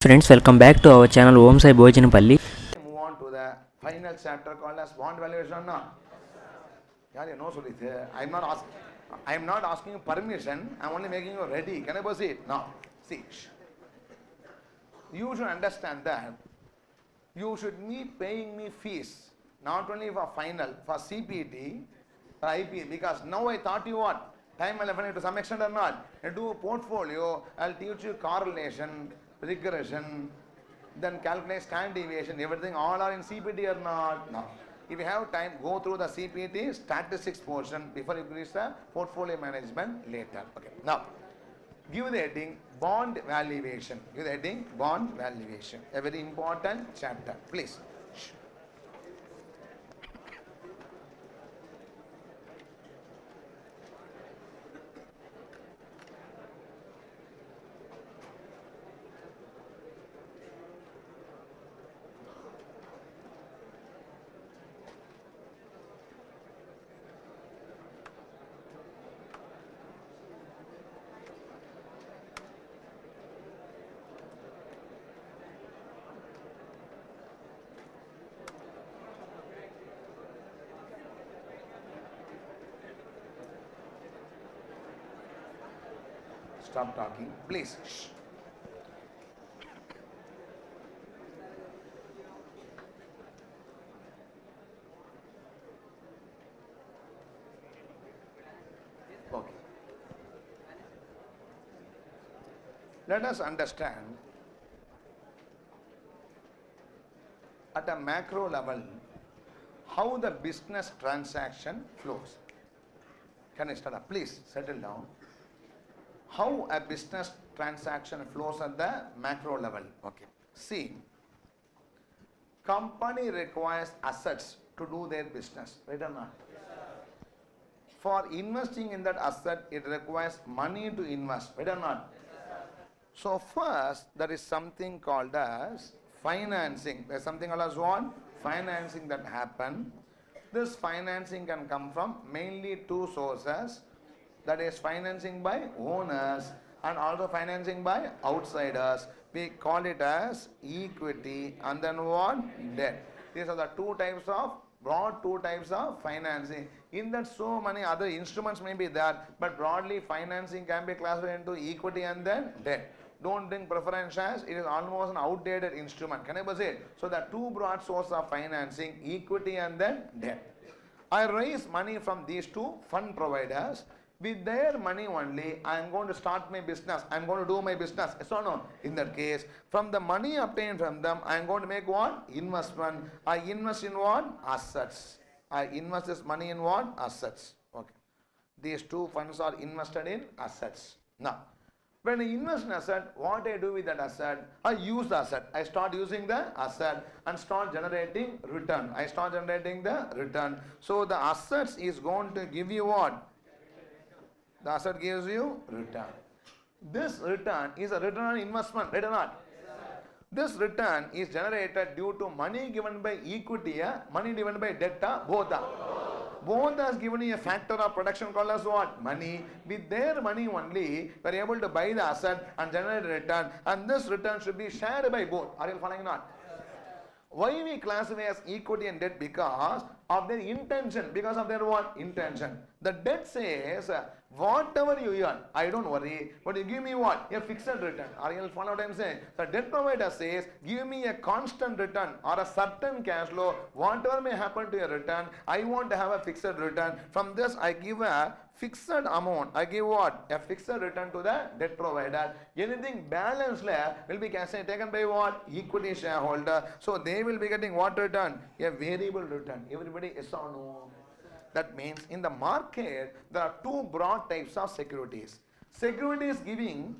Friends, welcome back to our channel OMSAI Bhojanapalli. Move on to the final chapter called as bond valuation. Yeah, you know, so I am not asking you permission. I am only making you ready. Can I proceed? Now, see, you should understand that you should be paying me fees, not only for final, for CPT, for IP, because now I thought you what? Time will have to some extent or not. You do a portfolio, I'll teach you correlation, regression, then calculate standard deviation, everything, all are in CPT or not? No. If you have time, go through the CPT statistics portion before you reach the portfolio management later. Okay. Now, give the heading bond valuation. Give the heading bond valuation. A very important chapter. Please. Stop talking, please. Okay. Let us understand at a macro level how the business transaction flows. Can I start up? Please settle down. How a business transaction flows at the macro level. Okay. See, company requires assets to do their business, right or not? For investing in that asset, it requires money to invest, right or not? So first, there is something called as financing. There is something called as what? Financing that happen. This financing can come from mainly two sources. That is financing by owners and also financing by outsiders. We call it as equity and then what? Debt. These are the broad two types of financing. In that so many other instruments may be there, but broadly financing can be classified into equity and then debt. Don't think preference as it is almost an outdated instrument. Can I say it? So the two broad sources of financing, equity and then debt. I raise money from these two fund providers. With their money only, I am going to start my business. I am going to do my business. Yes or no? In that case, from the money obtained from them, I am going to make what? Investment. I invest in what? Assets. I invest this money in what? Assets. Okay. These two funds are invested in assets. Now, when I invest in asset, what I do with that asset? I use the asset. I start using the asset and start generating return. I start generating the return. So the assets is going to give you what? The asset gives you return. This return is a return on investment, right or not? This return is generated due to money given by equity, money given by debt, both. Both has given you a factor of production called as what? Money. With their money only, we are able to buy the asset and generate a return. And this return should be shared by both. Are you following or not? Why we classify as equity and debt? Because of their intention. Because of their what? Intention. The debt says, whatever you earn, I don't worry, but you give me what? A fixed return. Are you following what I am saying? The debt provider says, give me a constant return or a certain cash flow. Whatever may happen to your return, I want to have a fixed return. From this, I give a fixed amount. I give what? A fixed return to the debt provider. Anything balanced will be taken by what? Equity shareholder. So they will be getting what return? A variable return. Everybody is or no? That means in the market, there are two broad types of securities. Securities giving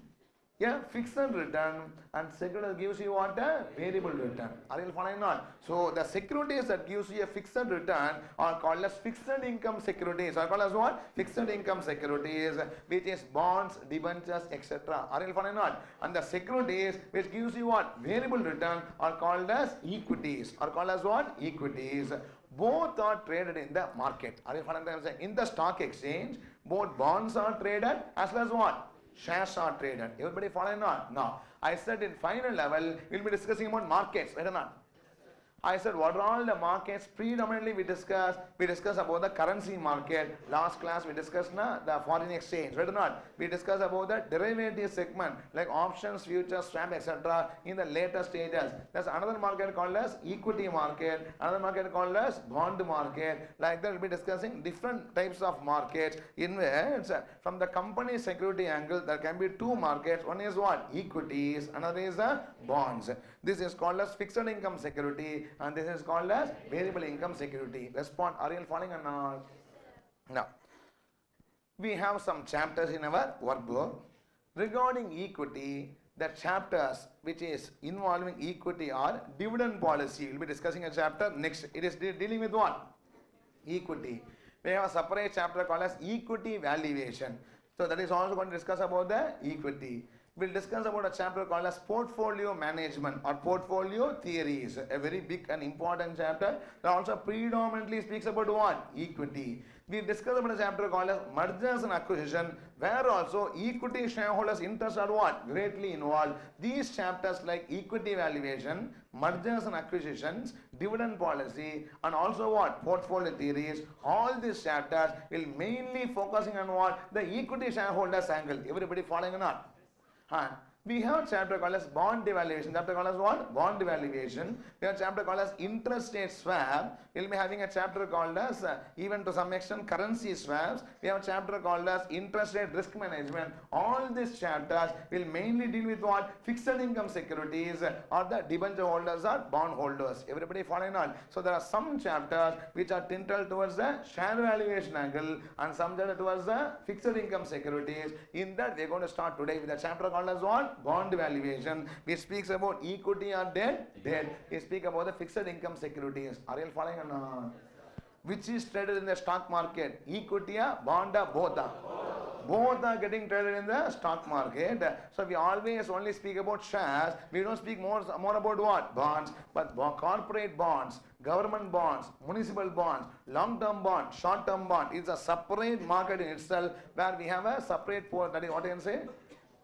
a fixed return and security gives you what? A variable return. Are you following or not? So the securities that gives you a fixed return are called as fixed income securities. Are called as what? Fixed income securities, which is bonds, debentures, etc. Are you following or not? And the securities which gives you what? Variable return are called as equities. Are called as what? Equities. Both are traded in the market. Are you following what I am saying? In the stock exchange, both bonds are traded as well as what? Shares are traded. Everybody following or not? No. I said in final level, we'll be discussing about markets, right or not? I said, what are all the markets? Predominantly we discuss about the currency market. Last class we discussed the foreign exchange, right or not? We discussed about the derivative segment like options, futures, swap, etc. in the later stages. There's another market called as equity market, another market called as bond market. Like that we'll be discussing different types of markets in which from the company security angle there can be two markets. One is what? Equities, another is bonds. This is called as fixed income security and this is called as variable income security. Respond, are you all following or not? Now, we have some chapters in our workbook. Regarding equity, the chapters which is involving equity are dividend policy. We'll be discussing a chapter next. It is dealing with what? Equity. We have a separate chapter called as equity valuation. So that is also going to discuss about the equity. We'll discuss about a chapter called as portfolio management or portfolio theories, a very big and important chapter that also predominantly speaks about what? Equity. We discuss about a chapter called as mergers and acquisition, where also equity shareholders' interests are what? Greatly involved. These chapters like equity valuation, mergers and acquisitions, dividend policy, and also what? Portfolio theories. All these chapters will mainly focusing on what? The equity shareholders angle. Everybody following or not? We have a chapter called as bond devaluation. Chapter called as what? Bond devaluation. We have a chapter called as interest rate swap. We will be having a chapter called as even to some extent currency swaps. We have a chapter called as interest rate risk management. All these chapters will mainly deal with what? Fixed income securities or the debenture holders or bond holders. Everybody following on? So there are some chapters which are tilted towards the share valuation angle and some chapter towards the fixed income securities. In that we are going to start today with a chapter called as what? Bond valuation. We speaks about equity or debt. We speak about the fixed income securities. Are you following or not? Which is traded in the stock market? Equity or bond or both? Both are getting traded in the stock market. So we always only speak about shares. We don't speak more about what? Bonds. But corporate bonds, government bonds, municipal bonds, long-term bond, short-term bond is a separate market in itself where we have a separate, that is what I can say?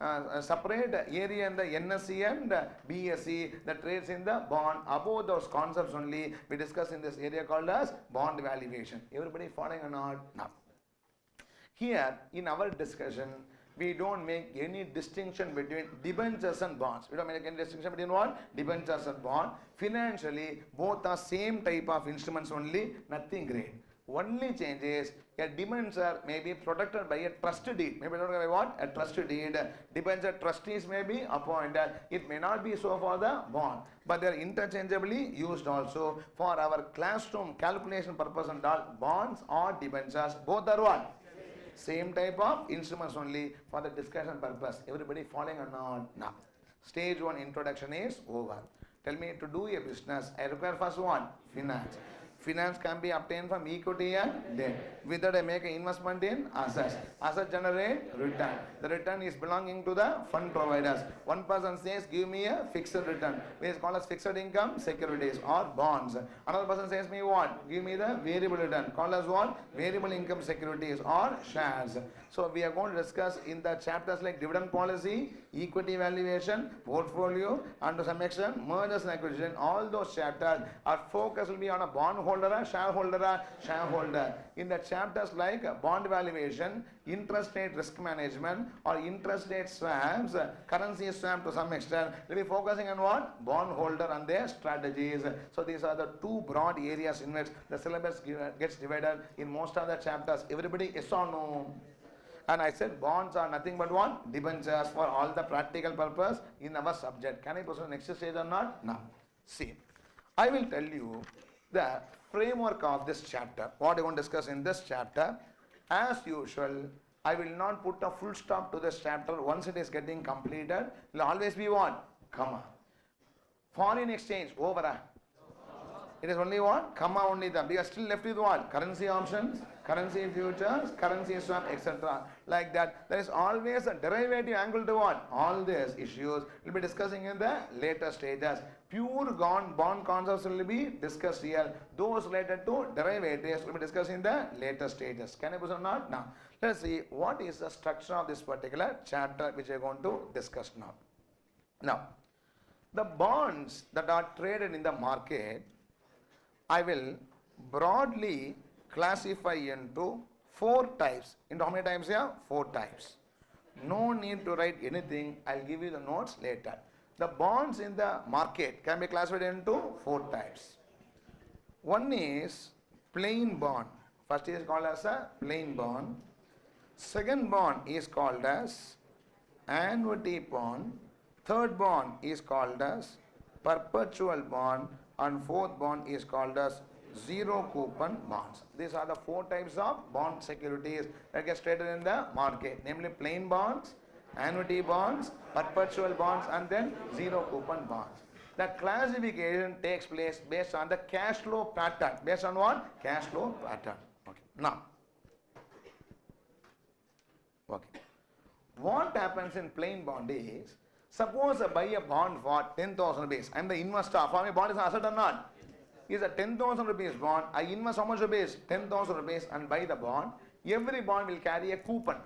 A separate area in the NSE and BSE that trades in the bond. Above those concepts only we discuss in this area called as bond valuation. Everybody following or not? Now, here in our discussion we don't make any distinction between debentures and bonds. We don't make any distinction between what? Debentures and bond. Financially both are same type of instruments only, nothing great. Only change is a debenture may be protected by a trust deed. Maybe not by what? A trust deed. Debenture trustees may be appointed. It may not be so for the bond. But they are interchangeably used also for our classroom calculation purpose and all. Bonds or debentures, both are what? Same type of instruments only for the discussion purpose. Everybody following or not? Now, stage 1 introduction is over. Tell me, to do a business, I require first what? Finance. Finance can be obtained from equity and debt. With that I make an investment in assets. Assets generate return. The return is belonging to the fund providers. One person says give me a fixed return, which is called as fixed income securities or bonds. Another person says me what? Give me the variable return, called as what? Variable income securities or shares. So we are going to discuss in the chapters like dividend policy, equity valuation, portfolio, and to some extent mergers and acquisition. All those chapters, our focus will be on a bond holder, shareholder. In the chapters like bond valuation, interest rate risk management or interest rate swaps, currency swap to some extent, we'll be focusing on what? Bond holder and their strategies. So these are the two broad areas in which the syllabus gets divided in most of the chapters. Everybody yes or no? And I said bonds are nothing but what? Debentures for all the practical purpose in our subject. Can I proceed to the next stage or not? Now, see, I will tell you the framework of this chapter. What I want to discuss in this chapter. As usual, I will not put a full stop to this chapter. Once it is getting completed, it will always be what? Comma. Foreign exchange, over. It is only what? Comma only. We are still left with what? Currency options, currency futures, currency swap, etc. Like that. There is always a derivative angle to what? All these issues we will be discussing in the later stages. Pure bond concepts will be discussed here. Those related to derivatives will be discussed in the later stages. Can I proceed or not? Now, let us see what is the structure of this particular chapter which I am going to discuss now. Now, the bonds that are traded in the market, I will broadly classify into 4 types. Into how many types here? 4 types. No need to write anything. I'll give you the notes later. The bonds in the market can be classified into 4 types. One is plain bond. First is called as a plain bond. Second bond is called as annuity bond. Third bond is called as perpetual bond. And fourth bond is called as zero coupon bonds. These are the 4 types of bond securities that get traded in the market, namely plain bonds, annuity bonds, perpetual bonds, and then zero coupon bonds. The classification takes place based on the cash flow pattern. Based on what? Cash flow pattern. Okay. Now, okay. What happens in plain bond is, suppose I buy a bond for 10,000 rupees. I am the investor. For me, bond is an asset or not? Is a 10,000 rupees bond. I invest how much rupees? 10,000 rupees and buy the bond. Every bond will carry a coupon.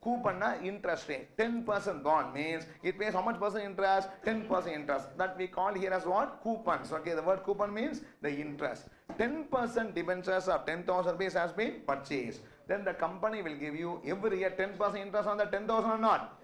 Coupon na interest rate. 10% bond means it pays how much percent interest? 10% interest. That we call here as what? Coupons. Okay, the word coupon means the interest. 10% debentures of 10,000 rupees has been purchased. Then the company will give you every year 10% interest on the 10,000 or not?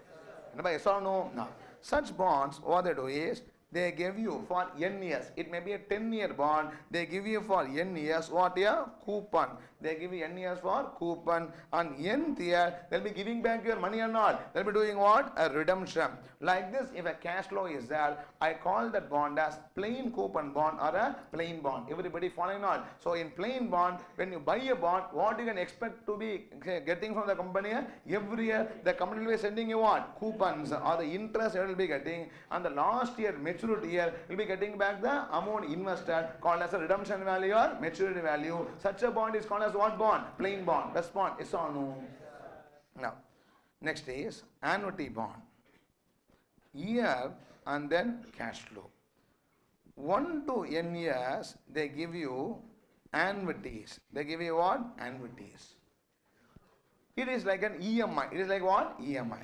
Yes or no? No. Such bonds, what they do is, they give you for n years. It may be a 10-year bond. They give you for n years what a coupon. They give you n years for coupon. On nth year, they'll be giving back your money or not. They'll be doing what? A redemption. Like this, if a cash flow is there, I call that bond as plain coupon bond or a plain bond. Everybody following on? So in plain bond, when you buy a bond, what you can expect to be getting from the company? Every year, the company will be sending you what? Coupons or the interest you will be getting. And the last year, maturity year, will be getting back the amount invested, called as a redemption value or maturity value. Such a bond is called as what bond? Plain bond. Respond, yes or no? Now, next is annuity bond. Year and then cash flow. 1 to n years, they give you annuities. They give you what? Annuities. It is like an EMI. It is like what? EMI.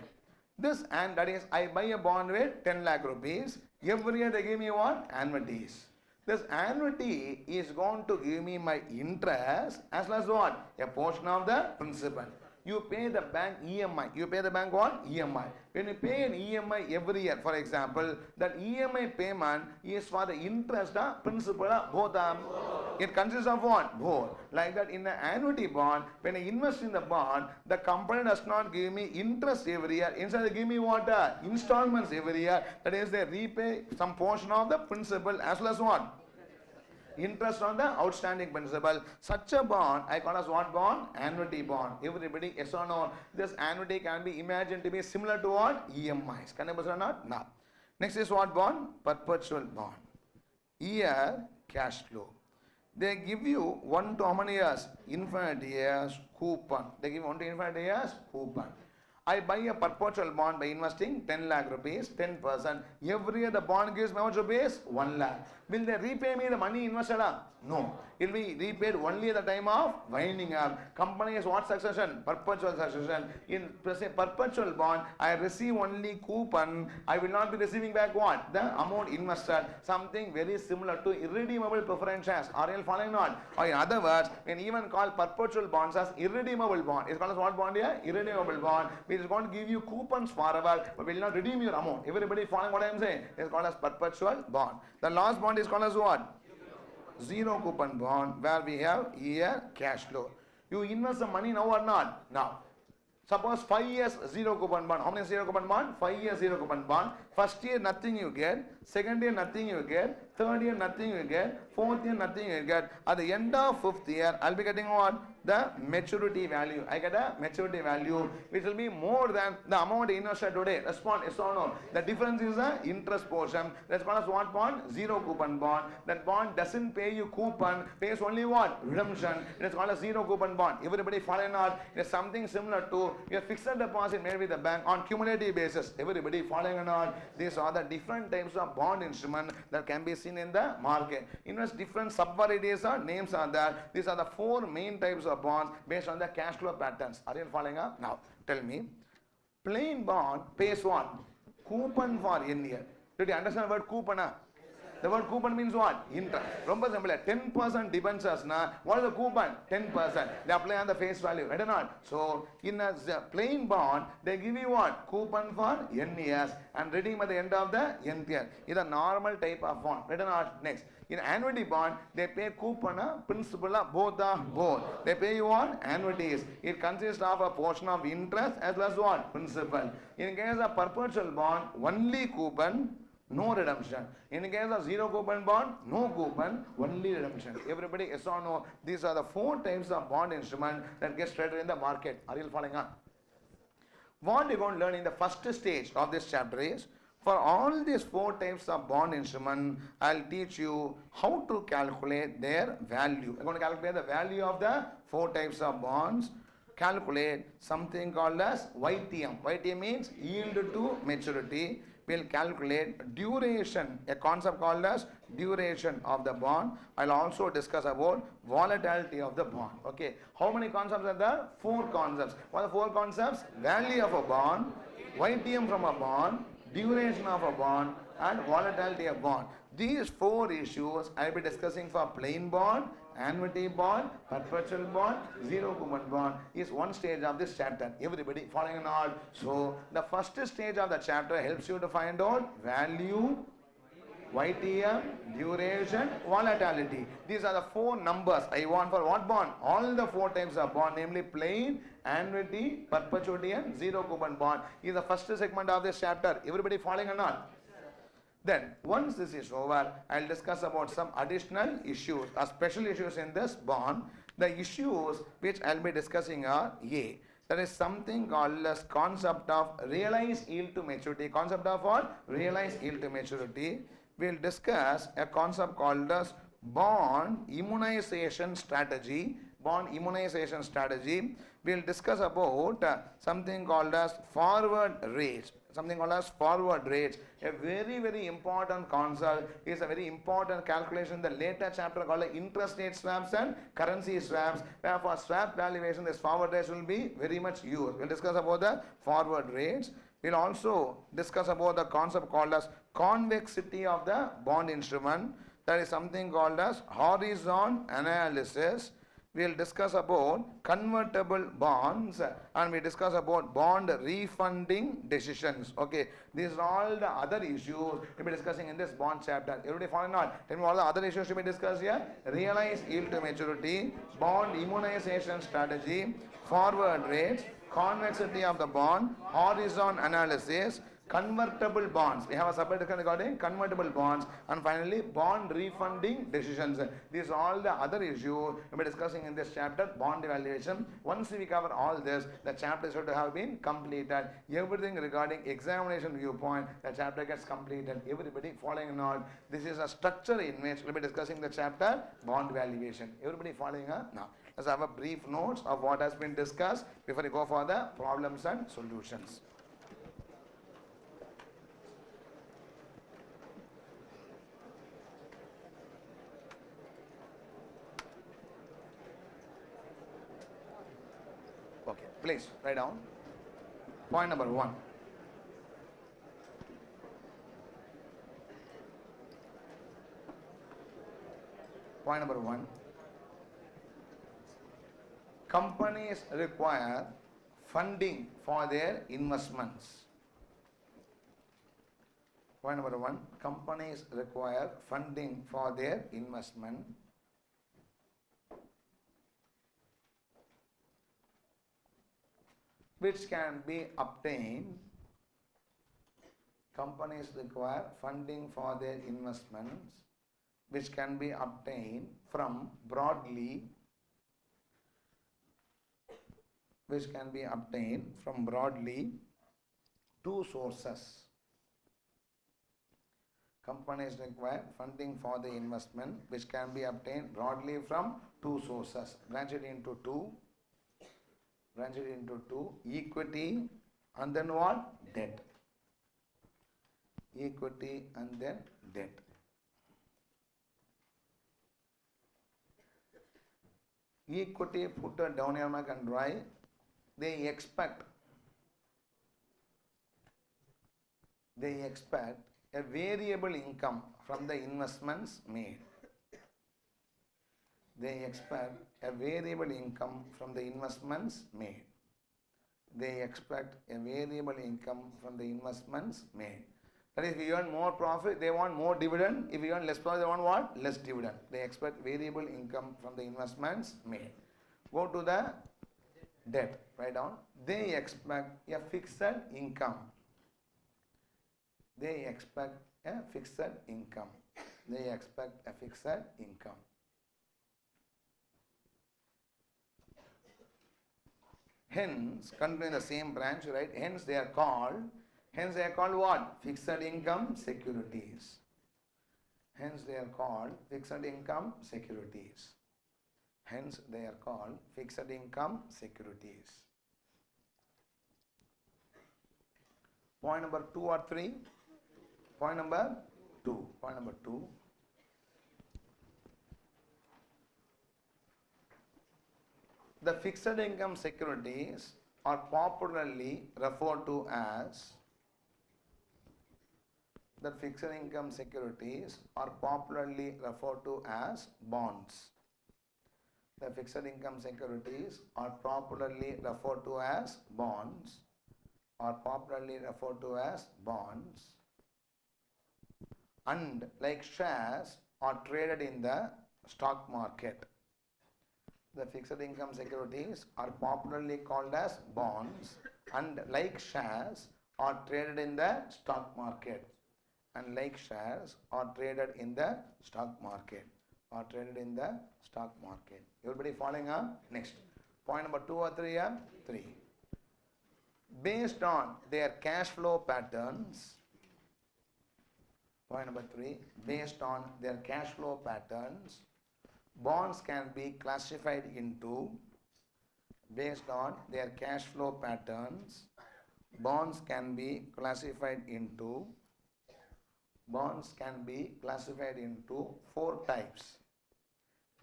This, and that is, I buy a bond with 10 lakh rupees. Every year they give me what? Annuities. This annuity is going to give me my interest as well as what? A portion of the principal. You pay the bank EMI. You pay the bank what? EMI. When you pay an EMI every year, for example, that EMI payment is for the interest, principal, both. It consists of what? Both. Like that in the annuity bond, when I invest in the bond, the company does not give me interest every year. Instead, they give me what? Installments every year. That is, they repay some portion of the principal as well as what? Interest on the outstanding principal. Such a bond, I call as what bond? Annuity bond. Everybody, yes or no? This annuity can be imagined to be similar to what? EMIs. Can I or not? No. Next is what bond? Perpetual bond. Year, cash flow. They give you 1 to how many years? Infinite years, coupon. They give 1 to infinite years, coupon. I buy a perpetual bond by investing 10 lakh rupees, 10%. Every year the bond gives me how much rupees? 1 lakh. Will they repay me the money invested? No. It will be repaid only at the time of winding up. Company is what succession? Perpetual succession. In perpetual bond, I receive only coupon. I will not be receiving back what? The amount invested. Something very similar to irredeemable preference shares. Are you following not? Or in other words, when even call perpetual bonds as irredeemable bond. It's called as what bond here? Irredeemable bond. Which is going to give you coupons forever, but will not redeem your amount. Everybody following what I am saying? It's called as perpetual bond. The last bond is called as what? Zero coupon bond, where we have year cash flow. You invest the money now or not? Now. Suppose 5 years zero coupon bond. How many zero coupon bond? 5 years zero coupon bond. First year nothing you get. Second year nothing you get. Third year nothing you get. Fourth year nothing you get. At the end of 5th year, I'll be getting what? The maturity value. I get a maturity value which will be more than the amount invested today. Respond, yes or no? The difference is the interest portion. That's called as what bond? Zero coupon bond. That bond doesn't pay you coupon, pays only what? Redemption. It is called a zero coupon bond. Everybody following out? It is something similar to your fixed deposit made with the bank on cumulative basis. Everybody following on? These are the different types of bond instrument that can be seen in the market. Invest different sub-varieties or names are there. These are the 4 main types of bonds based on the cash flow patterns. Are you following up? Now, tell me, plain bond pays what? coupon for N year. Did you understand the word coupon? The word coupon means what? Interest. Romba simple. 10% debentures na. What is the coupon? 10%. They apply on the face value. Right or not? So in a plain bond, they give you what? Coupon for N years and redeem at the end of the nth year. It's a normal type of bond. Right or not? Next. In annuity bond, they pay coupon, principal, both. They pay you on annuities. It consists of a portion of interest as well as what? Principal. In case of perpetual bond, only coupon, no redemption. In case of zero coupon bond, no coupon, only redemption. Everybody, yes or no? These are the 4 types of bond instrument that get traded in the market. Are you following up? What you're going to learn in the first stage of this chapter is, for all these 4 types of bond instrument, I'll teach you how to calculate their value. I'm going to calculate the value of the 4 types of bonds. Calculate something called as YTM. YTM means yield to maturity. We'll calculate duration, a concept called as duration of the bond. I'll also discuss about volatility of the bond. Okay, how many concepts are there? 4 concepts. What are the 4 concepts? Value of a bond, YTM from a bond, duration of a bond, and volatility of bond. These 4 issues I'll be discussing for plain bond, annuity bond, perpetual bond, zero coupon bond is one stage of this chapter. Everybody following on? So the first stage of the chapter helps you to find out value, YTM, duration, volatility. These are the 4 numbers I want for what bond? All the 4 types of bond, namely plain, annuity, perpetuity and zero coupon bond is the first segment of this chapter. Everybody following or not? Then, once this is over, I'll discuss about some additional issues or special issues in this bond. The issues which I'll be discussing are A. There is something called as concept of realized yield to maturity. Concept of what? Realized yield to maturity. We'll discuss a concept called as bond immunization strategy. Bond immunization strategy. We'll discuss about something called as forward rates. Something called as forward rates. A very, very important concept is a very important calculation in the later chapter called interest rate swaps and currency swaps. Where for swap valuation, this forward rates will be very much used. We'll discuss about the forward rates. We'll also discuss about the concept called as convexity of the bond instrument. That is something called as horizon analysis. We'll discuss about convertible bonds and we discuss about bond refunding decisions. Okay, these are all the other issues we'll be discussing in this bond chapter. Everybody following on? Tell me what are the other issues to be discussed here? Realized yield to maturity, bond immunization strategy, forward rates, convexity of the bond, horizon analysis, convertible bonds. We have a separate discussion regarding convertible bonds, and finally bond refunding decisions. These are all the other issues we'll be discussing in this chapter, bond evaluation. Once we cover all this, the chapter should have been completed. Everything regarding examination viewpoint, the chapter gets completed. Everybody following on? This is a structure in which we'll be discussing the chapter bond valuation. Everybody following on? Now, let's have a brief notes of what has been discussed before we go for the problems and solutions. Okay, please write down. Point number 1. Point number 1. Companies require funding for their investments. Point number 1. Companies require funding for their investment. Which can be obtained. Companies require funding for their investments which can be obtained from broadly two sources. Companies require funding for the investment which can be obtained broadly from 2 sources. Branch it into 2. Equity and then what? Debt. Equity and then debt. Equity put down here and write. They expect They expect a variable income from the investments made. They expect a variable income from the investments made. They expect a variable income from the investments made. That is, if you earn more profit, they want more dividend. If you earn less profit, they want what? Less dividend. They expect variable income from the investments made. Go to the debt. Write down. They expect a fixed income. They expect a fixed income. They expect a fixed income. Hence, continue the same branch, right? Hence they are called what? Fixed income securities. Hence they are called fixed income securities. Hence they are called fixed income securities. Point number 2 or 3? Point number 2. Point number 2. The fixed income securities are popularly referred to as bonds. The fixed income securities are popularly referred to as bonds. And like shares are traded in the stock market. The fixed income securities are popularly called as bonds and like shares are traded in the stock market. And like shares are traded in the stock market. Everybody following up? Next. Point number 2 or 3? 3. Based on their cash flow patterns. Point number 3. Based on their cash flow patterns, bonds can be classified into, based on their cash flow patterns, bonds can be classified into 4 types.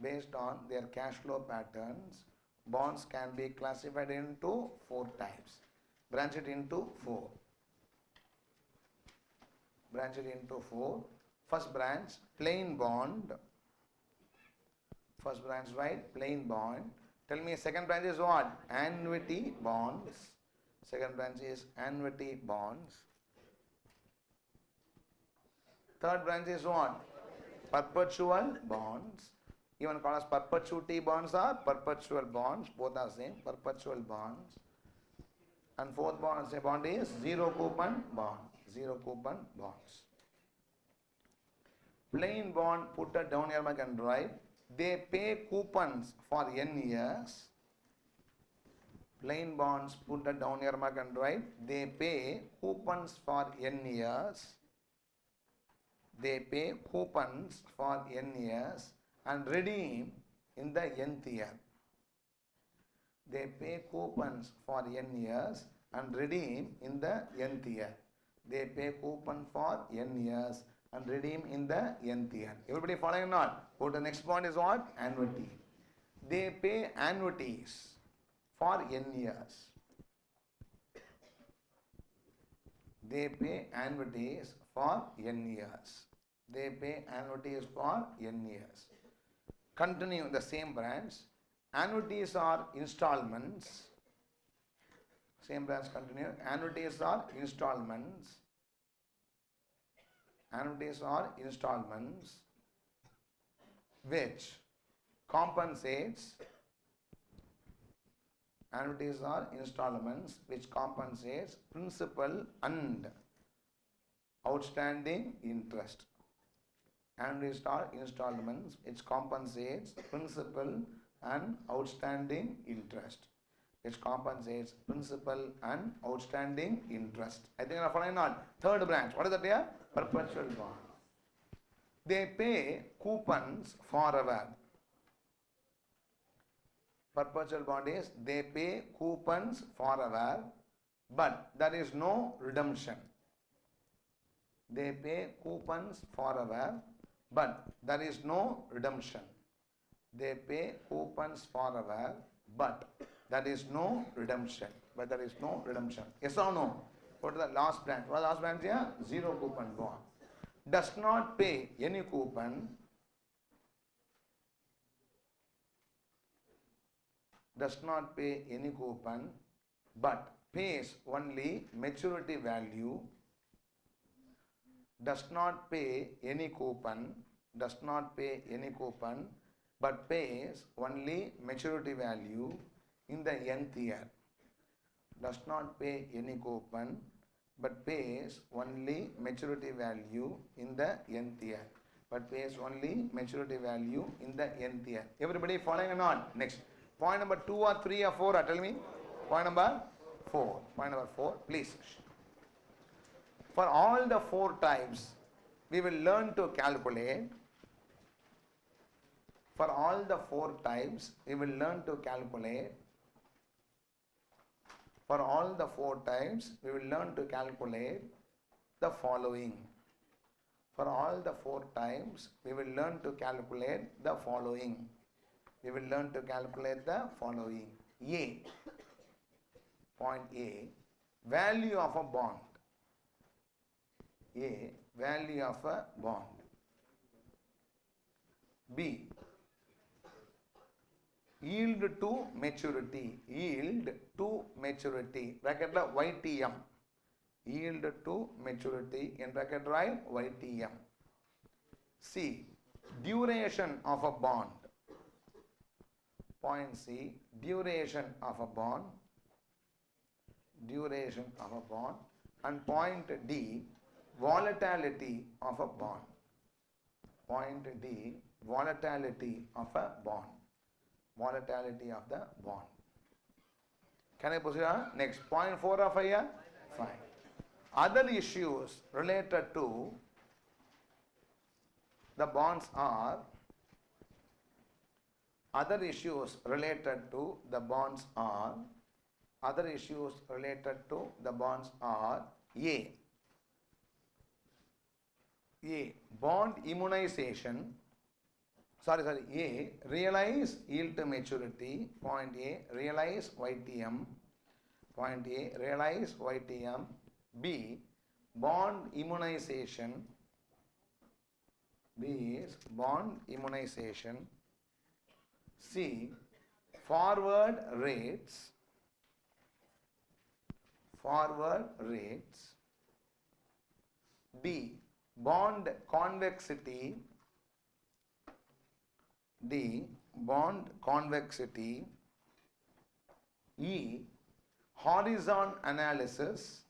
Based on their cash flow patterns, bonds can be classified into 4 types. Branch it into 4. First branch, plain bond. First branch, right? Plain bond. Tell me, second branch is what? Annuity bonds. Second branch is annuity bonds. Third branch is what? Perpetual bonds. Even called as perpetuity bonds or perpetual bonds. Both are same. Perpetual bonds. And fourth bond is zero coupon bond. Zero coupon bonds. Plain bond, put it down here, I can write. They pay coupons for n years. Plain bonds, put it down here, I can write. They pay coupons for n years. They pay coupons for n years and redeem in the nth year. They pay coupons for n years and redeem in the nth year. They pay coupon for n years and redeem in the nth year. Everybody following or not? Go to the next point is what? Annuity. They pay annuities for n years. They pay annuities for n years. They pay annuities for n years. Continue the same branch. Annuities are installments. Same branch continue. Annuities are installments. Annuities are installments which compensates. Annuities are installments which compensates principal and outstanding interest. Annuities are installments which compensates principal and outstanding interest. Which compensates principal and outstanding interest. I think you are following not. Third branch. What is that here? Perpetual bond. They pay coupons forever. Perpetual bond is they pay coupons forever, but there is no redemption. They pay coupons forever, but there is no redemption. They pay coupons forever, but there is no redemption. Yes or no? Go to the last branch. What is the last branch here? Zero coupon bond. Does not pay any coupon. Does not pay any coupon, but pays only maturity value. Does not pay any coupon. Does not pay any coupon, but pays only maturity value in the nth year. Does not pay any coupon, but pays only maturity value in the nth year. But pays only maturity value in the nth year. Everybody following or not? Next. Point number 2 or 3 or 4, tell me. Point number 4. Point number 4, please. For all the 4 types, we will learn to calculate. For all the 4 types, we will learn to calculate. For all the 4 types, we will learn to calculate the following. For all the 4 types, we will learn to calculate the following. We will learn to calculate the following. A. Point A. Value of a bond. A. Value of a bond. B. Yield to maturity. Yield to maturity. Bracket YTM. Yield to maturity. In bracket write YTM. C. Duration of a bond. Point C. Duration of a bond. Duration of a bond. And point D. Volatility of a bond. Point D. Volatility of a bond. Volatility of the bond. Can I proceed on? Next. Point 4 or 5 here? Fine. Other issues related to the bonds are. Other issues related to the bonds are. Other issues related to the bonds are A. A. Bond immunization. A. Realize yield to maturity. Point A. Realize YTM. Point A. Realize YTM. B. Bond immunization. B is bond immunization. C. Forward rates. Forward rates. D. Bond convexity. D. Bond convexity. E. Horizon analysis.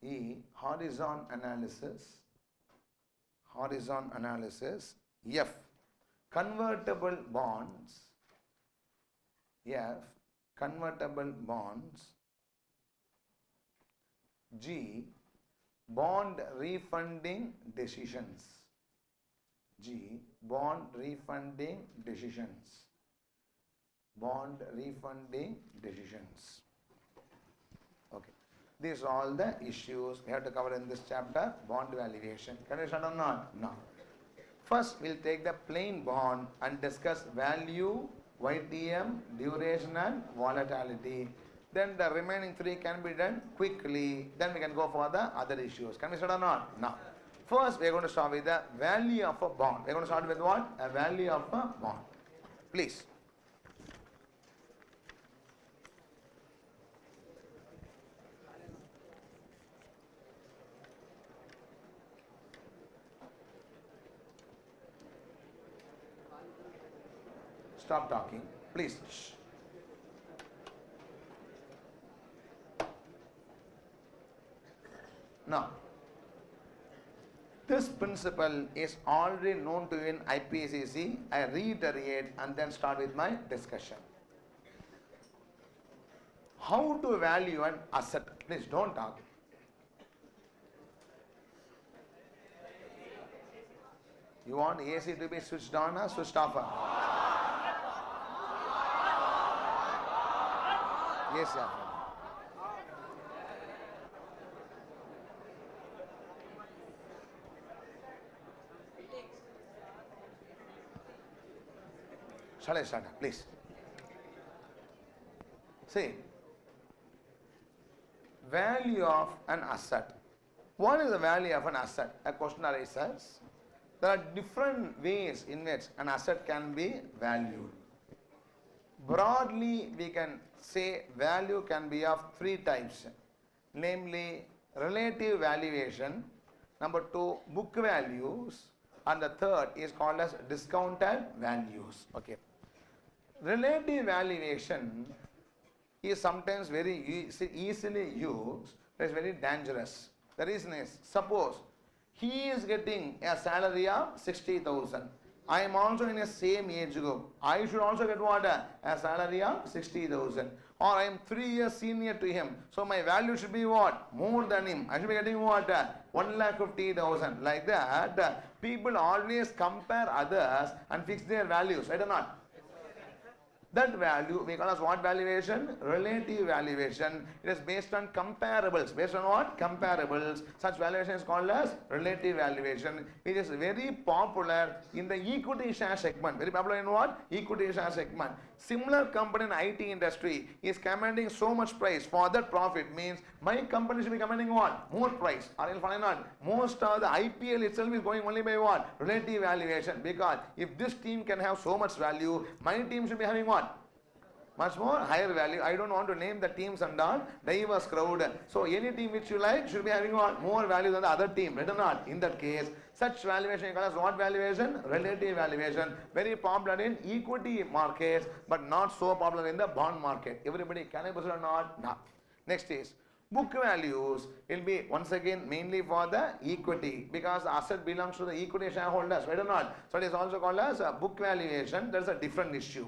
E. Horizon analysis. Horizon analysis. F. Convertible bonds. F. Convertible bonds. G. Bond refunding decisions. G. Bond refunding decisions. Bond refunding decisions. Okay. These are all the issues we have to cover in this chapter. Bond valuation. Can you start or not? No. First, we'll take the plain bond and discuss value, YTM, duration and volatility. Then the remaining 3 can be done quickly. Then we can go for the other issues. Can we start or not? No. First, we are going to start with the value of a bond. We are going to start with what? A value of a bond. Please. Stop talking. Please. Shh. Now, this principle is already known to you in IPCC. I reiterate and then start with my discussion. How to value an asset? Please don't talk. You want AC to be switched on or switched off? Yes, sir. Shall I start? Please. See, value of an asset. What is the value of an asset? A question arises. There are different ways in which an asset can be valued. Broadly, we can say value can be of three types, namely relative valuation, number two, book values, and the third is called as discounted values. Okay. Relative valuation is sometimes very easily used, but it's very dangerous. The reason is, suppose he is getting a salary of 60,000. I am also in the same age group. I should also get what? A salary of 60,000. Or I am 3 years senior to him. So my value should be what? More than him. I should be getting what? 1,50,000. Like that, people always compare others and fix their values. Right or not? That value we call as what valuation? Relative valuation. It is based on comparables. Based on what? Comparables. Such valuation is called as relative valuation. It is very popular in the equity share segment. Very popular in what? Equity share segment. Similar company in IT industry is commanding so much price. For that profit means my company should be commanding what? More price. Or else why not? Most of the IPL itself is going only by what? Relative valuation. Because if this team can have so much value, my team should be having what? Much more higher value. I don't want to name the teams and all. Diverse crowd. So any team which you like should be having what? More value than the other team. Right or not? In that case, such valuation is called as what valuation? Relative valuation. Very popular in equity markets, but not so popular in the bond market. Everybody can I proceed or not? No. Next is book values will be once again mainly for the equity because the asset belongs to the equity shareholders. Right or not? So it is also called as a book valuation. That's a different issue.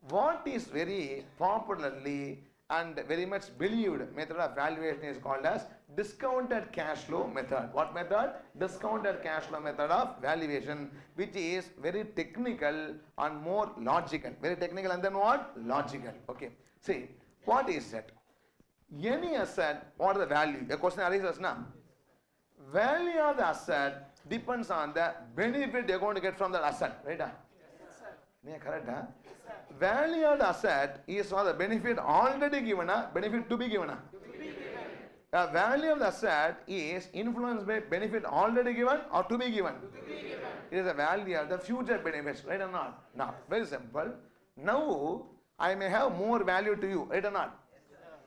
What is very popularly and very much believed method of valuation is called as discounted cash flow method. What method? Discounted cash flow method of valuation, which is very technical and more logical. Very technical and then what? Logical. Okay. See, what is it? Any asset, what is the value? A question arises now. Value of the asset depends on the benefit you're going to get from that asset. Right? Yes, sir. Correct? Huh? Value of the asset is for the benefit already given, benefit to be given. The value of the asset is influenced by benefit already given or to be given. It is a value of the future benefits, right or not? Now, very simple. Now, I may have more value to you, right or not?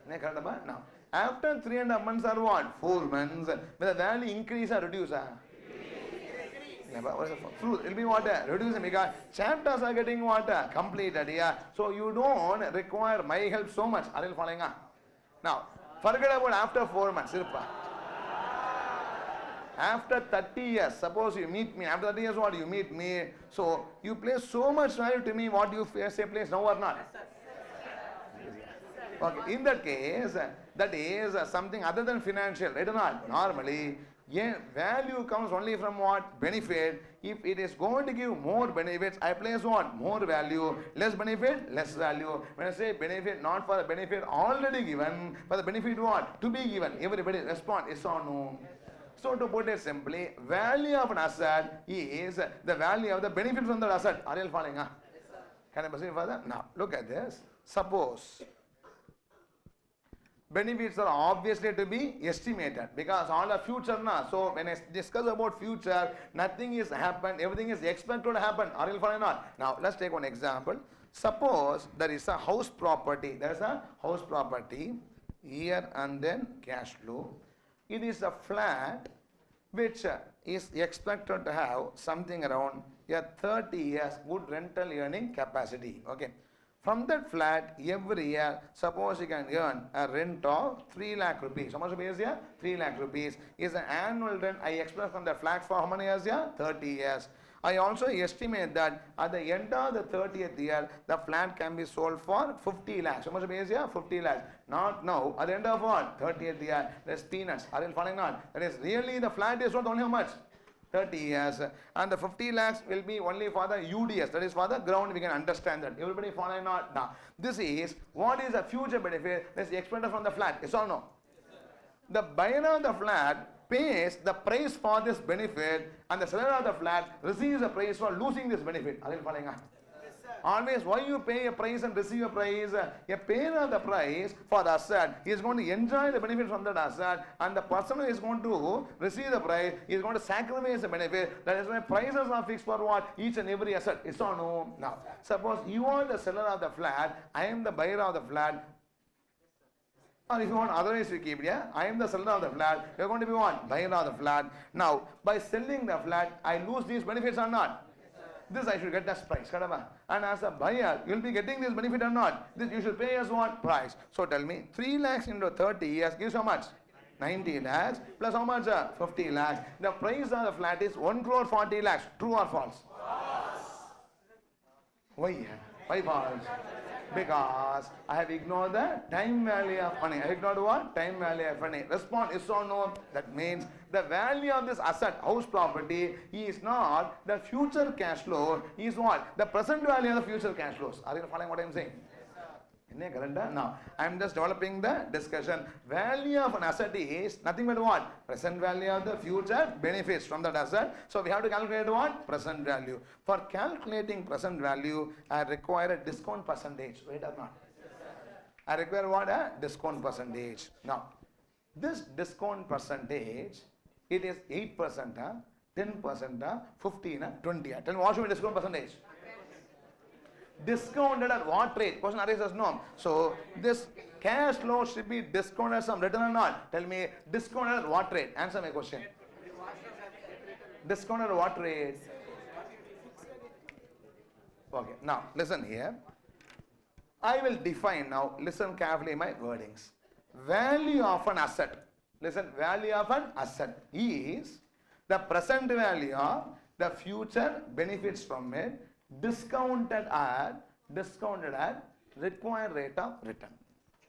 Now, after 3.5 months or what? 4 months, will the value increase or reduce? It will be what? Reducing because chapters are getting what? Completed. Yeah. So you don't require my help so much. Are you following? Now, forget about after 4 months. After 30 years, suppose you meet me. After 30 years, what? You meet me. So you place so much value to me. What you say place now or not? Okay. In that case, that is something other than financial. Right or not? Normally, value comes only from what? Benefit. If it is going to give more benefits, I place what? More value. Less benefit, less value. When I say benefit, not for the benefit already given, for the benefit what? To be given. Everybody respond, yes or no? So to put it simply, value of an asset is the value of the benefit from the asset. Are you following? Yes, can I proceed further? Now, look at this. Suppose benefits are obviously to be estimated because all are future now. So when I discuss about future, nothing is happened, everything is expected to happen. Are you following or not? Now let's take one example. Suppose there is a house property. There is a house property here and then cash flow. It is a flat which is expected to have something around 30 years good rental earning capacity. Okay. From that flat, every year, suppose you can earn a rent of 3 lakh rupees. How much rupees here? 3 lakh rupees is an annual rent I expect from the flat for how many years here? 30 years. I also estimate that at the end of the 30th year, the flat can be sold for 50 lakhs. How much rupees here? 50 lakhs. Not now. At the end of what? 30th year, there's peanuts. Are you following not? That is really the flat is not only how much? 30 years, and the 50 lakhs will be only for the UDS, that is for the ground. We can understand that. Everybody following not? Now, this is what is the future benefit that is expected from the flat. Yes or no? The buyer of the flat pays the price for this benefit, and the seller of the flat receives the price for losing this benefit. Are you following? Yes, sir. Always, why you pay a price and receive a price? A payer of the price for the asset is going to enjoy the benefit from that asset, and the person who is going to receive the price is going to sacrifice the benefit. That is why prices are fixed for what? Each and every asset. Yes or no? Now, suppose you are the seller of the flat, I am the buyer of the flat. Or if you want otherwise you keep it, yeah? I am the seller of the flat, you are going to be what? Buyer of the flat. Now, by selling the flat, I lose these benefits or not? This I should get as price. And as a buyer, you will be getting this benefit or not? This you should pay as what? Price. So tell me, 3 lakhs into 30 years gives how much? 90 lakhs plus how much? 50 lakhs. The price of the flat is 1 crore 40 lakhs. True or false? Why? Why false? Because I have ignored the time value of money. I have ignored what? Time value of money. Response yes or no? That means the value of this asset, house property, is not the future cash flow. Is what? The present value of the future cash flows. Are you following what I am saying? Now, I am just developing the discussion. Value of an asset is nothing but what? Present value of the future benefits from that asset. So we have to calculate what? Present value. For calculating present value, I require a discount percentage. Wait or not? I require what? A discount percentage. Now, this discount percentage, it is 8%, 10%, 15, 20. Tell me what should be discount percentage? Discounted at what rate? Question arises no. So this cash flow should be discounted some return or not? Tell me, discounted at what rate? Answer my question. Discounted at what rate? Okay, now listen here. I will define now, listen carefully my wordings. Value of an asset. Listen, value of an asset is the present value of the future benefits from it discounted at required rate of return.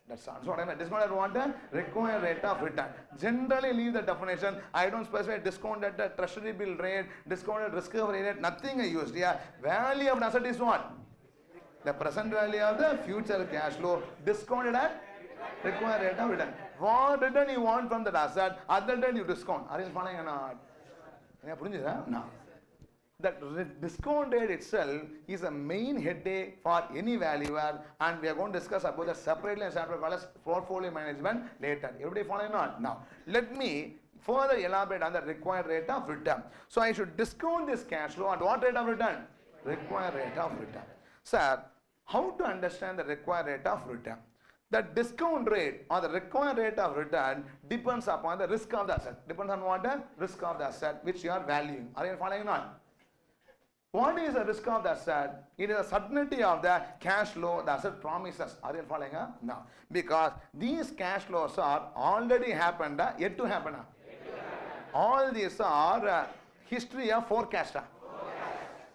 That's what I meant. Discounted at what? Required rate of return. Generally leave the definition. I don't specify discounted at treasury bill rate, discounted risk cover rate, nothing I used. Yeah. Value of an asset is what? The present value of the future cash flow discounted at required rate of return. What return you want from that asset, other than you discount. Are you following or not? No. That discount rate itself is a main headache for any valuer, and we are going to discuss about that separately in chapter called as portfolio management later. Everybody following or not? Now, let me further elaborate on the required rate of return. So, I should discount this cash flow at what rate of return? Required rate of return. Sir, how to understand the required rate of return? The discount rate or the required rate of return depends upon the risk of the asset. Depends on what? The risk of the asset which you are valuing. Are you following or not? What is the risk of the asset? It is a certainty of the cash flow the asset promises. Are you following? No. Because these cash flows are already happened, yet to happen. All these are history of forecast.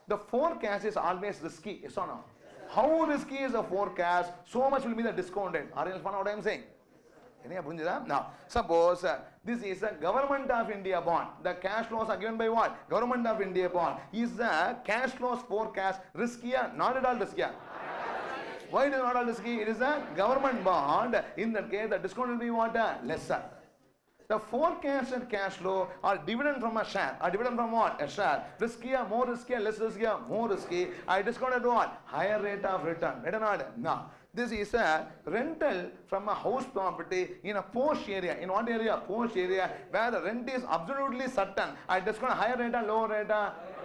The forecast is always risky. Yes or no? How risky is the forecast? So much will be the discount rate. Are you following what I am saying? Now, suppose this is a Government of India bond. The cash flows are given by what? Government of India bond. Is the cash flows forecast riskier? Not at all riskier. Why it is not all risky? It is a government bond. In that case, the discount will be what? Lesser. The forecasted cash flow or dividend from a share. Or dividend from what? A share. Riskier, more riskier, less riskier, more risky. I discounted what? Higher rate of return. Right or not? No. This is a rental from a house property in a posh area. In what area? Posh area where the rent is absolutely certain. I discount higher rate or lower rate?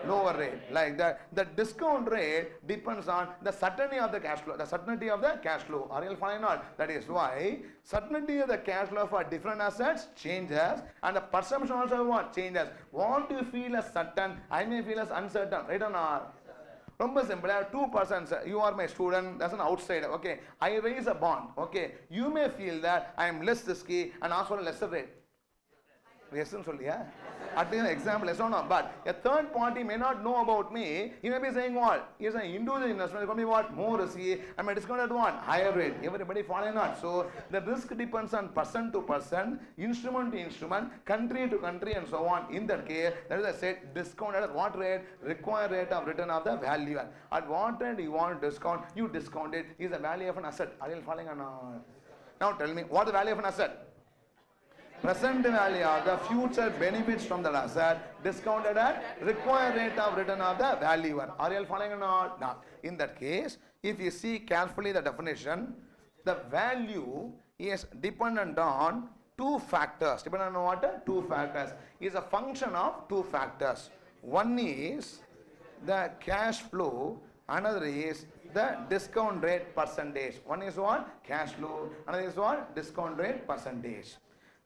Lower rate. Like that. The discount rate depends on the certainty of the cash flow. The certainty of the cash flow. Are you following or not? That is why certainty of the cash flow for different assets changes, and the perception also what? Changes. What you feel as certain, I may feel as uncertain. Right or not? ரொம்ப simple. I have two persons. You are my student. That's an outsider. Okay. I raise a bond. Okay. You may feel that I am less risky and ask for a lesser rate. Yes, at the example, yes or no. But a third party may not know about me. He may be saying what? He is an individual investment. It can be what? More risky. I may discount at what? Higher rate. Everybody following not. So the risk depends on person to person, instrument to instrument, country to country, and so on. In that case, that is I said discount at what rate? Required rate of return of the value. At what rate you want to discount? You discount it. Is the value of an asset. Are you following or not? Now tell me, what is the value of an asset? present value of the future benefits from the asset discounted at required rate of return of the valuer. Are you all following or not? Now, in that case, if you see carefully the definition, the value is dependent on two factors. Dependent on what? Two factors. Is a function of two factors. One is the cash flow, another is the discount rate percentage. One is what? Cash flow, another is what? Discount rate percentage.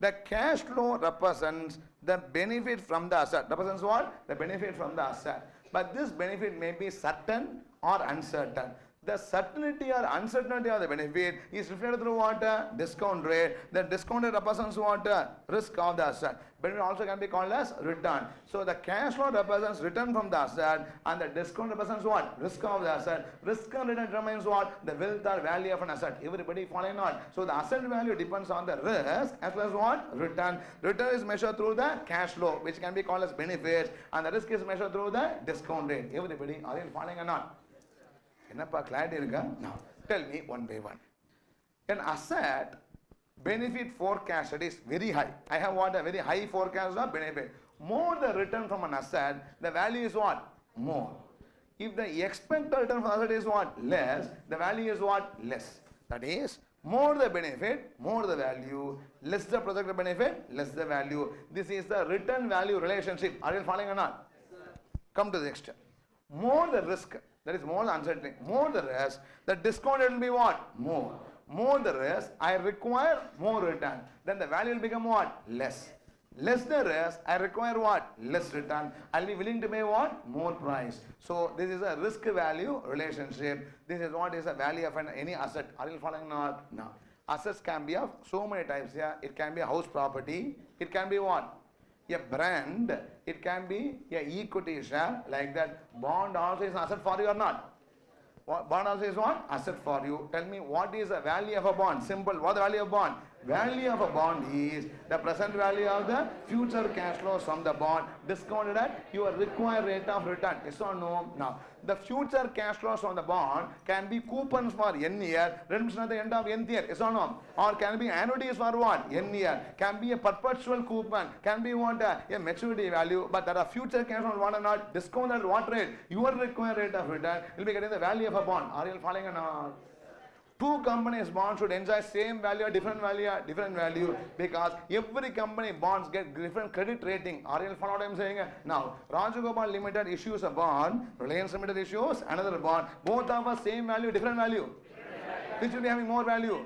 The cash flow represents the benefit from the asset. Represents what? The benefit from the asset. But this benefit may be certain or uncertain. The certainty or uncertainty of the benefit is reflected through what? Discount rate. The discount rate represents what? Risk of the asset. Benefit also can be called as return. So the cash flow represents return from the asset and the discount represents what? Risk of the asset. Risk and return determines what? The wealth or value of an asset. Everybody following on. So the asset value depends on the risk as well as what? Return. Return is measured through the cash flow, which can be called as benefit, and the risk is measured through the discount rate. Everybody, are you following or not? Enappa clarity irukka? Now, tell me one by one. An asset benefit forecasted is very high. I have what? A very high forecast of benefit. More the return from an asset, the value is what? More. If the expected return from asset is what? Less, the value is what? Less. That is, more the benefit, more the value, less the projected benefit, less the value. This is the return value relationship. Are you following or not? Yes, come to the next step. More the risk, that is more the uncertainty. More the risk, the discount will be what? More. More the risk, I require more return. Then the value will become what? Less. Less the risk, I require what? Less return. I'll be willing to pay what? More price. So this is a risk value relationship. This is what is the value of any asset. Are you following or not? No. Assets can be of so many types here. It can be a house property. It can be what? A brand. It can be a equity share, like that. Bond also is an asset for you or not? Bond also is what? Asset for you. Tell me, what is the value of a bond? Simple. What is the value of bond? Value of a bond is the present value of the future cash flows from the bond discounted at your required rate of return. Yes or no? Now, the future cash flows from the bond can be coupons for n year, redemption at the end of nth year. Yes or no? Or can be annuities for what? N year. Can be a perpetual coupon. Can be what? A maturity value. But there are future cash flows what or not discounted at what rate? Your required rate of return will be getting the value of a bond. Are you following or not? Two companies' bonds should enjoy same value or different value, because every company bonds get different credit rating. Are you following what I am saying? Now, Rajagopal Limited issues a bond, Reliance Limited issues another bond. Both of us same value, different value. Which will be having more value?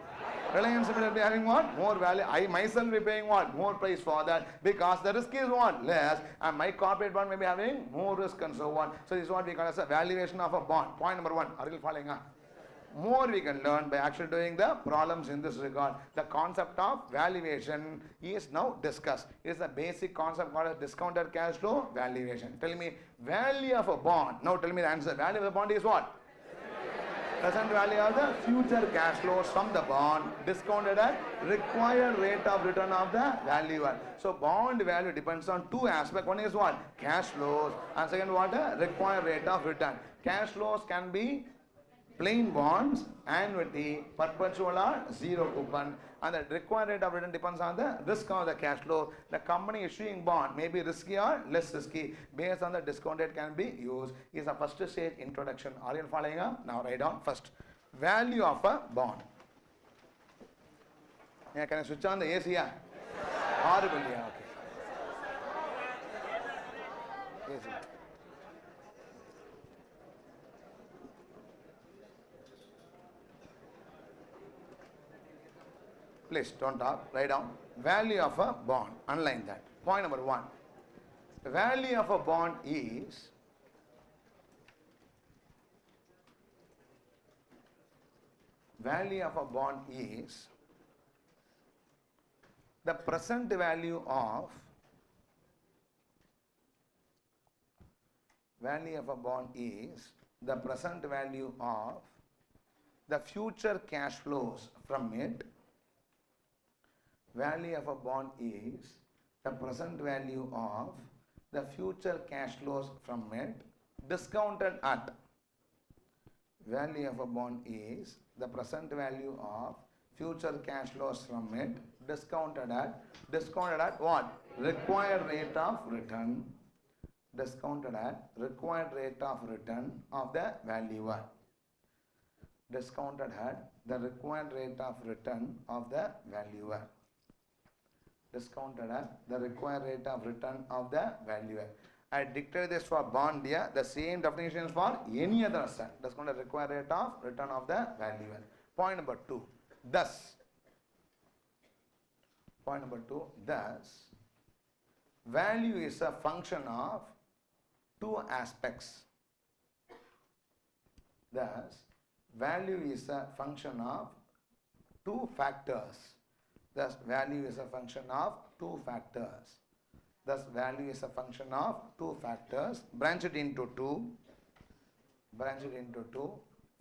Reliance Limited will be having what? More value. I myself will be paying what? More price for that, because the risk is what? Less, and my corporate bond may be having more risk and so on. So this is what we call as a valuation of a bond. Point number one. Are you following? More we can learn by actually doing the problems in this regard. The concept of valuation is now discussed. It is a basic concept called as discounted cash flow valuation. Tell me, value of a bond. Now tell me the answer. Value of the bond is what? Present value of the future cash flows from the bond discounted at required rate of return of the valuer. So bond value depends on two aspects. One is what? Cash flows, and second what? Required rate of return. Cash flows can be plain bonds, annuity, perpetual or zero coupon, and the required rate of return depends on the risk of the cash flow. The company issuing bond may be risky or less risky based on the discount rate can be used. Is a first stage introduction. Are you following up? Now write down first. Value of a bond. Yeah, can I switch on the AC? Yeah? Horrible, yeah, okay. AC. Please don't talk, write down. Value of a bond, underline that. Point number one. The value of a bond is the present value of the future cash flows from it. Value of a bond is the present value of the future cash flows from it discounted at. Value of a bond is the present value of future cash flows from it discounted at what? Required rate of return. Discounted at required rate of return of the valuer. Discounted at the required rate of return of the valuer. Discounted at the required rate of return of the valuer. I dictated this for bond here. The same definition is for any other asset. Discounted required rate of return of the valuer. Point number 2. Thus, value is a function of two aspects. Thus, value is a function of two factors. Thus, value is a function of two factors. Thus, value is a function of two factors. Branch it into two.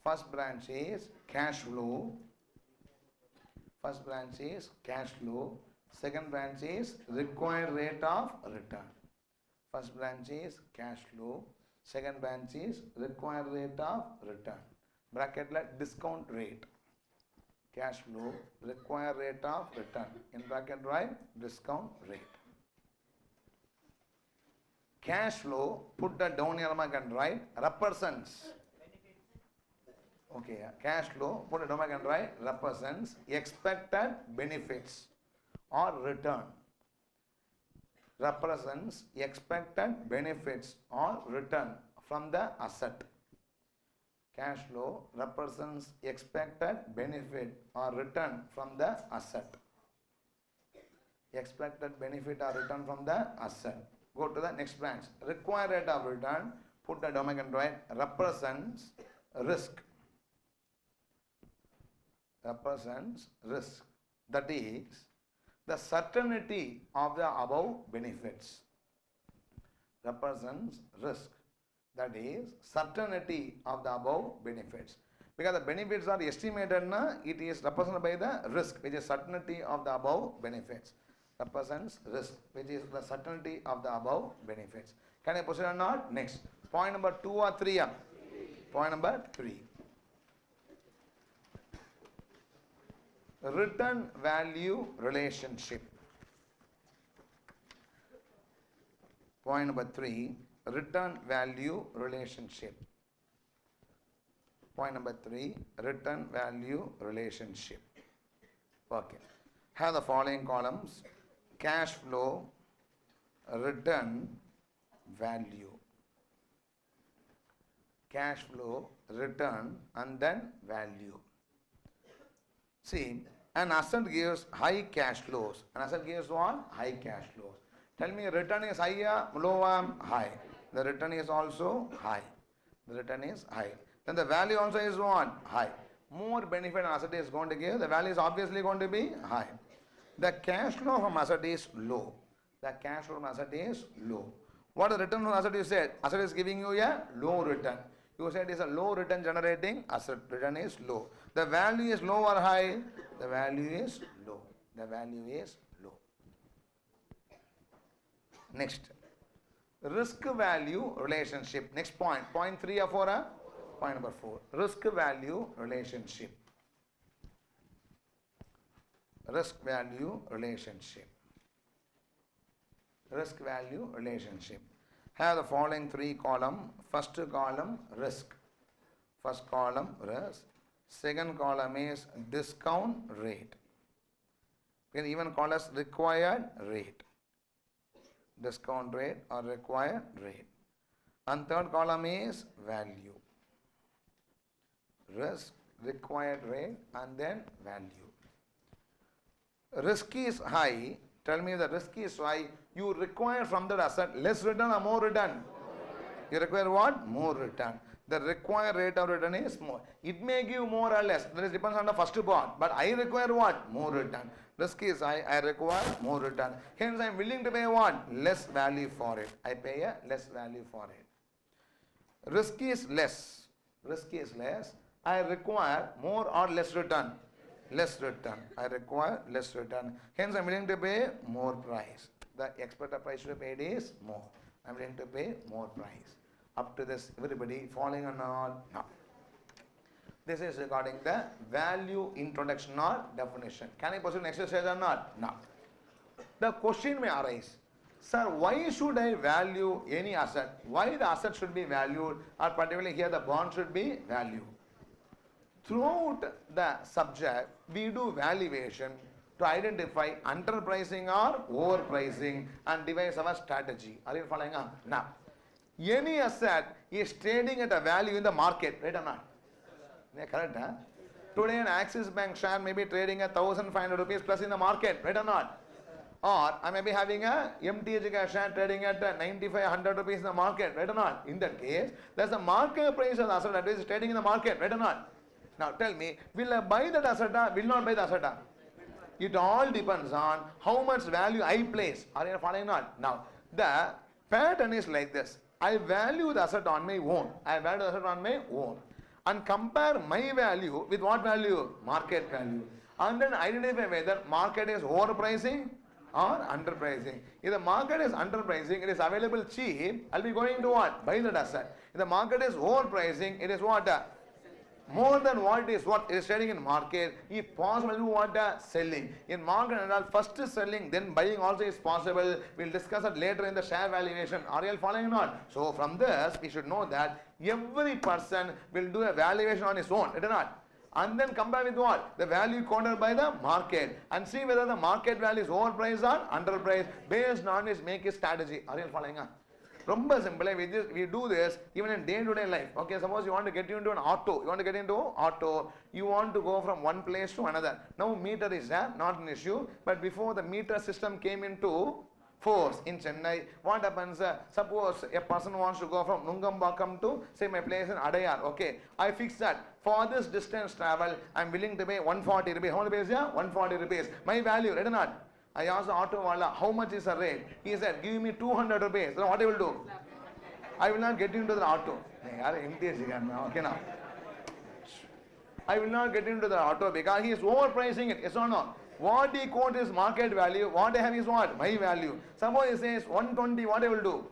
First branch is cash flow. Second branch is required rate of return. First branch is cash flow. Second branch is required rate of return. Bracket like discount rate. Cash flow, required rate of return. In bracket write discount rate. Cash flow, put the down here and write represents. Okay, cash flow, put it down and write represents expected benefits or return. Represents expected benefits or return from the asset. Cash flow represents expected benefit or return from the asset. Expected benefit or return from the asset. Go to the next branch. Required rate of return, put the domain and write represents risk. Represents risk. That is the certainty of the above benefits. Represents risk. That is certainty of the above benefits. Because the benefits are estimated, it is represented by the risk, which is certainty of the above benefits. Represents risk, which is the certainty of the above benefits. Can I proceed or not? Next. Point number 2 or 3? Point number 3. Return value relationship. Point number 3. Return value relationship. Point number 3. Return value relationship. Okay. Have the following columns. Cash flow, return, value. Cash flow, return, and then value. See, an asset gives high cash flows. An asset gives what? High cash flows. Tell me, return is higher, lower, high. The return is also high. The return is high. Then the value also is what? High. More benefit an asset is going to give, the value is obviously going to be high. The cash flow from asset is low. The cash flow from asset is low. What is the return from asset you said? Asset is giving you a low return. You said it is a low return generating asset. Return is low. The value is low or high? The value is low. The value is low. Next. Risk value relationship. Next point. Point 3 or 4? Point number 4. Risk value relationship. Risk value relationship. Risk value relationship. Have the following 3 column. First column risk. First column risk. Second column is discount rate. We can even call as required rate. Discount rate or required rate. And third column is value. Risk, required rate, and then value. Risk is high. Tell me the risk is high. You require from that asset less return or more return? You require what? More return. The required rate of return is more. It may give more or less. That depends on the first part. But I require what? More return. Risk is high. I require more return. Hence I am willing to pay what? Less value for it. I pay a less value for it. Risk is less. Risk is less. I require more or less return. Less return. I require less return. Hence I am willing to pay more price. The expected price to be paid is more. I am willing to pay more price. Up to this, everybody following or not? No. This is regarding the value introduction or definition. Can I proceed to next stage or not? No. The question may arise, sir, why should I value any asset? Why the asset should be valued, or particularly here the bond should be valued? Throughout the subject, we do valuation to identify underpricing or overpricing and devise our strategy. Are you following up? Now, any asset is trading at a value in the market, right or not? Yeah, correct, huh? Today an Axis Bank share may be trading at 1,500 rupees plus in the market, right or not? Or I may be having a MTH share trading at 9,500 rupees in the market, right or not? In that case, there's a market price of the asset that is trading in the market, right or not? Now tell me, will I buy that asset or will not buy the asset? It all depends on how much value I place. Are you following or not? Now, the pattern is like this. I value the asset on my own. I value the asset on my own. And compare my value with what value? Market value. And then identify whether market is overpricing or underpricing. If the market is underpricing, it is available cheap, I'll be going to what? Buy that asset. If the market is overpricing, it is what? More than what is trading in market. If possible, do what? Selling. In market and all, first is selling, then buying also is possible. We'll discuss it later in the share valuation. Are you all following or not? So from this, we should know that every person will do a valuation on his own, is it not? And then compare with what? The value quoted by the market, and see whether the market value is overpriced or underpriced. Based on this, make a strategy. Are you all following up? ரொம்ப simple. We do this even in day-to-day life. Okay, suppose you want to get into an auto. You want to go from one place to another. Now meter is there, not an issue. But before the meter system came into force in Chennai, what happens? Suppose a person wants to go from Nungambakam to, say, my place in Adayar. Okay, I fix that. For this distance travel, I am willing to pay 140 rupees. How many rupees? 140 rupees. My value, right or not? I asked the auto wala, how much is the rate? He said, give me 200 rupees. Then what I will do? I will not get into the auto. Okay, now. I will not get into the auto because he is overpricing it. Yes or no? What he quotes is market value. What I have is what? My value. Suppose he says 120, what I will do?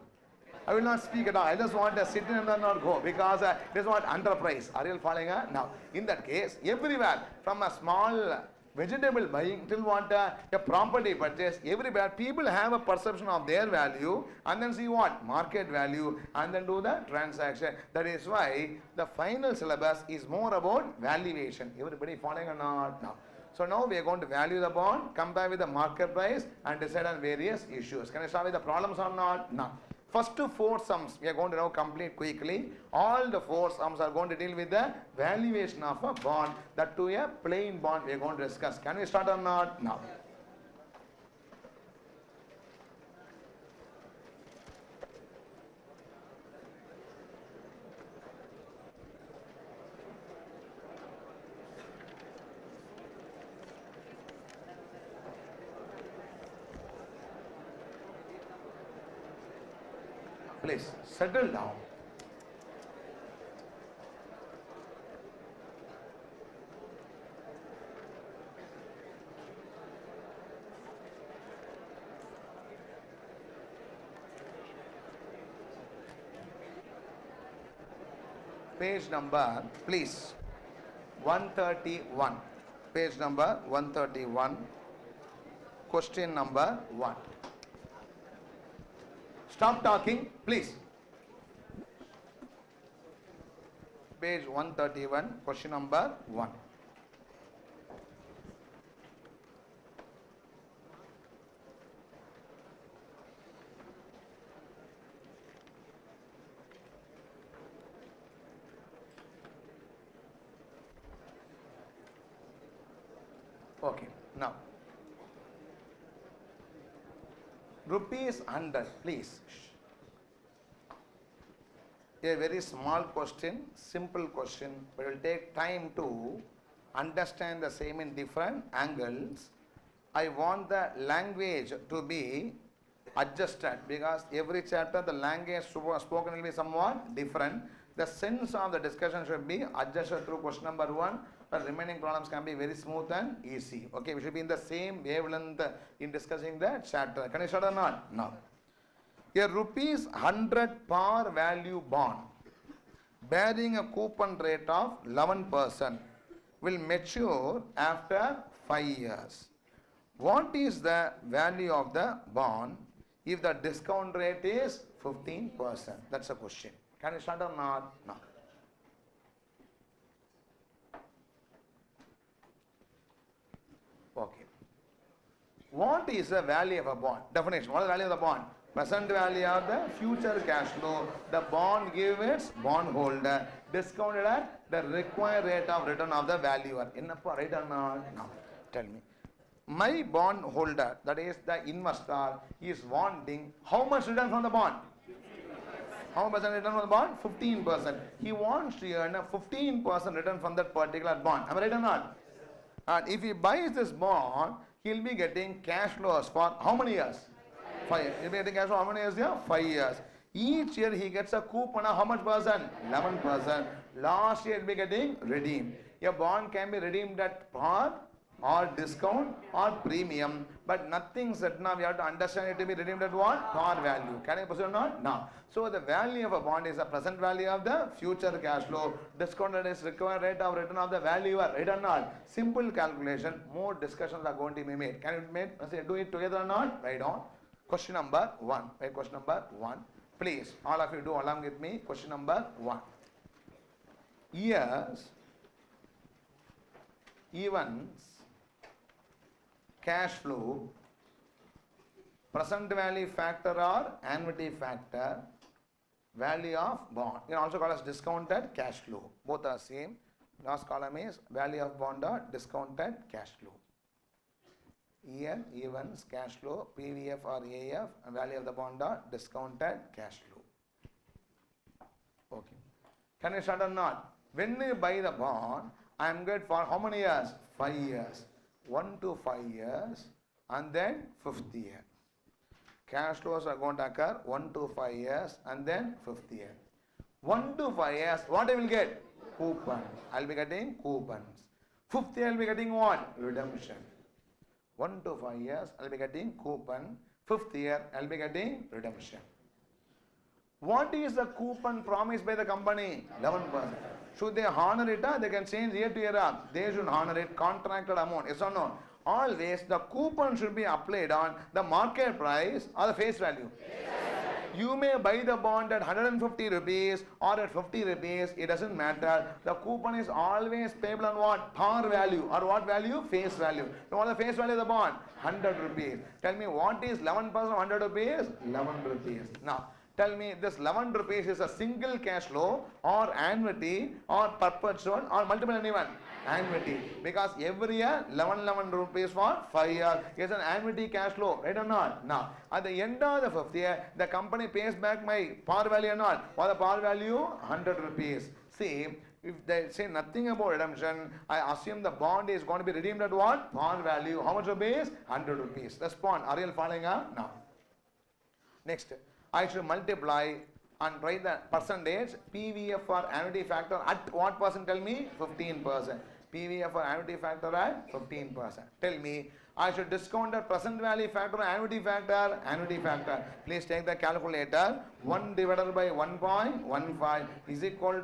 I will not speak at all. I just want to sit in and not go because this is what underprice. Are you following? Now, in that case, everywhere from a small vegetable buying till what a property purchase, everywhere people have a perception of their value and then see what? Market value and then do the transaction. That is why the final syllabus is more about valuation. Everybody following or not? Now. So now we are going to value the bond, compare with the market price and decide on various issues. Can I start with the problems or not? No. First 4 sums we are going to now complete quickly. All the 4 sums are going to deal with the valuation of a bond. That to a plain bond we are going to discuss. Can we start or not? Now. Please settle down. Page number, please, 131. Page number 131. Question number 1. Stop talking, please. Page 131, question number 1. Okay, now. Rupees 100, please. A very small question, simple question, but it will take time to understand the same in different angles. I want the language to be adjusted because every chapter the language spoken will be somewhat different. The sense of the discussion should be adjusted through question number 1. The remaining problems can be very smooth and easy. Okay, we should be in the same wavelength in discussing the chapter. Can I start or not? No. A rupees 100 par value bond bearing a coupon rate of 11% will mature after 5 years. What is the value of the bond if the discount rate is 15%? That's a question. Can you start or not? No. Okay. What is the value of a bond? Definition. What is the value of the bond? Present value of the future cash flow. The bond gives its bondholder discounted at the required rate of return of the valuer. Innappa, right or not? No. Tell me. My bond holder, that is the investor, is wanting how much return from the bond? How much return from the bond? 15%. He wants to earn a 15% return from that particular bond. Am I right or not? And if he buys this bond, he'll be getting cash flows for how many years? 5 years. He'll be getting cash flow how many years here? 5 years. Each year he gets a coupon of how much percent? 11%. Last year he'll be getting redeemed. A bond can be redeemed at par or discount or premium, but nothing said now. We have to understand it to be redeemed at what? Par value. Can I proceed or not? No. So the value of a bond is the present value of the future cash flow. Discounted is required rate of return of the valuer. Right or not? Simple calculation. More discussions are going to be made. Can you do it together or not? Write down. Question number 1. Write question number 1. Please, all of you do along with me. Question number 1. Years, events, cash flow, present value factor or annuity factor, value of bond. You can also call as discounted cash flow. Both are same. Last column is value of bond or discounted cash flow. Year, events, cash flow, PVF or AF, and value of the bond or discounted cash flow. Okay. Can you start or not? When you buy the bond, I am good for how many years? 5 years. 1 to 5 years and then 5th year. Cash flows are going to occur 1 to 5 years and then 5th year. 1 to 5 years, what I will get? Coupon. I will be getting coupons. 5th year I will be getting what? Redemption. 1 to 5 years I will be getting coupon. 5th year I will be getting redemption. What is the coupon promised by the company? 11%. Should they honor it? They can change year to year. They should honor it. Contracted amount. Yes or no? Always the coupon should be applied on the market price or the face value. You may buy the bond at 150 rupees or at 50 rupees. It doesn't matter. The coupon is always payable on what? Par value. Or what value? Face value. So what is the face value of the bond? 100 rupees. Tell me what is 11% of 100 rupees? 11 rupees. Now, tell me this 11 rupees is a single cash flow or annuity or perpetual or multiple anyone? Annuity. Because every year 11 rupees for 5 years is an annuity cash flow. Right or not? Now, at the end of the 5th year, the company pays back my par value or not? What the par value? 100 rupees. See, if they say nothing about redemption, I assume the bond is going to be redeemed at what? Par value. How much rupees? 100 rupees. Respond. Are you following up? Now. Next. I should multiply and write the percentage PVF for annuity factor at what percent? Tell me 15%. PVF for annuity factor at 15%. Tell me I should discount the present value factor or annuity factor? Annuity factor. Please take the calculator. 1 divided by 1.15 is equal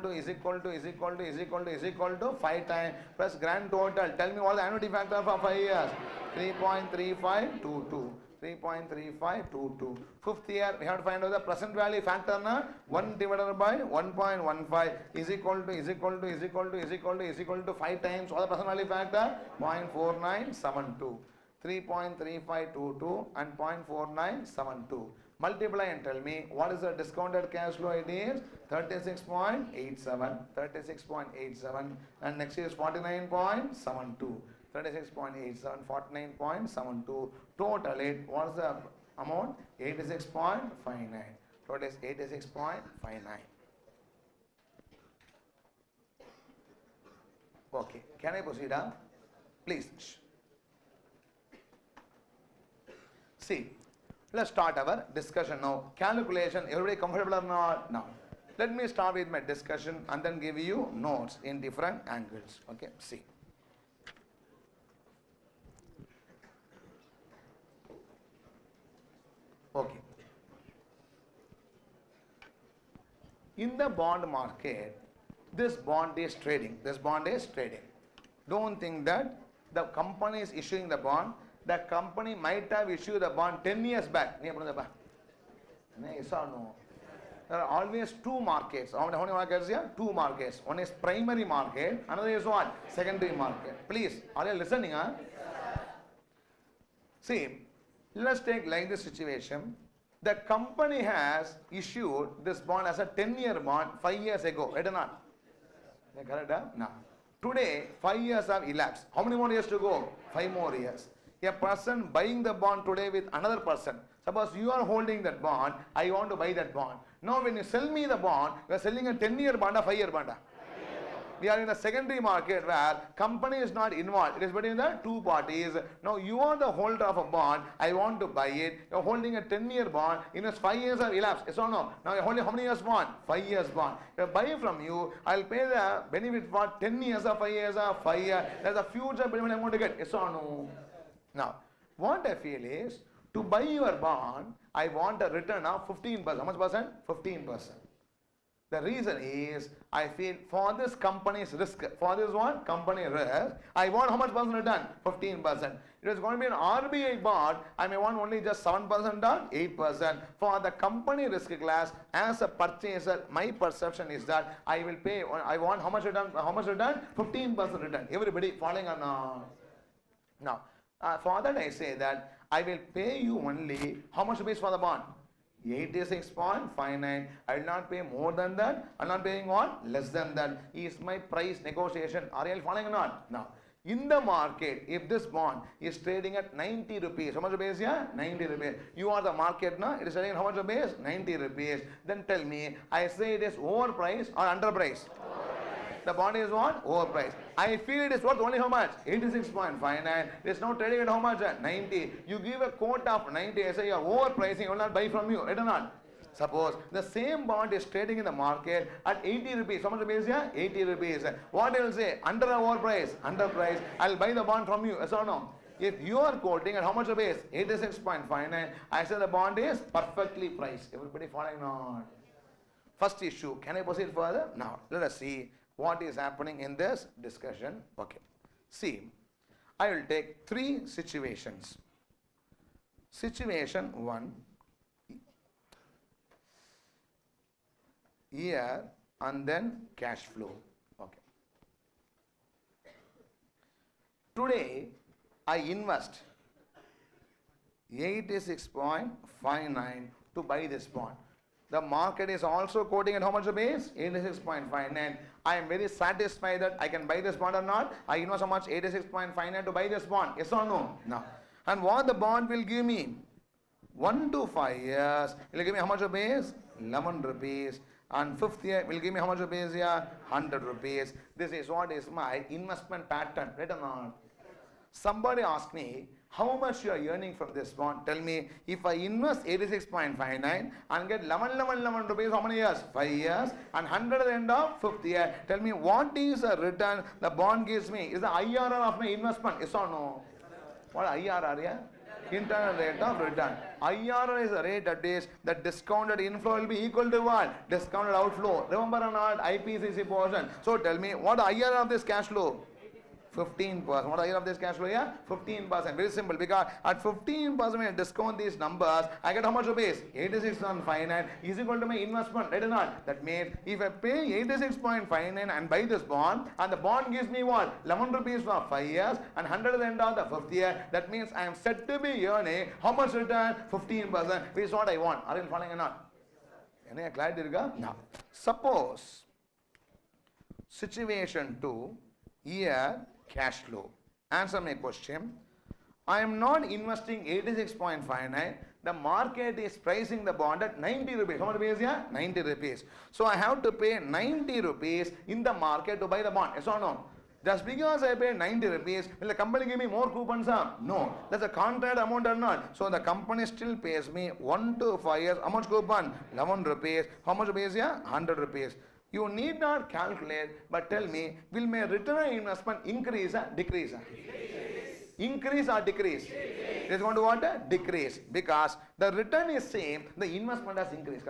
to 5 times plus grand total. Tell me what the annuity factor for 5 years? 3.3522. 3.3522. 5th year we have to find out the present value factor na 1 divided by 1.15 is equal to 5 times what the present value factor? 0.4972. 3.3522 and 0.4972. Multiply and tell me what is the discounted cash flow? It is 36.87 and next is 49.72. 36.87, 49.72. Total it, what is the amount? 86.59. Total is 86.59. Okay, can I proceed? Please. See, let's start our discussion now. Calculation, everybody comfortable or not? Now, let me start with my discussion and then give you notes in different angles. Okay, see. Okay. In the bond market, this bond is trading. This bond is trading. Don't think that the company is issuing the bond. The company might have issued the bond 10 years back. Yes or no? There are always two markets. How many markets here? Two markets. One is primary market, another is what? Secondary market. Please, are you listening? Huh? See, let's take like this situation. The company has issued this bond as a 10-year bond 5 years ago. Right or not? Correct? Huh? No. Today, 5 years have elapsed. How many more years to go? 5 more years. A person buying the bond today with another person. Suppose you are holding that bond, I want to buy that bond. Now when you sell me the bond, you are selling a 10-year bond or 5-year bond. We are in a secondary market where company is not involved. It is between the two parties. Now you are the holder of a bond. I want to buy it. You are holding a 10-year bond. In 5 years have elapsed. Yes or no? Now you are holding how many years bond? 5 years bond. If I buy from you, I will pay the benefit for 10 years or 5 years or 5 years. There is a future benefit I am going to get. Yes or no? Now, what I feel is, to buy your bond, I want a return of 15%. How much percent? 15%. The reason is, I feel for this company's risk, for this one company risk, I want how much percent return? 15%. It is going to be an RBI bond, I may want only just 7% or 8%. For the company risk class, as a purchaser, my perception is that I will pay, I want how much return? How much return? 15% return. Everybody following or not? Now, for that I say that I will pay you only how much rupees for the bond? 86.59. I will not pay more than that. I am not paying what? Less than that. Is my price negotiation. Are you following or not? Now, in the market, if this bond is trading at 90 rupees, how much rupees? Yeah, 90 rupees. You are the market now. It is trading at how much rupees? 90 rupees. Then tell me, I say it is overpriced or underpriced? The bond is what? Overpriced. I feel it is worth only how much? 86.59. It is now trading at how much? 90. You give a quote of 90. I say you are overpricing. I will not buy from you. Right or not? Suppose the same bond is trading in the market at 80 rupees. How much rupees? Yeah? 80 rupees. What I will say? Under or overpriced? Underpriced. I will buy the bond from you. Yes or no? If you are quoting at how much rupees? 86.59. I say the bond is perfectly priced. Everybody following on? First issue. Can I proceed further? Now, let us see what is happening in this discussion. Okay. See, I will take 3 situations. Situation 1, year and then cash flow. Okay. Today, I invest 86.59 to buy this bond. The market is also quoting at how much rupees? 86.59. I am very satisfied that I can buy this bond or not. I invest how much? 86.59 to buy this bond. Yes or no? No. And what the bond will give me? 1 to 5 years. It will give me how much rupees? 11 rupees. And 5th year will give me how much rupees here? 100 rupees. This is what is my investment pattern. Right or not? Somebody asked me, how much you are earning from this bond? Tell me, if I invest 86.59 and get 11 rupees, how many years? 5 years. And 100 at the end of 5th year. Tell me, what is the return the bond gives me? Is the IRR of my investment? Yes or no? What IRR? Yeah? Internal rate of return. IRR is the rate at which the discounted inflow will be equal to what? Discounted outflow. Remember or not? IPCC portion. So tell me, what IRR of this cash flow? 15%. What are of this cash flow here? 15%. Very simple, because at 15% when I discount these numbers, I get how much rupees? 86.59 is equal to my investment, right or not? That means if I pay 86.59 and buy this bond, and the bond gives me what? 11 rupees for 5 years and 100 at the end of the 5th year, that means I am said to be earning how much return? 15%, which is what I want. Are you following or not? Any clarity? Now, suppose situation 2, year cash flow. Answer my question. I am not investing 86.59. The market is pricing the bond at 90 rupees. How much rupees here? 90 rupees. So I have to pay 90 rupees in the market to buy the bond. Yes or no? Just because I pay 90 rupees, will the company give me more coupons? No. That's a contract amount or not. So the company still pays me 1 to 5 years. How much coupon? 11 rupees. How much rupees here? 100 rupees. You need not calculate, but tell me, will my return on investment increase or decrease? Increase or decrease? It is going to what? Decrease. Because the return is same, the investment has increased.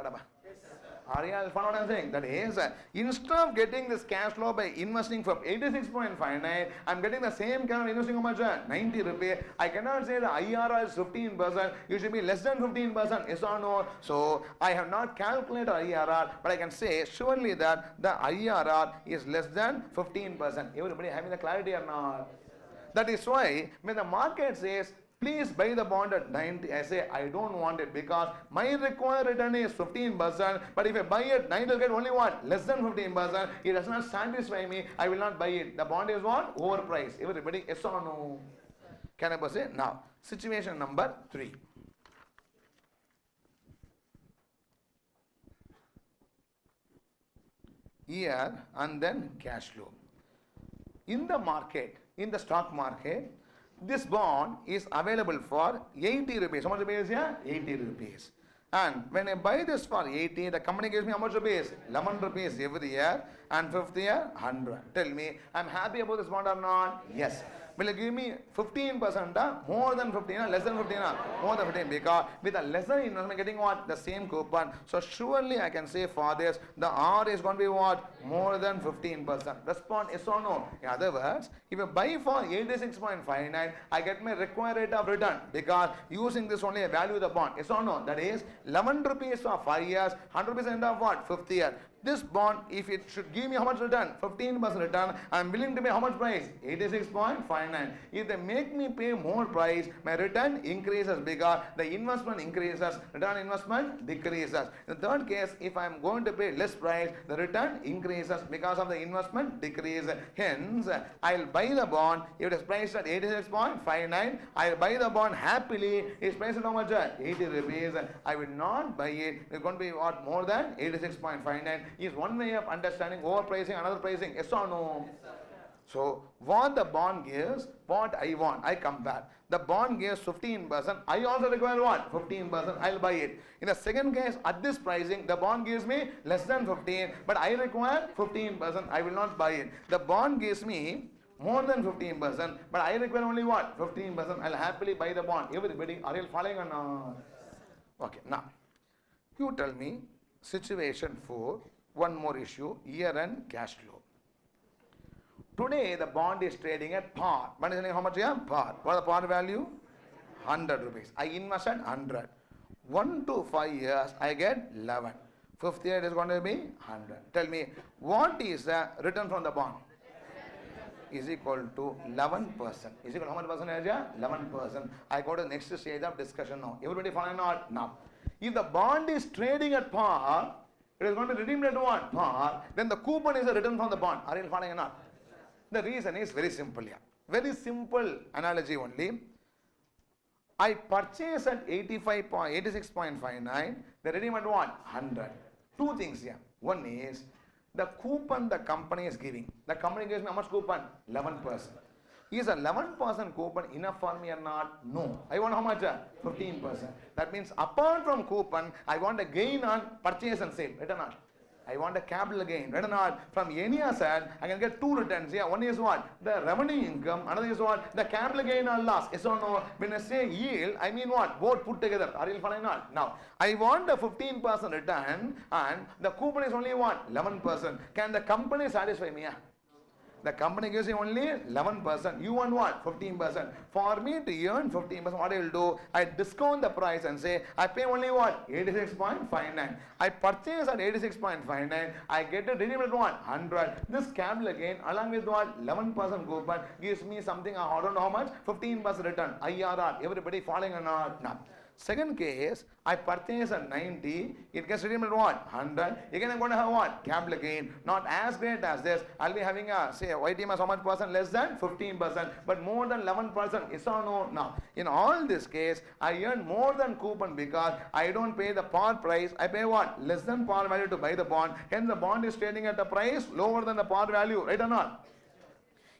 Are you follow what I'm saying? That is, instead of getting this cash flow by investing for 86.59, I'm getting the same kind of investing how much? 90 rupees. I cannot say the IRR is 15%. You should be less than 15%. Yes or no? So I have not calculated IRR, but I can say surely that the IRR is less than 15%. Everybody having the clarity or not? That is why when the market says, please buy the bond at 90, I say I don't want it because my required return is 15%, but if I buy it 90, I'll get only what? Less than 15%. It does not satisfy me. I will not buy it. The bond is what? Overpriced. Everybody, yes or no? Can I say? Now, situation number 3. Year and then cash flow. In the market, in the stock market, this bond is available for 80 rupees. How much rupees here? 80 rupees. And when I buy this for 80, the company gives me how much rupees? 11 rupees every year. And 5th year, 100. Tell me, I'm happy about this bond or not? Yes. Will it give me 15%? More than 15? Less than 15? More than 15. Because with a lesser investment, getting what? The same coupon. So surely I can say for this, the R is going to be what? More than 15%. Respond yes or no? In other words, if I buy for 86.59, I get my required rate of return. Because using this only I value the bond. Yes or no? That is 11 rupees for 5 years, 100 rupees end of what? 5th year. This bond, if it should give me how much return? 15% return. I am willing to pay how much price? 86.59. If they make me pay more price, my return increases because the investment increases, return on investment decreases. In the third case, if I am going to pay less price, the return increases because of the investment decrease. Hence, I will buy the bond. If it is priced at 86.59, I will buy the bond happily. It is priced at how much? 80 rupees. I will not buy it. It is going to be what? More than 86.59. Is one way of understanding overpricing, another pricing. Yes or no? Yes, so what the bond gives, what I want, I compare. The bond gives 15%. I also require what? 15%. I'll buy it. In the second case, at this pricing, the bond gives me less than 15, but I require 15%. I will not buy it. The bond gives me more than 15%, but I require only what? 15%. I'll happily buy the bond. Everybody, are you following or not? Okay, now, you tell me, situation 4. One more issue, year-end cash flow. Today, the bond is trading at par. Bond is trading how much here? Par. What is the par value? 100 rupees. I invested 100. 1 to 5 years, I get 11. 5th year, it is going to be 100. Tell me, what is the return from the bond? Is equal to 11%. Is equal to how much percentage here? 11%. I go to the next stage of discussion now. Everybody following not? Now, if the bond is trading at par, it is going to redeem at what? Par. Then the coupon is a return from the bond. Are you following or not? The reason is very simple here. Very simple analogy only. I purchase at 86.59. They redeem at what? 100. Two things here. One is the coupon the company is giving. The company gives me how much coupon? 11%. Is 11% coupon enough for me or not? No. I want how much? 15%. That means apart from coupon, I want a gain on purchase and sale. Right or not? I want a capital gain. Right or not? From any asset, I can get two returns. Yeah, one is what? The revenue income. Another is what? The capital gain or loss. Yes or no? When I say yield, I mean what? Both put together. Are you following or not? Now, I want a 15% return and the coupon is only what? 11%. Can the company satisfy me? Yeah? The company gives you only 11%. You want what? 15%. For me to earn 15%, what I will do? I discount the price and say, I pay only what? 86.59. I purchase at 86.59. I get a redeem at what? 100. This capital gain along with what? 11% coupon gives me something, I don't know how much? 15% return. IRR. Everybody following or not? No. Second case, I purchase at 90, it gets redeemed at what? 100. Again, I'm going to have what? Capital gain. Not as great as this. I'll be having a, say, YTM as how much percent? Less than 15%, but more than 11%. Yes or no? Now, in all this case, I earn more than coupon because I don't pay the par price. I pay what? Less than par value to buy the bond. Hence, the bond is trading at a price lower than the par value. Right or not?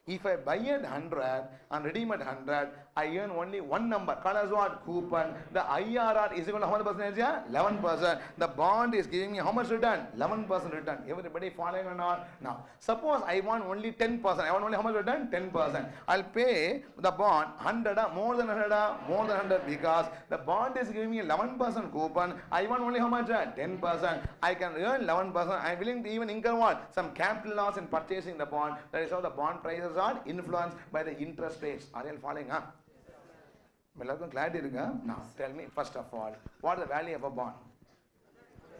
If I buy at 100 and redeem at 100, I earn only one number, called as what? Coupon. The IRR is equal to how much percentage? 11%. The bond is giving me how much return? 11% return. Everybody following or not? Now, suppose I want only 10%. I want only how much return? 10%. I'll pay the bond 100, more than 100, more than 100, because the bond is giving me 11% coupon. I want only how much? 10%. I can earn 11%. I'm willing to even incur what? Some capital loss in purchasing the bond. That is how the bond prices are influenced by the interest rates. Are you following? எல்லாருக்கும் clarity இருக்கா? Now tell me first of all, what is the value of a bond?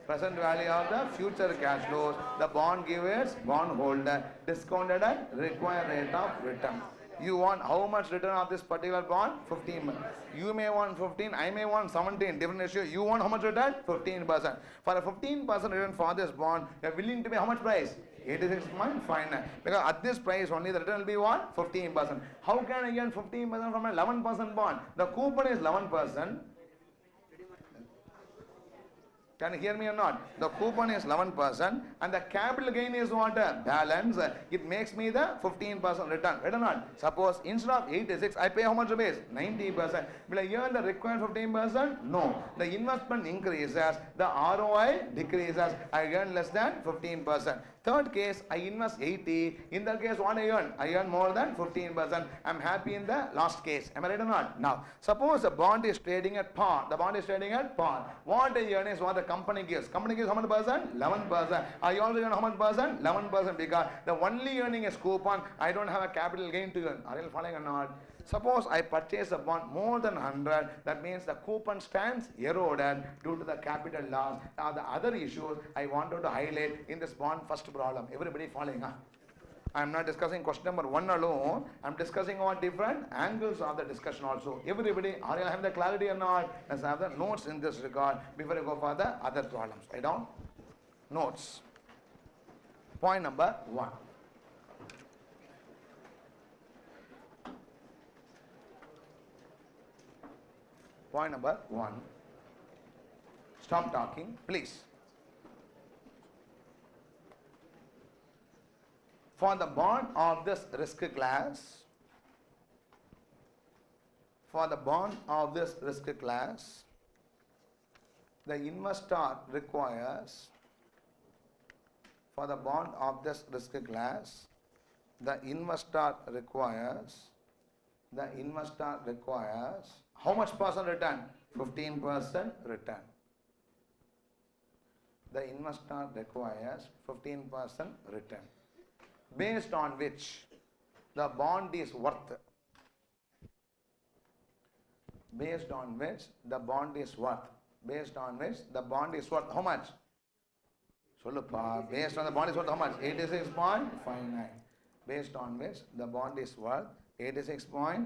Present value of the future cash flows. The bond gives bondholder discounted at required rate of return. You want how much return of this particular bond? 15. You may want 15, I may want 17. Different ratio. You want how much return? 15%. For a 15% return for this bond, you are willing to pay how much price? 86.59. Because at this price only the return will be what? 15%. How can I get 15% from an 11% bond? The coupon is 11%. Can you hear me or not? The coupon is 11% and the capital gain is what? Balance. It makes me the 15% return. Right or not? Suppose instead of 86, I pay how much rupees? 90%. Will I earn the required 15%? No. The investment increases, the ROI decreases. I earn less than 15%. Third case, I invest 80. In that case, what I earn? I earn more than 15%. I'm happy in the last case. Am I right or not? Now, suppose the bond is trading at par. The bond is trading at par. What I earn is what the company gives. Company gives how much percent? 11%. I also earn how much percent? 11%, because the only earning is coupon. I don't have a capital gain to earn. Are you following or not? Suppose I purchase a bond more than 100, that means the coupon stands eroded due to the capital loss. Now the other issues I wanted to highlight in this bond first problem. Everybody following? I am not discussing question number 1 alone. I am discussing on different angles of the discussion also. Everybody, are you having the clarity or not? Let's have the notes in this regard before I go for the other problems. Write down notes. Point number 1. Point number 1. Stop talking, please. For the bond of this risk class, the investor requires, how much percent return? 15% return. The investor requires 15% return, based on which the bond is worth. Based on which the bond is worth. How much? Based on the bond is worth how much? 86.59. Based on which the bond is worth 86.59.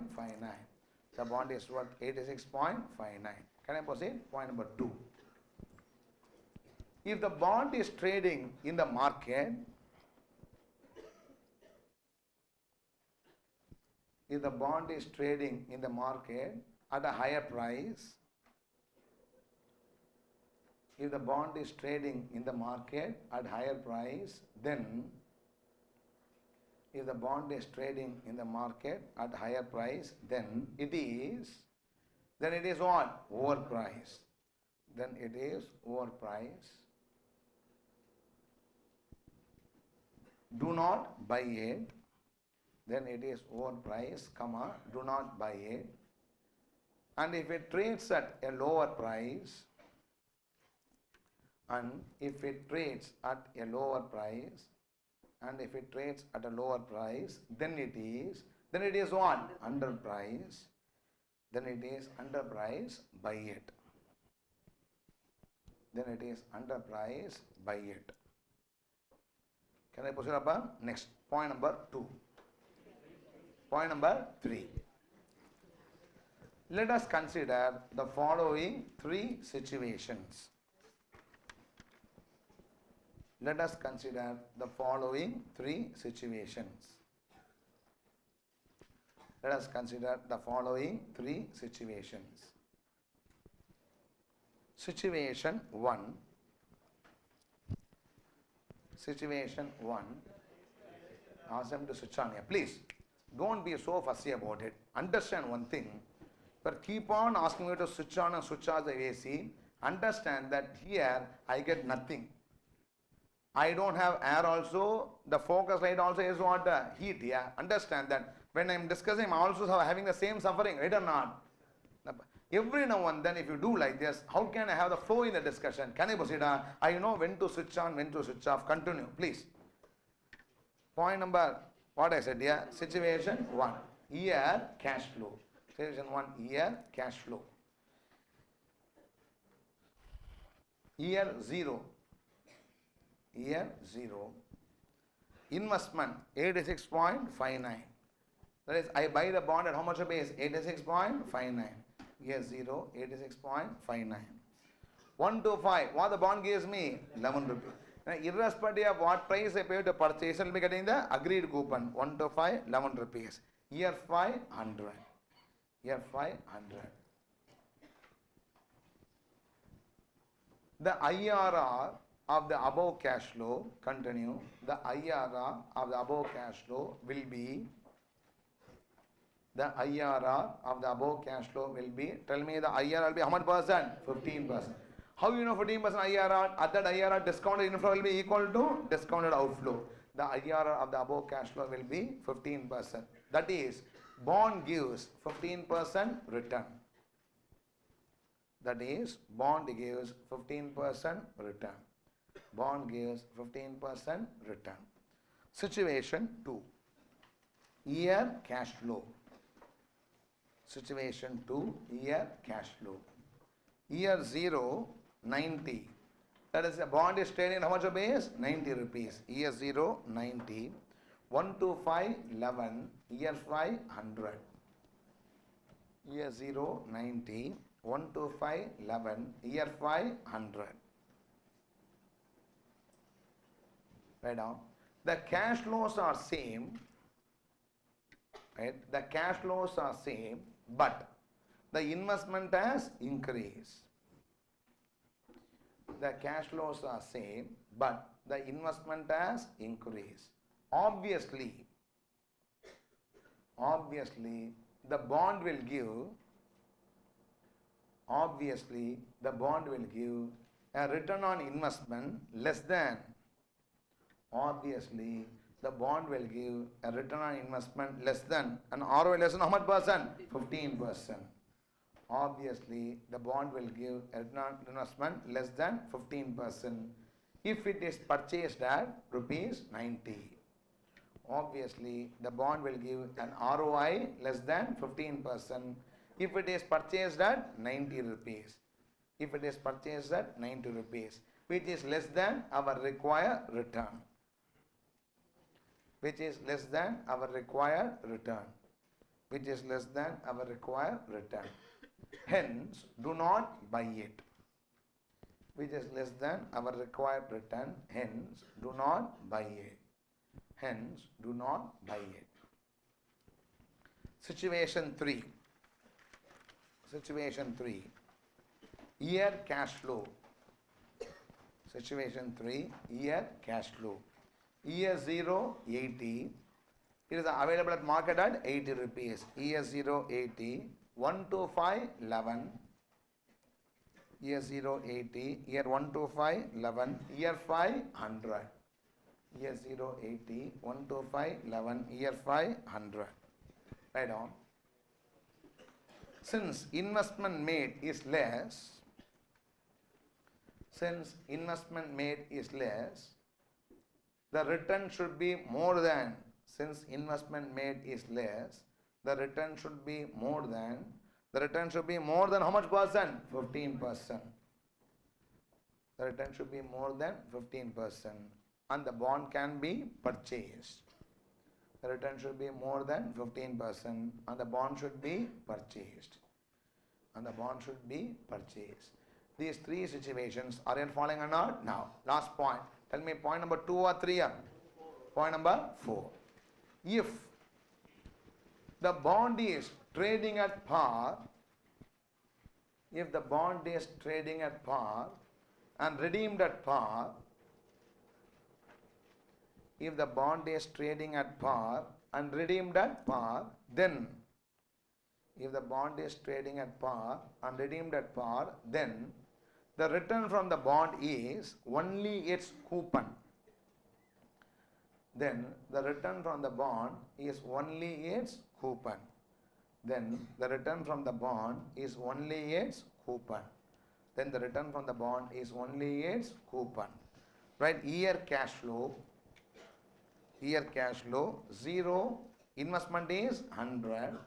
The bond is worth 86.59. Can I proceed? Point number 2. If the bond is trading in the market, at a higher price, then it is what? Overpriced. Do not buy it. Then it is overpriced, do not buy it. And if it trades at a lower price, then it is what? Underpriced. Buy it. Can I proceed up? Next, point number 2. Point number 3. Let us consider the following 3 situations. Situation 1. Ask them to switch on here, please. don't be so fussy about it. Understand one thing, but keep on asking me to switch on and switch off the AC. Understand that here I get nothing. I don't have air also. The focus light also is what? Heat. Yeah. Understand that when I am discussing, I am also having the same suffering, right or not? Every now and then, if you do like this, how can I have the flow in the discussion? Can I proceed? I know when to switch on, when to switch off. Continue, please. Point number, what I said here, situation 1, year cash flow. Situation 1, year cash flow. Year 0. Year 0. Investment 86.59. That is, I buy the bond at how much a base? 86.59. Year 0, 86.59. 1 to 5. What the bond gives me? 11 rupees. Now, irrespective of what price I pay to purchase, I will be getting the agreed coupon. 1 to 5, 11 rupees. Year 5, 100. Year 5, 100. The IRR of the above cash flow, continue, the IRR of the above cash flow will be, the IRR of the above cash flow will be, tell me the IRR will be how much percent? 15%. How you know 15% IRR? At that IRR, discounted inflow will be equal to discounted outflow. The IRR of the above cash flow will be 15%. That is, bond gives 15% return. That is, bond gives 15% return. Bond gives 15% return. Situation 2, year cash flow. Situation 2, year cash flow. Year 0, 90. That is, a bond is trading at how much a base? 90 rupees. Year 0, 90. 1 to 5, 11. Year 5, 100. Year 0, 90. 1 to 5, 11. Year 5, 100. Right down. The cash flows are same. Right? The cash flows are same, but the investment has increased. The cash flows are same, but the investment has increased. Obviously, the bond will give, a return on investment less than, obviously, the bond will give a return on investment less than, an ROI less than how much percent? 15%. Obviously, the bond will give a return on investment less than 15% if it is purchased at rupees 90. Obviously, the bond will give an ROI less than 15% if it is purchased at 90 rupees. If it is purchased at 90 rupees, which is less than our required return. Which is less than our required return. Which is less than our required return. Hence, do not buy it. Which is less than our required return. Hence, do not buy it. Hence, do not buy it. Situation 3. Situation 3. Year cash flow. Situation 3. Year cash flow. Year 0, 80. It is available at market at 80 rupees. Year 0, 80. 1 to 5, 11. Year 0, 80. Year 1 to 5, 11. Year 5, 100. Year 0, 80. 1 to 5, 11. Year 5, 100. Right on. Since investment made is less, the return should be more than, since investment made is less, the return should be more than how much percent? 15%. The return should be more than 15% and the bond can be purchased. The return should be more than 15% and the bond should be purchased. These three situations, are you following or not? Now, last point. Tell me point number 2 or 3. Point number 4. If the bond is trading at par, and redeemed at par, and redeemed at par, then if the bond is trading at par and redeemed at par, then the return from the bond is only its coupon. Then the return from the bond is only its coupon. Then the return from the bond is only its coupon. Then the return from the bond is only its coupon. Right? Year cash flow, 0, investment is 100.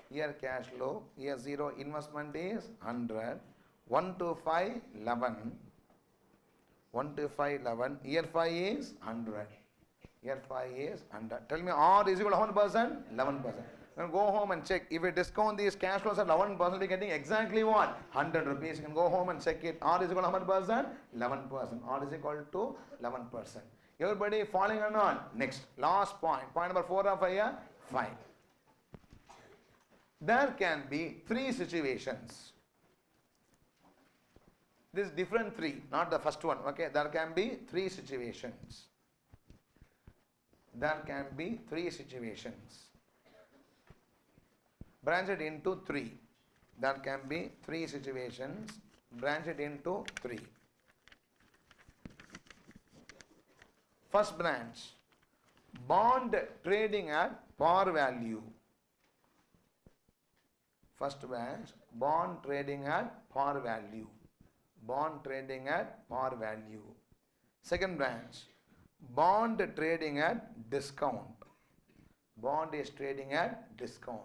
Year cash flow, year 0, investment is 100. 1 to 5, 11. 1 to 5, 11. Year 5 is 100. Year 5 is 100. Tell me R is equal to how much percent? 11%. Then go home and check. If we discount these cash flows at 11%, we are getting exactly what? 100 rupees. You can go home and check it. R is equal to how much percent? 11%. R is equal to 11%. Everybody following or not? Next. Last point. Point number 4 or 5 here? 5. There can be 3 situations. This is different 3, not the first one. Okay. There can be 3 situations. There can be 3 situations. Branch it into 3. There can be 3 situations. Branch it into 3. First branch, bond trading at par value. First branch, bond trading at par value. Bond trading at par value. Second branch, bond trading at discount. Bond is trading at discount.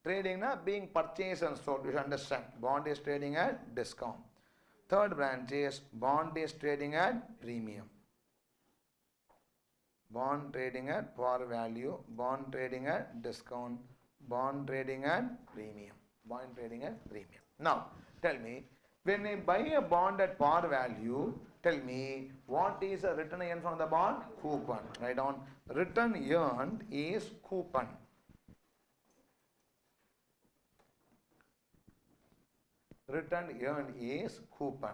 Trading na being purchased and sold, you should understand. Bond is trading at discount. Third branch is bond is trading at premium. Bond trading at par value, bond trading at discount, bond trading at premium. Bond trading at premium. Now, tell me, when I buy a bond at par value, tell me, what is the return earned from the bond? Coupon. Write down, return earned is coupon. Return earned is coupon.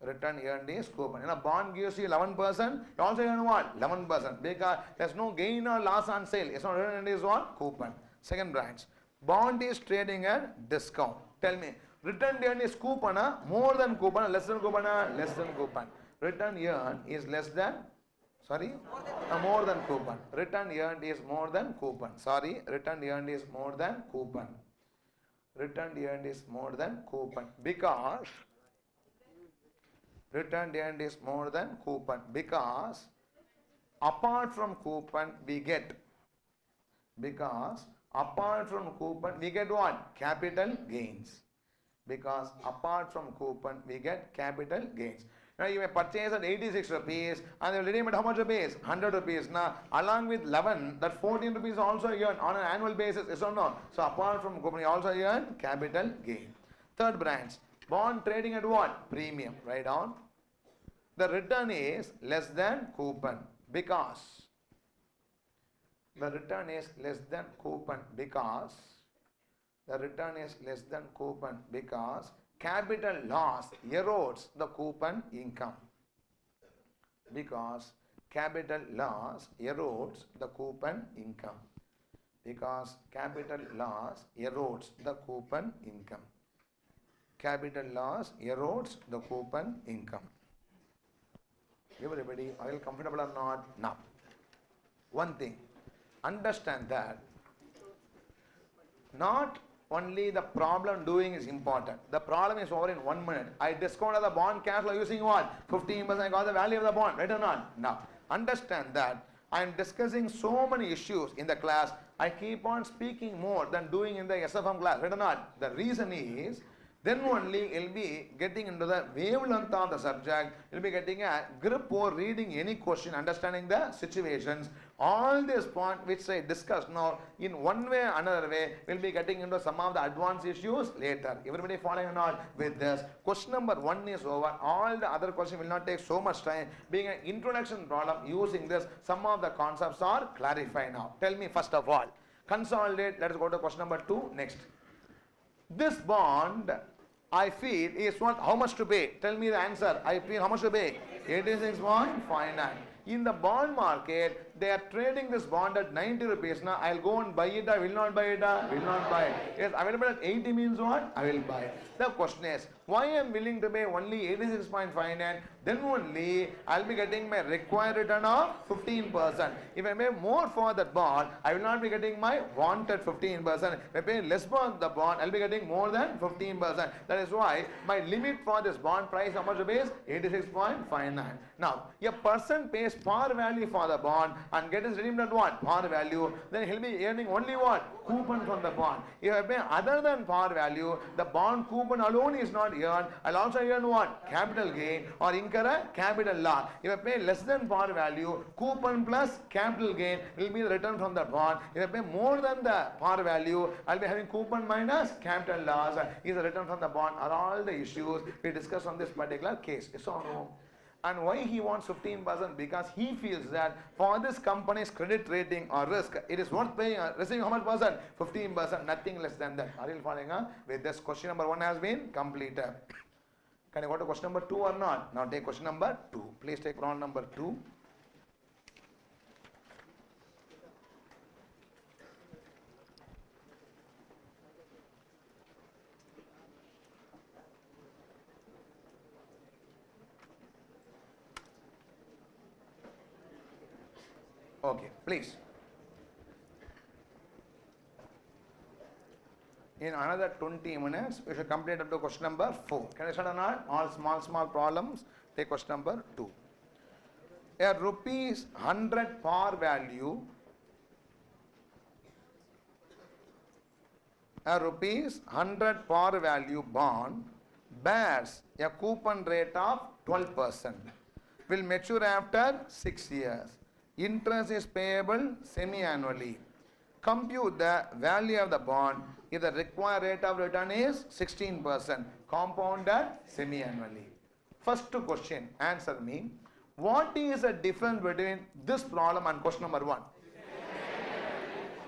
Return earned is coupon. And a bond gives you 11%, you also earn what? 11%. Because there's no gain or loss on sale. It's not return earned is what? Coupon. Second branch, bond is trading at discount. Tell me, return earned is coupon, more than coupon, less than coupon, less than coupon. Return earned is less than, sorry, more than coupon. Return earned is more than coupon. Sorry, return earned is more than coupon. Return earned is more than coupon because return earned is more than coupon because apart from coupon we get, because apart from coupon we get what? Capital gains. Because apart from coupon we get capital gains. Now you may purchase at 86 rupees and they will redeem at how much rupees? 100 rupees. Now along with 11, that 14 rupees also earned on an annual basis, yes or no? So apart from coupon you also earn capital gain. Third branch, bond trading at what? Premium. Write down. The return is less than coupon because the return is less than coupon because the return is less than coupon because capital loss erodes the coupon income. Because capital loss erodes the coupon income. Because capital loss erodes the coupon income. Capital loss erodes the coupon income. Everybody, are you comfortable or not? Now, one thing, understand that not only the problem doing is important. The problem is over in 1 minute. I discounted the bond cash flow using what? 15%. I got the value of the bond. Right or not? Now, understand that I am discussing so many issues in the class. I keep on speaking more than doing in the SFM class. Right or not? The reason is, then only you'll be getting into the wavelength of the subject. You'll be getting a grip over reading any question, understanding the situations. All this point which I discussed now, in one way or another way, we'll be getting into some of the advanced issues later. Everybody following or not with this? Question number 1 is over. All the other questions will not take so much time. Being an introduction problem, using this, some of the concepts are clarified now. Tell me first of all, consolidate. Let us go to question number 2 next. This bond, I feel, is what? How much to pay? Tell me the answer. I feel how much to pay? 86.59. In the bond market, they are trading this bond at 90 rupees. Now I'll go and buy it. I will not buy it. Will not buy it. Yes, available at 80 means what? I will buy it. The question is, why I am willing to pay only 86.59? Then only I'll be getting my required return of 15%. If I pay more for that bond, I will not be getting my wanted 15%. If I pay less for the bond, I'll be getting more than 15%. That is why my limit for this bond price, how much rupees? 86.59. Now, a person pays par value for the bond and gets redeemed at what? Par value. Then he'll be earning only what? Coupon from the bond. If I pay other than par value, the bond coupon alone is not earned. I'll also earn what? Capital gain or incur a capital loss. If I pay less than par value, coupon plus capital gain will be the return from the bond. If I pay more than the par value, I'll be having coupon minus capital loss is the return from the bond. Are all the issues we discussed on this particular case. Yes or no? And why he wants 15%? Because he feels that for this company's credit rating or risk, it is worth paying, receiving how much percent? 15%, nothing less than that. Are you following? With this, question number 1 has been completed. Can you go to question number 2 or not? Now take question number 2. Please take round number 2. Okay, please. In another 20 minutes, we should complete up to question number 4. Can I start or not? All small problems. Take question number 2. A rupees 100 par value. A rupees 100 par value bond bears a coupon rate of 12%. Will mature after 6 years. Interest is payable semi-annually. Compute the value of the bond if the required rate of return is 16%, compounded semi-annually. First question, answer me. What is the difference between this problem and question number 1?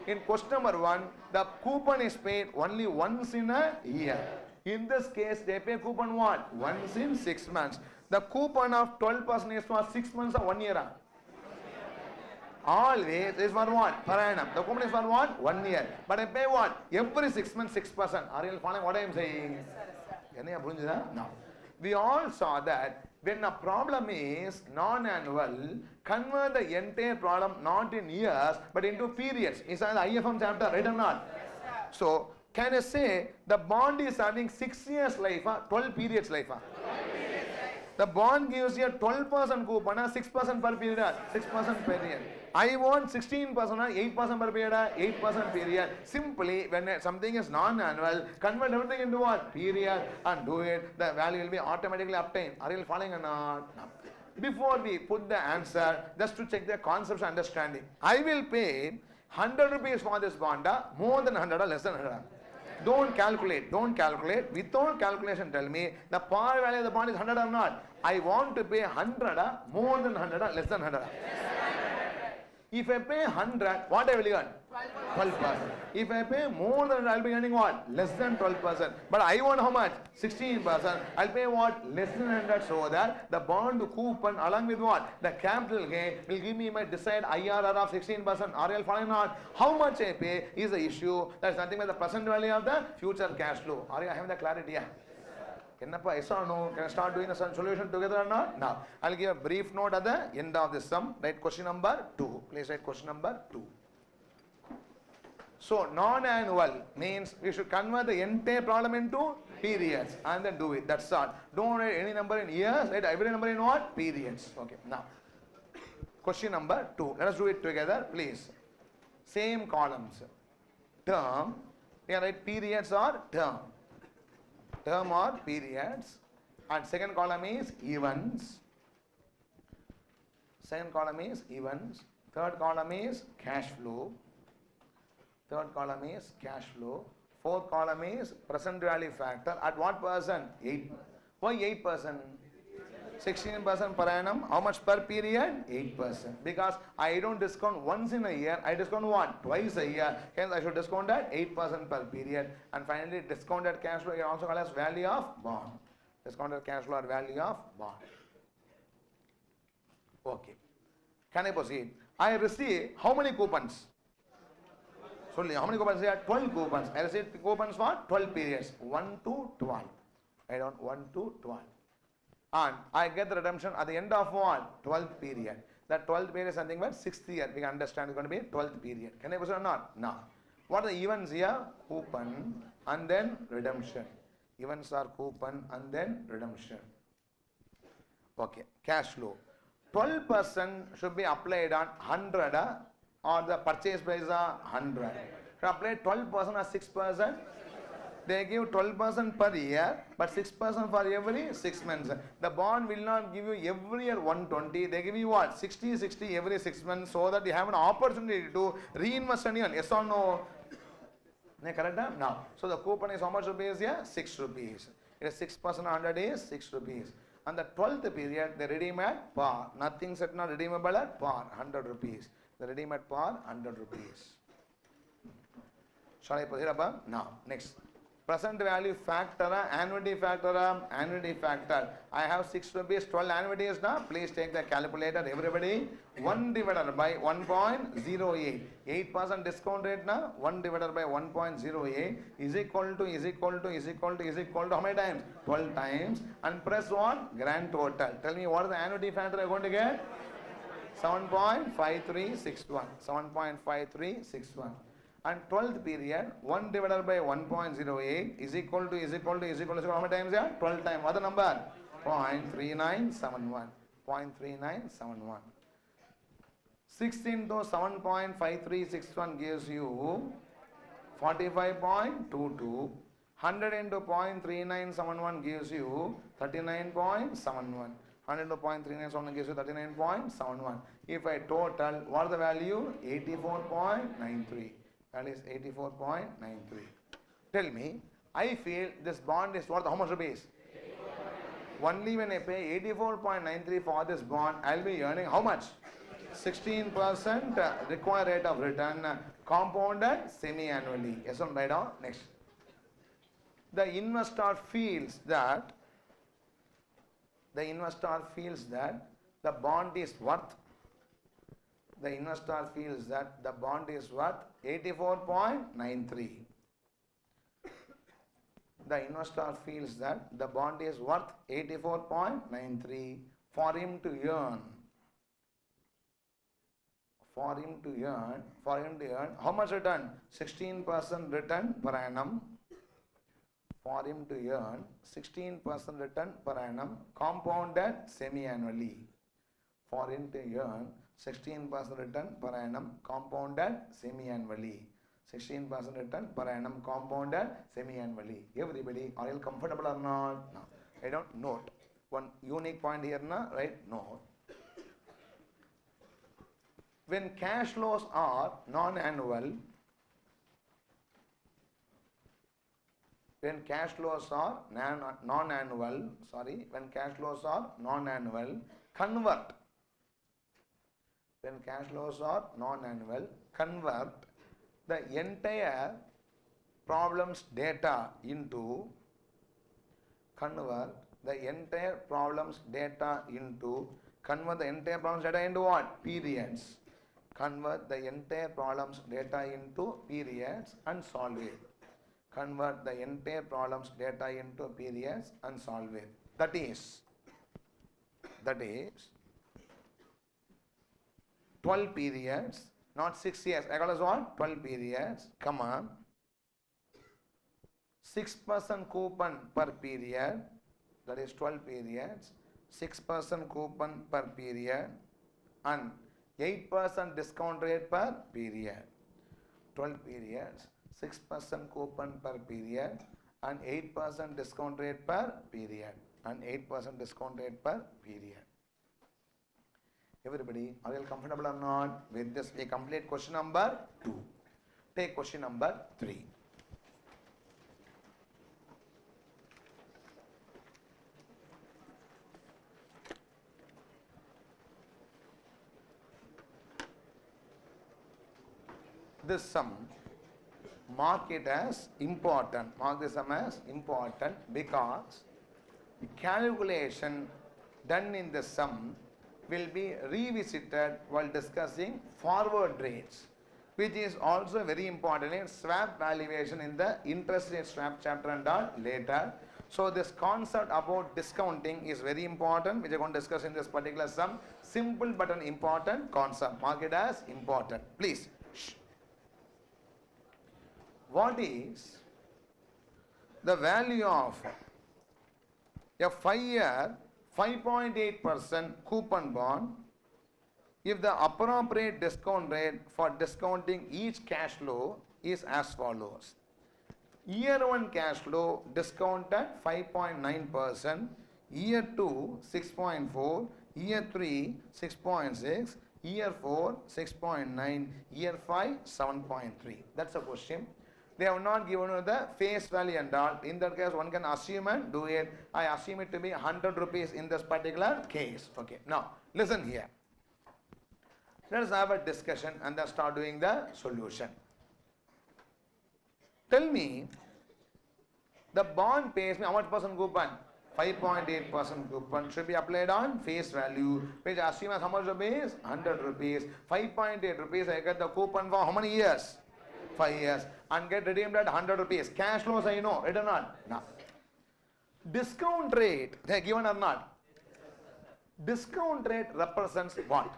In question number 1, the coupon is paid only once in a year. In this case, they pay coupon what? Once in 6 months. The coupon of 12% is for 6 months or 1 year. Always is for what? Per annum. The coupon is for what? 1 year. But I pay what? Every 6 months 6%. Are you following what I am saying? No. We all saw that when a problem is non-annual, convert the entire problem not in years but into periods. Is that the IFM chapter, right or not? So, can I say the bond is having 6 years life, 12 periods life? The bond gives you a 12% coupon, 6% per period, 6% per year. I want 16%, 8% per period, 8% period. Simply, when something is non-annual, convert everything into what? Period and do it. The value will be automatically obtained. Are you following or not? No. Before we put the answer, just to check the concepts understanding. I will pay 100 rupees for this bond, more than 100 or less than 100. Don't calculate. Without calculation, tell me the par value of the bond is 100 or not. I want to pay 100, more than 100 or less than 100. If I pay 100, what I will earn? 12%. If I pay more than, I'll be earning what? Less than 12%. But I want how much? 16%. I'll pay what? Less than 100, so that the bond coupon along with what? The capital gain will give me my desired IRR of 16%. Are you following not? How much I pay is the issue. That's nothing but the present value of the future cash flow. Are you having the clarity? Yeah. Yes or no? Can I start doing the solution together or not? Now, I'll give a brief note at the end of this sum. Write question number 2. Please write question number 2. So, non-annual means we should convert the entire problem into periods and then do it. That's all. Don't write any number in years. Write every number in what? Periods. Okay. Now, question number 2. Let us do it together, please. Same columns. Term. We can write periods or term. Term or periods, and second column is events. Second column is events. Third column is cash flow. Third column is cash flow. Fourth column is present value factor. At what percent? 8. Why 8%? 16% per annum. How much per period? 8%. Because I don't discount once in a year. I discount what? Twice a year. Hence I should discount at 8% per period. And finally, discounted cash flow is also called as value of bond. Discounted cash flow or value of bond. Okay. Can I proceed? I receive how many coupons? Sorry, how many coupons? 12 coupons. I received coupons for 12 periods. 1 to 12. I don't 1 to 12. And I get the redemption at the end of what? 12th period. That 12th period is something about 6th year. We can understand it's going to be 12th period. Can I question or not? No. What are the events here? Coupon and then redemption. Events are coupon and then redemption. Okay. Cash flow. 12% should be applied on 100 or the purchase price are 100. Should apply 12% or 6%? They give 12% per year, but 6% for every 6 months. The bond will not give you every year 120. They give you what? 60, 60 every 6 months, so that you have an opportunity to reinvest in it. Yes or no? Correct? No. So the coupon is how much rupees here? 6 rupees. It is 6% 100 is 6 rupees. And the 12th period, they redeem at par. Nothing set not redeemable at par, 100 rupees. They redeem at par, 100 rupees. Shall I proceed above? Now, next. Present value factor, annuity factor. I have 6 rupees, 12 annuities now. Please take the calculator, everybody. 1 divided by 1.08. 8% discount rate now. 1 divided by 1.08 is equal to how many times? 12 times. And press what? Grand total. Tell me what is the annuity factor I'm going to get? 7.5361. 7.5361. And 12th period, 1 divided by 1.08 is equal to how many times? 12 times. What the number? 0.3971. 0.3971. 16 to 7.5361 gives you 45.22. 100 into 0.3971 gives you 39.71. 100 into 0.3971 gives you 39.71. If I total, what is the value? 84.93. That is 84.93. Tell me, I feel this bond is worth how much rupees? Only when I pay 84.93 for this bond, I will be earning how much? 16% required rate of return, compounded semi-annually. Yes or right on? Next. The investor feels that the bond is worth. The investor feels that the bond is worth 84.93. The investor feels that the bond is worth 84.93 for him to earn. How much return? 16% return per annum. For him to earn 16% return per annum, compounded semi-annually. For him to earn 16% return per annum, compounded semi-annually. 16% return per annum, compounded semi-annually. Everybody, are you comfortable or not? No. I don't note. One unique point here, na, right? No. When cash flows are non-annual, when cash flows are non-annual, convert. When cash flows are non-annual, convert the entire problem's data into convert the entire problem's data into what? Periods. Convert the entire problem's data into periods and solve it. Convert the entire problem's data into periods and solve it. That is 12 periods, not 6 years. I call as what? 12 periods, come on. 6% coupon per period, that is 12 periods. 6% coupon per period and 8% discount rate per period. 12 periods, 6% coupon per period and 8% discount rate per period. Everybody, are you comfortable or not? With this, we complete question number 2. Take question number 3. This sum, mark it as important. Mark this sum as important because the calculation done in the sum will be revisited while discussing forward rates, which is also very important in swap valuation in the interest rate swap chapter and all later. So this concept about discounting is very important, which I are going to discuss in this particular sum. Simple but an important concept. Mark it as important. Please. Shh. What is the value of a 5-year 5.8% coupon bond if the appropriate discount rate for discounting each cash flow is as follows? Year 1 cash flow discounted 5.9%, year 2 6.4, year 3 6.6, year 4 6.9, year 5 7.3. That's a question. They have not given you the face value and all. In that case, one can assume and do it. I assume it to be 100 rupees in this particular case. Okay. Now, listen here. Let us have a discussion and then start doing the solution. Tell me, the bond pays me how much percent coupon? 5.8% coupon should be applied on face value, which assume as how much rupees? 100 rupees. 5.8 rupees, I get the coupon for how many years? 5 years. And get redeemed at 100 rupees. Cash flows I know, right or not? No. Discount rate, they are given or not? Discount rate represents what?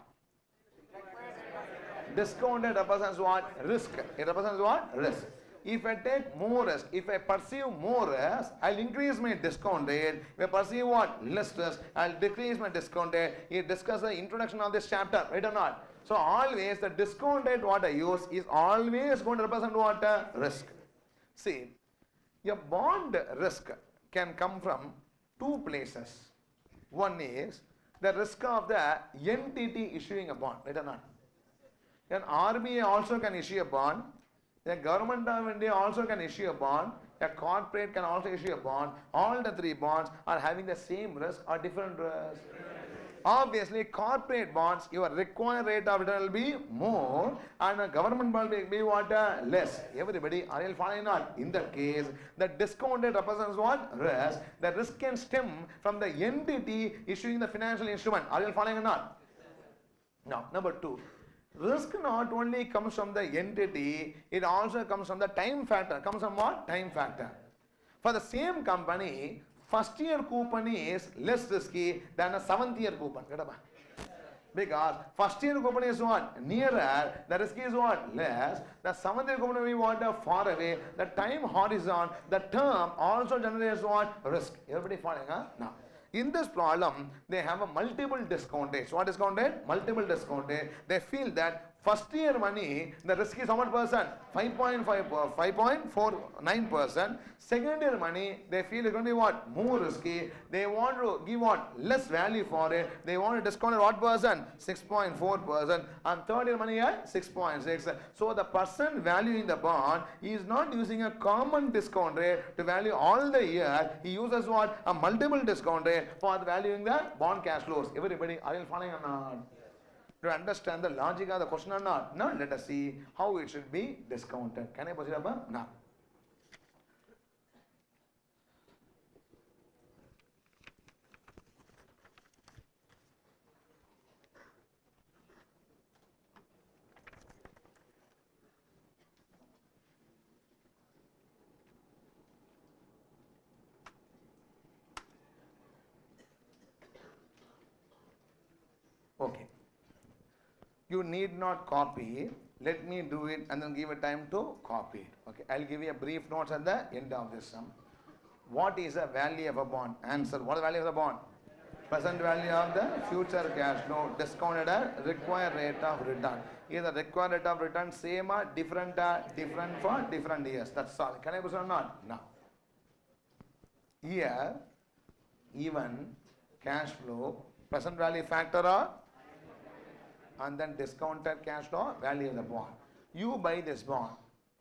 Discount rate represents what? Risk. It represents what? Risk. If I take more risk, if I perceive more risk, I'll increase my discount rate. If I perceive what? Less risk, I'll decrease my discount rate. You discuss the introduction of this chapter, right or not? So always the discount rate what I use is always going to represent what? Risk. See, a bond risk can come from two places. One is the risk of the entity issuing a bond, right or not? An RBI also can issue a bond. The government of India also can issue a bond. A corporate can also issue a bond. All the three bonds are having the same risk or different risk. Obviously, corporate bonds, your required rate of return will be more, and a government bond will be what? Less. Everybody, are you following not? In that case, the discount rate represents what? Risk. The risk can stem from the entity issuing the financial instrument. Are you following or not? Now, number two. Risk not only comes from the entity, it also comes from the time factor. Comes from what? Time factor. For the same company, first year coupon is less risky than a 7th year coupon. Because first year coupon is what? Nearer. The risk is what? Less. The 7th year coupon we want far away. The time horizon, the term also generates what? Risk. Everybody following? Now. In this problem, they have a multiple discount rate. So what discount rate? Multiple discount rate. They feel that first year money, the risk is how much percent? 5.49%. Second year money, they feel it's going to be what? More risky. They want to give what? Less value for it. They want to discount it what percent? 6.4%. And third year money at 6.6. So the person valuing the bond is not using a common discount rate to value all the year. He uses what? A multiple discount rate for valuing the bond cash flows. Everybody, are you following or not? To understand the logic of the question or not? Now let us see how it should be discounted. Can I proceed up? Now. Okay. You need not copy. Let me do it and then give a time to copy it. Okay. I'll give you a brief notes at the end of this sum. What is the value of a bond? Answer. What is the value of the bond? Present value of the future cash flow discounted at required rate of return. Is the required rate of return same or different for different years? That's all. Can I proceed or not? No. Here, even cash flow, present value factor or and then discounted cash flow value of the bond. You buy this bond.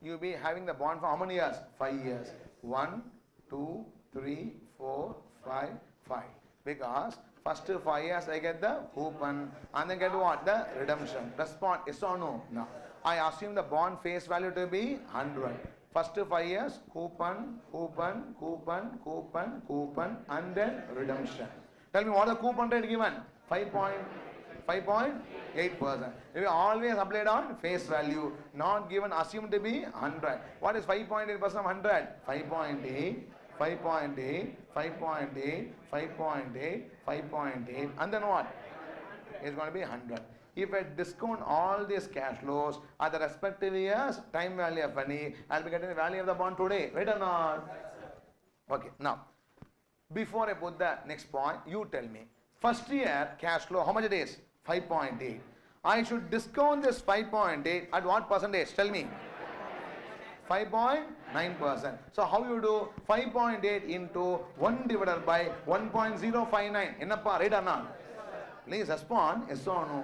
You be having the bond for how many years? 5 years. 1, 2, 3, 4, 5, 5. Because first 5 years I get the coupon and then get what? The redemption. Respond yes or no? No. I assume the bond face value to be 100. First 5 years coupon, coupon, coupon, coupon, coupon and then redemption. Tell me what the coupon rate given? 5. 5.8%. We always applied on face value, not given, assumed to be 100. What is 5.8% of 100? 5.8, 5.8, 5.8, 5.8, 5.8, and then what? It's going to be 100. If I discount all these cash flows at the respective years, time value of money, I'll be getting the value of the bond today. Right or not? Okay, now, before I put the next point, you tell me. First year cash flow, how much it is? 5.8. I should discount this 5.8 at what percentage? Tell me. 5.9%. So how you do 5.8 into 1 divided by 1.059? Ennappa, right or not? Please respond, yes or no.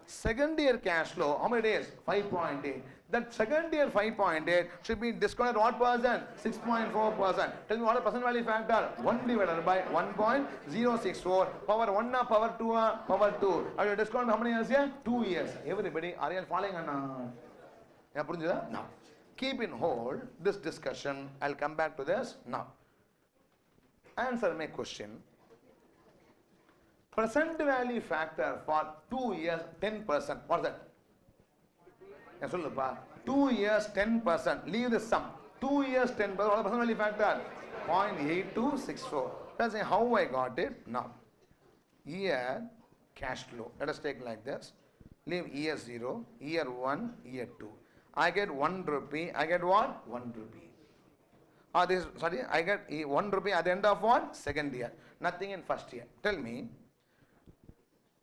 Second year cash flow, how many days? 5.8. That second year 5.8 should be discounted what percent? 6.4%. Tell me what is the percent value factor? 1 divided by 1.064. Power 1 or power 2 or power 2. Are you discount how many years here? 2 years. Everybody, are you following or not? Now, keep in hold this discussion. I'll come back to this now. Answer my question. Present value factor for 2 years 10%. What's that? 2 years 10%. Leave the sum. 2 years 10%. What is the present value factor? 0.8264. That's how I got it. Now, year cash flow. Let us take like this. Leave year 0, year 1, year 2. I get 1 rupee. I get what? 1 rupee. I get 1 rupee at the end of what? Second year. Nothing in first year. Tell me.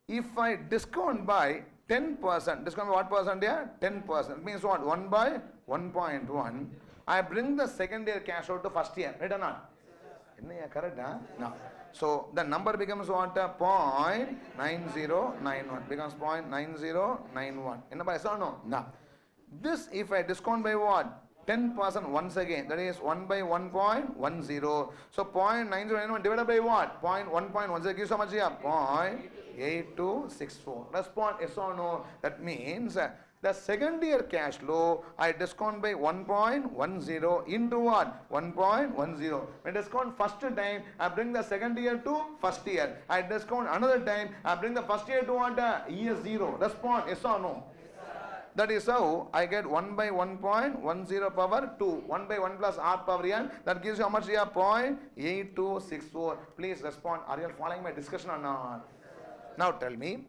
If I discount by 10%, discount by what percent here? 10%. Means what? 1 by 1.1. I bring the second year cash out to first year. Right or not? Correct, huh? No. So the number becomes what? 0.9091. Becomes 0.9091. Yes or no? No. This if I discount by what? 10% once again, that is 1 by 1.10. So 0.9091 divided by what? 1.10 gives how much here? 0.8264. Respond yes or no. That means the second year cash flow I discount by 1.10 into what? 1.10. When I discount first time, I bring the second year to first year. I discount another time, I bring the first year to what? Year 0. Respond yes or no. That is how I get 1 by 1.10 power 2. 1 by 1 plus r power n. That gives you how much here? 0.8264. Please respond. Are you following my discussion or not? Now tell me.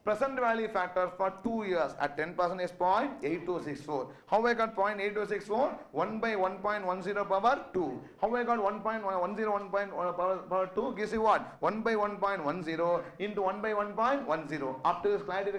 Present value factor for 2 years at 10% is 0.8264. How I got 0.8264? 1 by 1.10 power 2. How I got 1.10 power 2 gives you what? 1 by 1.10 into 1 by 1.10. Up to this clarity.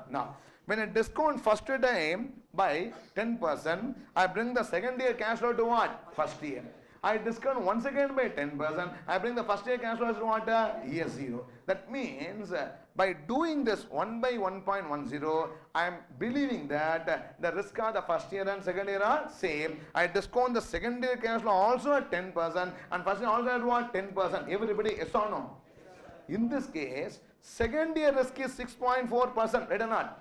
Now, when I discount first time by 10%, I bring the second year cash flow to what? First year. I discount once again by 10%, I bring the first year cash flow to what? Year 0. That means by doing this 1 by 1.10, I am believing that the risk of the first year and second year are same. I discount the second year cash flow also at 10% and first year also at what? 10%. Everybody yes or no? In this case, second year risk is 6.4%. Right or not?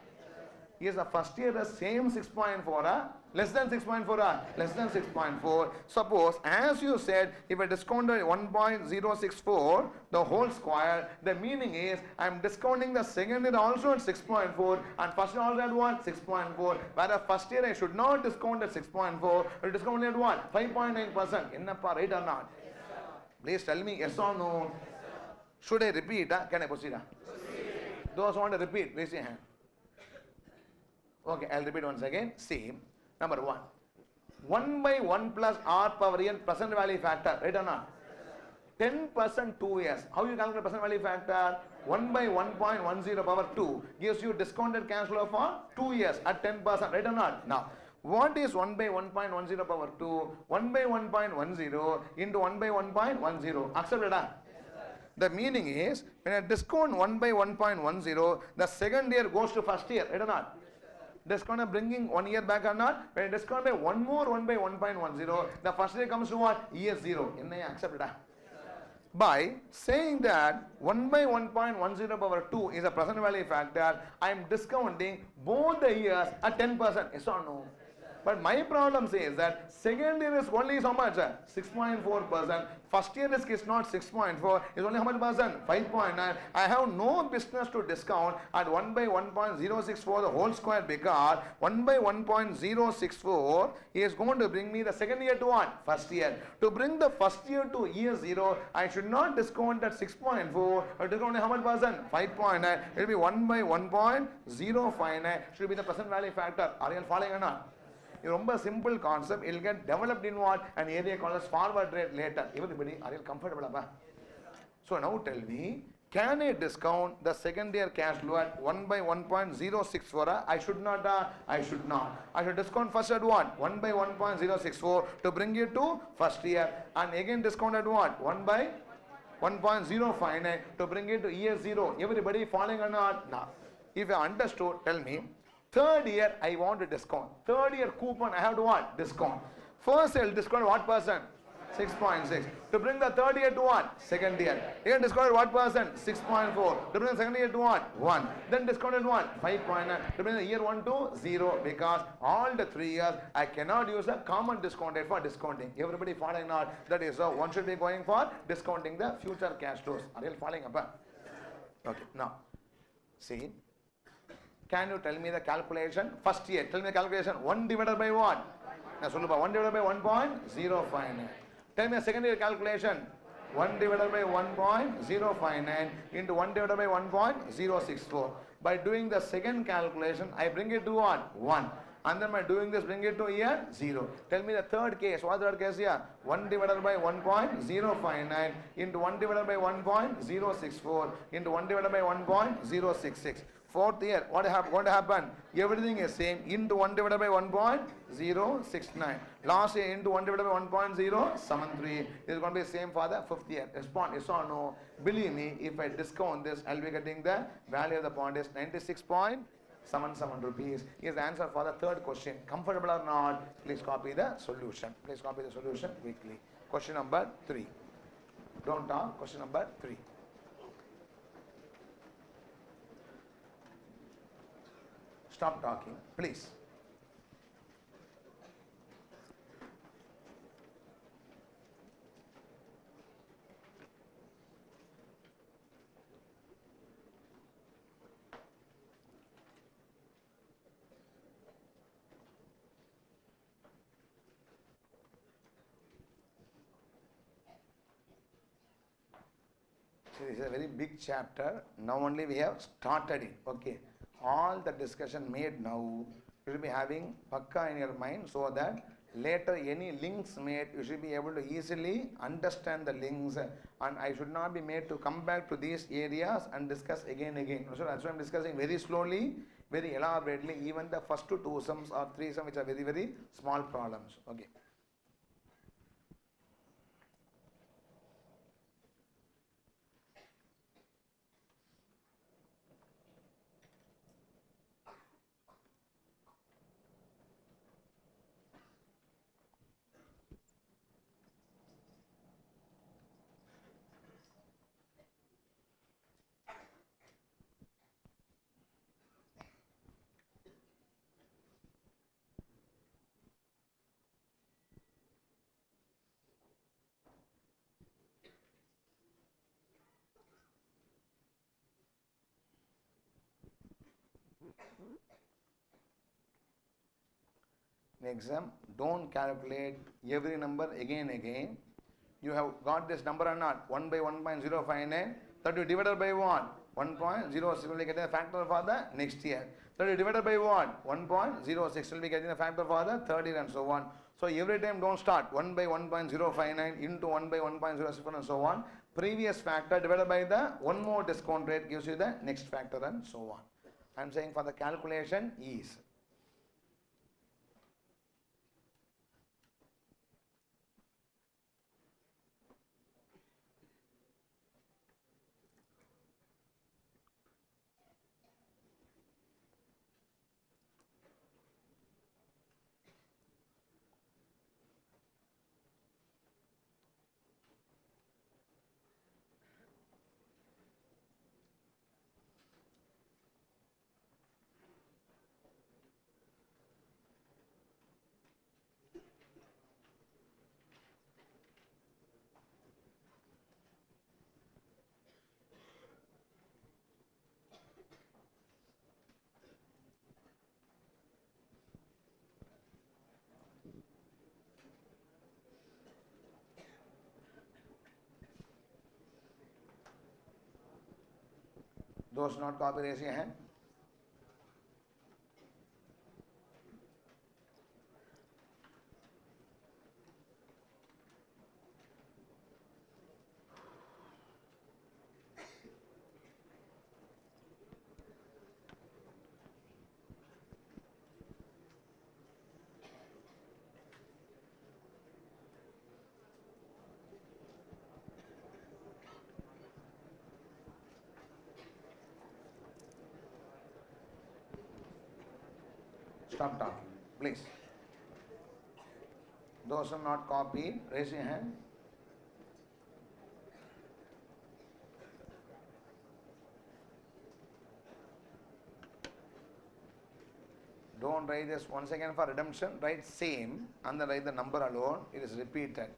Yes, the first year the same 6.4, less than 6.4, less than 6.4. Suppose, as you said, if I discount 1.064, the whole square, the meaning is I am discounting the second year also at 6.4 and first year also at what? 6.4. Whereas first year I should not discount at 6.4, but discount at what? 5.9%. Ennappa, right or not? Please tell me yes or no. Should I repeat? Can I proceed? Those who want to repeat, raise your hand. Okay, I'll repeat once again. See, number 1. 1 by 1 plus r power n present value factor. Right or not? 10% 2 years. How you calculate present value factor? 1 by 1.10 power 2 gives you discounted cash flow for 2 years at 10%. Right or not? Now, what is 1 by 1.10 power 2? 1 by 1.10 into 1 by 1.10. Accepted? The meaning is, when I discount 1 by 1.10, the second year goes to first year. Right or not? Discount bringing 1 year back or not? When I discount by 1 more 1 by 1.10, the first year comes to what? Year 0. Accepted? By saying that 1 by 1.10 power 2 is a present value factor, I am discounting both the years at 10%. Yes or no? But my problem says that second year is only how much? 6.4%. First year risk is not 6.4, it's only how much percent? 5.9. I have no business to discount at 1 by 1.064 the whole square because 1 by 1.064 is going to bring me the second year to what? First year. To bring the first year to year 0, I should not discount at 6.4, but discount how much percent? 5.9. It will be 1 by 1.059 should be the present value factor. Are you following or not? It's a simple concept. It will get developed in what? An area called as forward rate later. Everybody, are you comfortable? So now tell me, can I discount the second year cash flow at 1 by 1.064? I should not. I should not. I should discount first at what? 1 by 1.064 to bring it to first year. And again discount at what? 1 by 1.059 to bring it to year 0. Everybody following or not? No. If you understood, tell me. Third year, I want to discount. Third year coupon, I have to what? Discount. First year, discount what percent? 6.6. To bring the third year to what? Second year. Again discounted what percent? 6.4. To bring the second year to what? 1. Then discounted what? 5.9. To bring the year 1 to 0 because all the 3 years I cannot use a common discount rate for discounting. Everybody following not? That is so one should be going for discounting the future cash flows. Are you following up? Okay. Now, see. Can you tell me the calculation? First year, tell me the calculation. 1 divided by what? Now, 1 divided by 1.059. Tell me the second year calculation. 1 divided by 1.059 into 1 divided by 1.064. By doing the second calculation, I bring it to what? 1. And then by doing this, bring it to here 0. Tell me the third case. What third case here? 1 divided by 1.059 into 1 divided by 1.064 into 1 divided by 1.066. Fourth year, what is going to happen? Everything is same into 1 divided by 1.069. Last year into 1 divided by 1.073. This is going to be same for the fifth year. Respond yes or no. Believe me, if I discount this, I'll be getting the value of the bond is 96.77 rupees. Is the answer for the third question. Comfortable or not? Please copy the solution. Please copy the solution quickly. Question number 3. Don't talk. Question number 3. Stop talking, please. This is a very big chapter. Now only we have started it. Okay. All the discussion made now, you should be having pakka in your mind so that later any links made, you should be able to easily understand the links, and I should not be made to come back to these areas and discuss again. So that's why I'm discussing very slowly, very elaborately, even the first two sums or three sums which are very, very small problems. Okay. In exam, don't calculate every number again. You have got this number or not? 1 by 1.059. That you divided by what? 1.06 will be getting a factor for the next year. That you divided by what? 1.06 will be getting a factor for the third year and so on. So every time don't start 1 by 1.059 into 1 by 1.064 and so on. Previous factor divided by the one more discount rate gives you the next factor and so on. I am saying for the calculation is. Those not copy, raise your hand. Stop talking, please. Those are not copied, raise your hand. Don't write this once again for redemption, write same and then write the number alone, it is repeated.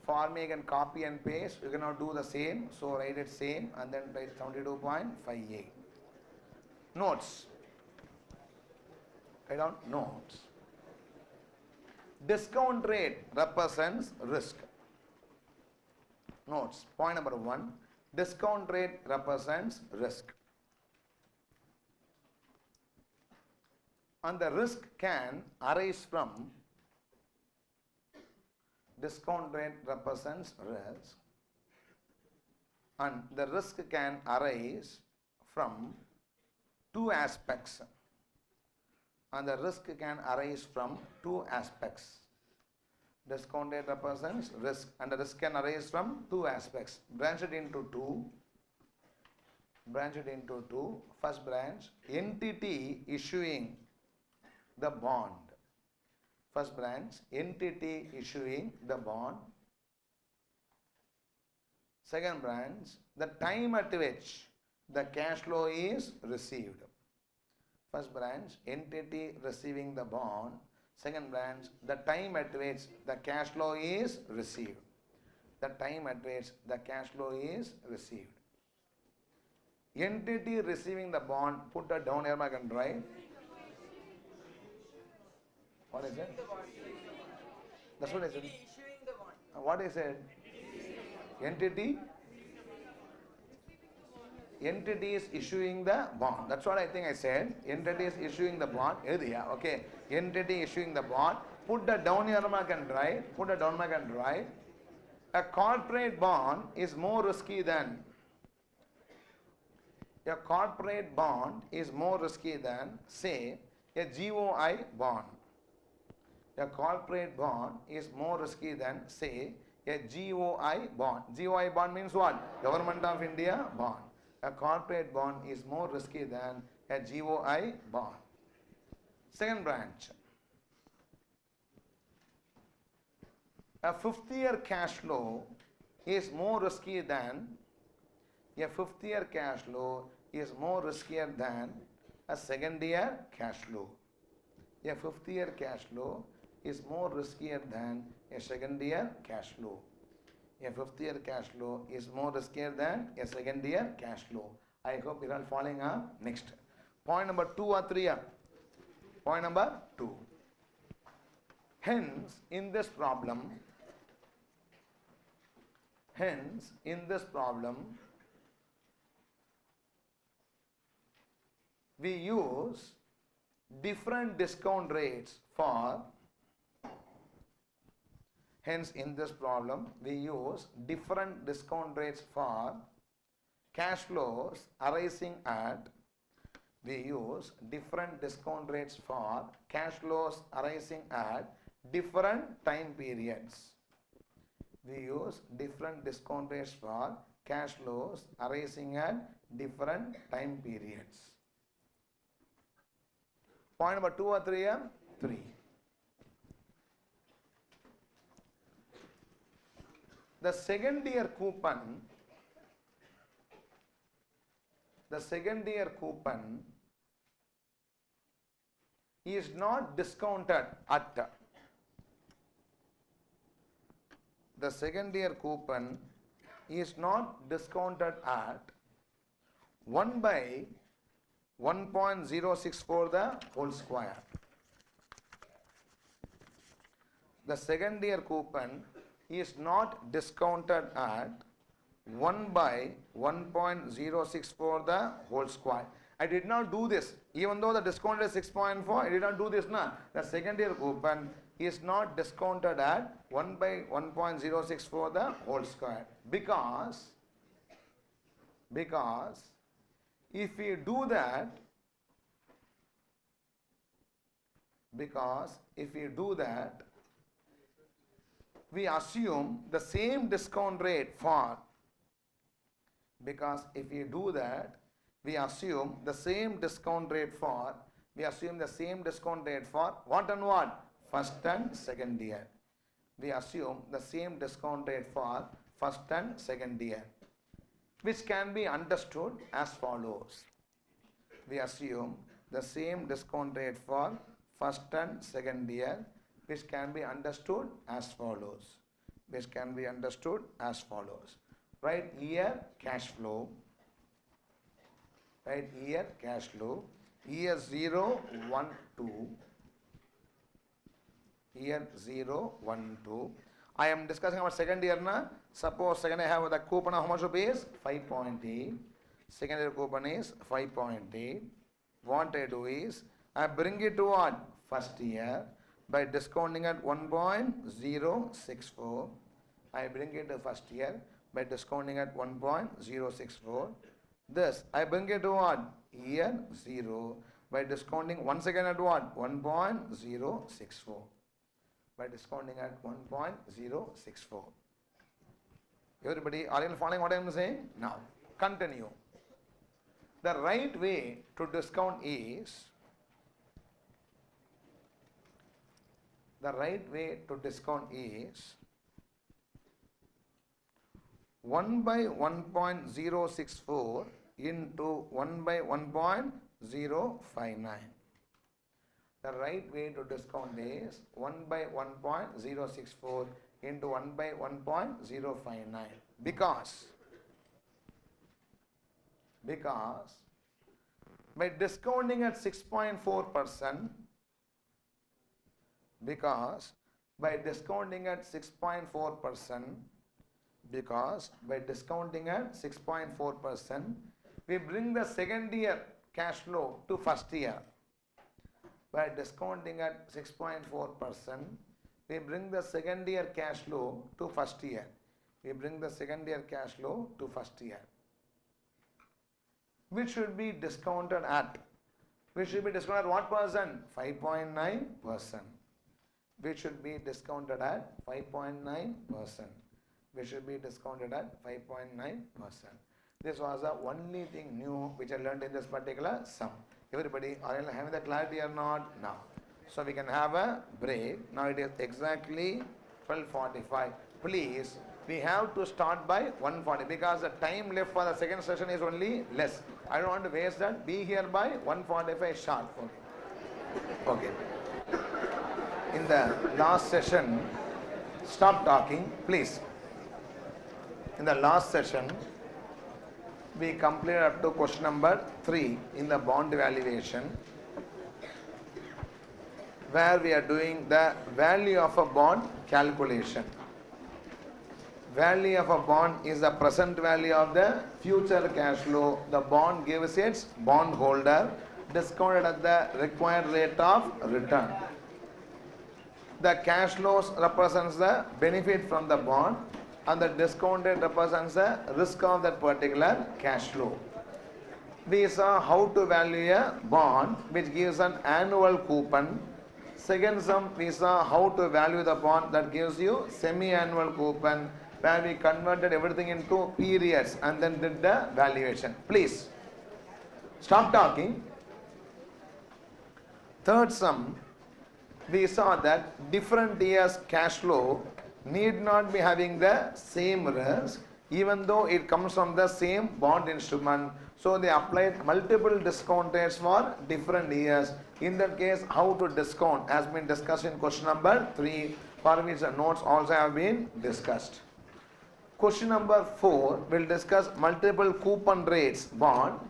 For me, you can copy and paste, you cannot do the same, so write it same and then write 72.58. Notes. Write down notes. Discount rate represents risk. Notes. Point number 1. Discount rate represents risk. And the risk can arise from, discount rate represents risk, and the risk can arise from two aspects. And the risk can arise from two aspects. Discount rate represents risk and the risk can arise from two aspects. Branch it into two. First branch, entity issuing the bond. First branch, entity issuing the bond. Second branch, the time at which the cash flow is received. First branch, entity receiving the bond. Second branch, the time at which the cash flow is received. The time at which the cash flow is received. Entity receiving the bond, put a down here, I can write. What is it? That's what I said. What is it? Entity? Entity is issuing the bond. That's what I think I said. Entity is issuing the bond. Okay. Entity issuing the bond. Put the down here, I can write. Put the down, I can write. A corporate bond is more risky than. A corporate bond is more risky than, say, a GOI bond. A corporate bond is more risky than, say, a GOI bond. GOI bond means what? Government of India bond. A corporate bond is more risky than a GOI bond. Second branch. A 5th-year cash flow is more risky than, a 5th-year cash flow is more riskier than a 2nd-year cash flow. A 5th-year cash flow is more riskier than a 2nd-year cash flow. A 5th-year cash flow is more riskier than a 2nd-year cash flow. I hope you are following up. Next. Point number 2 or 3. Point number 2. Hence, in this problem, we use different discount rates for, hence in this problem we use different discount rates for cash flows arising at, we use different discount rates for cash flows arising at different time periods. We use different discount rates for cash flows arising at different time periods. Point number 2 or 3? 3. The 2nd-year coupon, is not discounted at, the 2nd-year coupon is not discounted at 1 by 1.064 the whole square. The 2nd-year coupon is not discounted at 1 by 1.064 the whole square. I did not do this. Even though the discount is 6.4, I did not do this now. The second year coupon is not discounted at 1 by 1.064 the whole square. Because if we do that, we assume the same discount rate for, we assume the same discount rate for what and what? First and second year. We assume the same discount rate for first and second year, which can be understood as follows. We assume the same discount rate for first and second year, which can be understood as follows. Right here cash flow. Year 0, 1, 2. Year 0, 1, 2. I am discussing about second year now. Suppose second I have the coupon of how much rupees? 5.8. Second year coupon is 5.8. What I do is, I bring it to what? First year by discounting at 1.064. I bring it to first year by discounting at 1.064. This I bring it to what? Year 0 by discounting once again at what? 1.064. By discounting at 1.064. Everybody, are you following what I am saying? Now, continue. The right way to discount is, 1 by 1.064 into 1 by 1.059. The right way to discount is 1 by 1.064 into 1 by 1.059. Because by discounting at 6.4%, we bring the second year cash flow to first year. By discounting at 6.4%, we bring the second year cash flow to first year. Which should be discounted at? What percent? 5.9%. Which should be discounted at 5.9%. This was the only thing new which I learned in this particular sum. Everybody, are you having the clarity or not? Now. So we can have a break. Now it is exactly 12:45. Please, we have to start by 1:40 because the time left for the second session is only less. I don't want to waste that. Be here by 1:45 sharp. Okay. In the last session, stop talking, please. In the last session, we completed up to question number 3 in the bond valuation, where we are doing the value of a bond calculation. Value of a bond is the present value of the future cash flow. The bond gives its bond holder discounted at the required rate of return. The cash flows represents the benefit from the bond, and the discount rate represents the risk of that particular cash flow. We saw how to value a bond which gives an annual coupon. Second sum, we saw how to value the bond that gives you semi-annual coupon, where we converted everything into periods and then did the valuation. Please, stop talking. Third sum, we saw that different years cash flow need not be having the same risk, even though it comes from the same bond instrument. So they applied multiple discount rates for different years. In that case, how to discount has been discussed in question number 3, for which the notes also have been discussed. Question number 4 will discuss multiple coupon rates bond.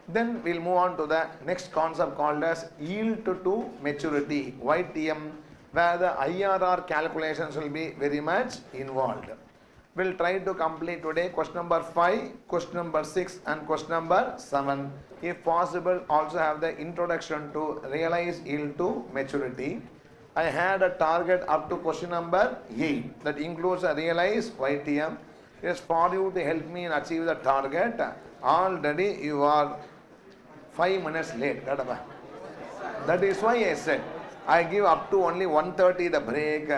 Then we'll move on to the next concept called as yield to maturity, YTM, where the IRR calculations will be very much involved. We'll try to complete today question number 5, question number 6 and question number 7. If possible, also have the introduction to realized yield to maturity. I had a target up to question number 8 that includes a realized YTM. It is for you to help me in achieve the target. Already you are 5 minutes late. That is why I said I give up to only 1:30 the break.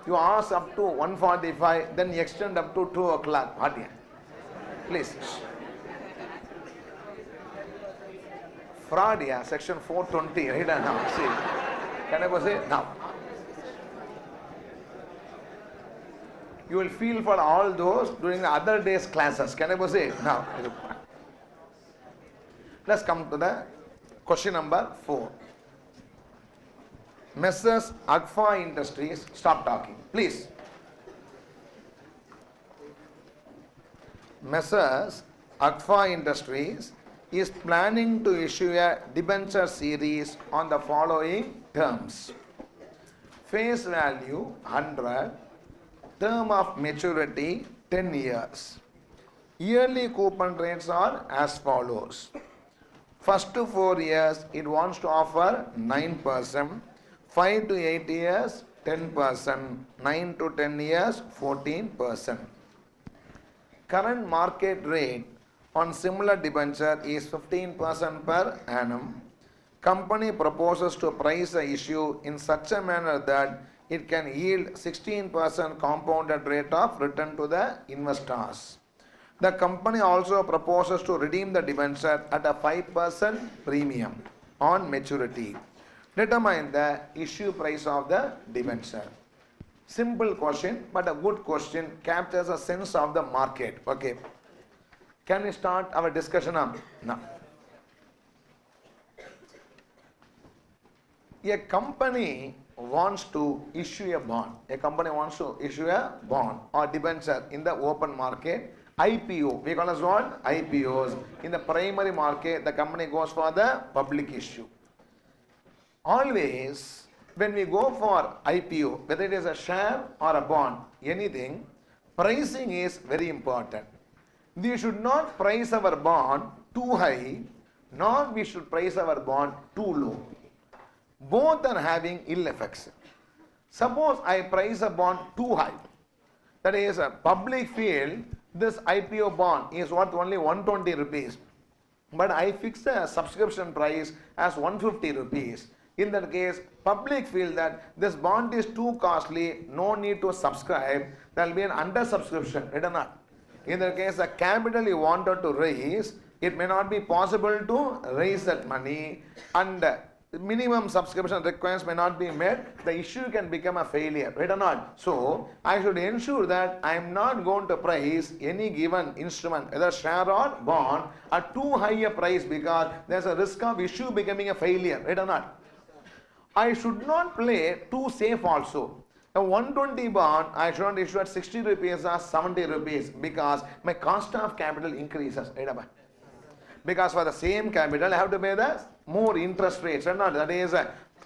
You ask up to 1:45, then extend up to 2 o'clock. Please. Fraud, yeah, section 420. Right now. See. Can I go say? Now. You will feel for all those during the other days classes. Can I go say? Now. Let's come to the question number 4. Messrs. Agfa Industries, stop talking, please. Messrs. Agfa Industries is planning to issue a debenture series on the following terms. Face value 100, term of maturity 10 years. Yearly coupon rates are as follows. First to 4 years, it wants to offer 9%. 5 to 8 years, 10%. 9 to 10 years, 14%. Current market rate on similar debenture is 15% per annum. Company proposes to price the issue in such a manner that it can yield 16% compounded rate of return to the investors. The company also proposes to redeem the debenture at a 5% premium on maturity. Determine the issue price of the debenture. Simple question, but a good question, captures a sense of the market. Okay. Can we start our discussion now? A company wants to issue a bond. A company wants to issue a bond or debenture in the open market. IPO, we call as what? IPOs. In the primary market, the company goes for the public issue. Always, when we go for IPO, whether it is a share or a bond, anything, pricing is very important. We should not price our bond too high, nor we should price our bond too low. Both are having ill effects. Suppose I price a bond too high, that is a public field, this IPO bond is worth only 120 rupees, but I fix a subscription price as 150 rupees. In that case, public feel that this bond is too costly, no need to subscribe, there will be an under-subscription, right or not? In that case, the capital you wanted to raise, it may not be possible to raise that money, and minimum subscription requirements may not be met, the issue can become a failure, right or not? So, I should ensure that I am not going to price any given instrument, whether share or bond, at too high a price, because there is a risk of issue becoming a failure, right or not? I should not play too safe also. A 120 bond, I should not issue at 60 rupees or 70 rupees, because my cost of capital increases, right? Because for the same capital, I have to pay the more interest rates, right? That is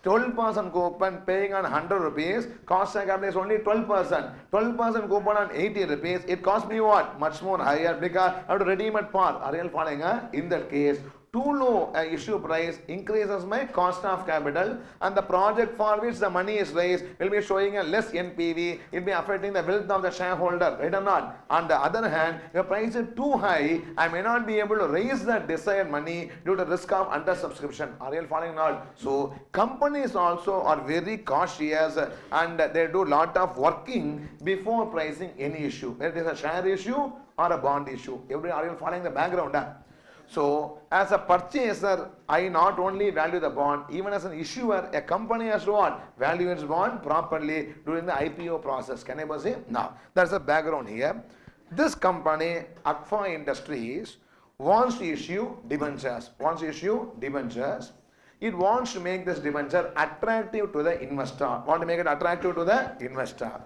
12% coupon paying on 100 rupees, cost of capital is only 12%. 12% coupon on 80 rupees, it costs me what? Much more higher, because I have to redeem at par. Are you following? In that case, too low issue price increases my cost of capital, and the project for which the money is raised will be showing a less NPV, it will be affecting the wealth of the shareholder, right or not? On the other hand, if the price is too high, I may not be able to raise the desired money due to risk of under subscription. Are you following not? So, companies also are very cautious, and they do lot of working before pricing any issue, whether it is a share issue or a bond issue. Are you following the background? So, as a purchaser, I not only value the bond, even as an issuer, a company has to what? Value its bond properly during the IPO process. Can I say? Now, that's the background here. This company, Agfa Industries, wants to issue debentures. It wants to make this debenture attractive to the investor. Want to make it attractive to the investor.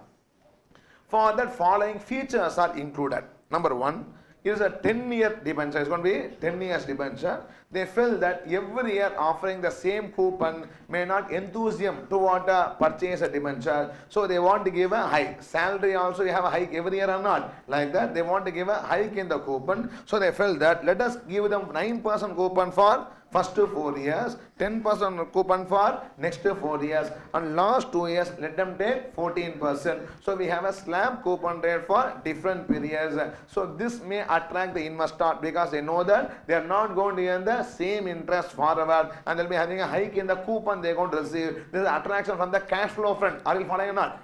For that, following features are included. Number one, It is a 10-year debenture. It's going to be 10 years debenture. They felt that every year offering the same coupon may not enthuse them to want to purchase a debenture. So they want to give a hike. Salary also you have a hike every year or not. Like that, they want to give a hike in the coupon. So they felt that let us give them 9% coupon for first 4 years, 10% coupon for next 4 years, and last 2 years let them take 14%. So we have a slab coupon rate for different periods. So this may attract the investor because they know that they are not going to earn the same interest forever, and they'll be having a hike in the coupon they are going to receive. This is attraction from the cash flow front. Are you following or not?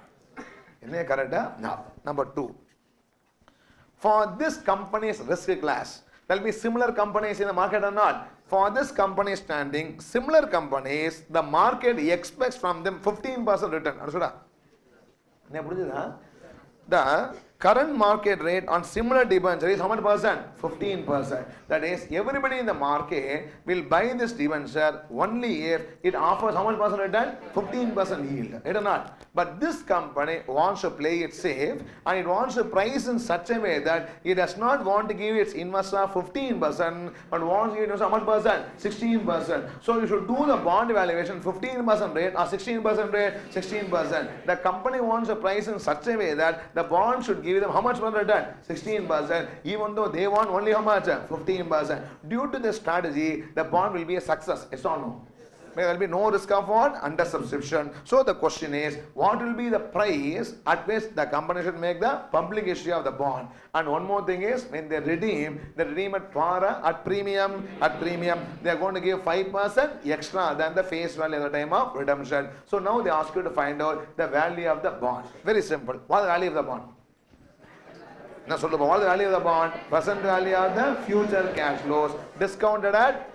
Isn't it correct? Now, number 2. For this company's risk class, there will be similar companies in the market or not. For this company standing, similar companies, the market expects from them 15% return. Understood? The current market rate on similar debenture is how much percent? 15%. That is, everybody in the market will buy this debenture only if it offers how much percent return? 15% yield. It or not? But this company wants to play it safe, and it wants to price in such a way that it does not want to give its investor 15%, but wants to give it how much percent? 16%. So you should do the bond valuation 15% rate or 16% rate, 16%. The company wants to price in such a way that the bond should give them how much return? 16%, even though they want only how much? 15%. Due to this strategy, the bond will be a success. Yes or no? There will be no risk of what? Under subscription. So the question is, what will be the price at which the company should make the public issue of the bond? And one more thing is, when they redeem at par, at premium, they are going to give 5% extra than the face value at the time of redemption. So now they ask you to find out the value of the bond. Very simple. What is the value of the bond? Now, so what is the value of the bond? Present value of the future cash flows discounted at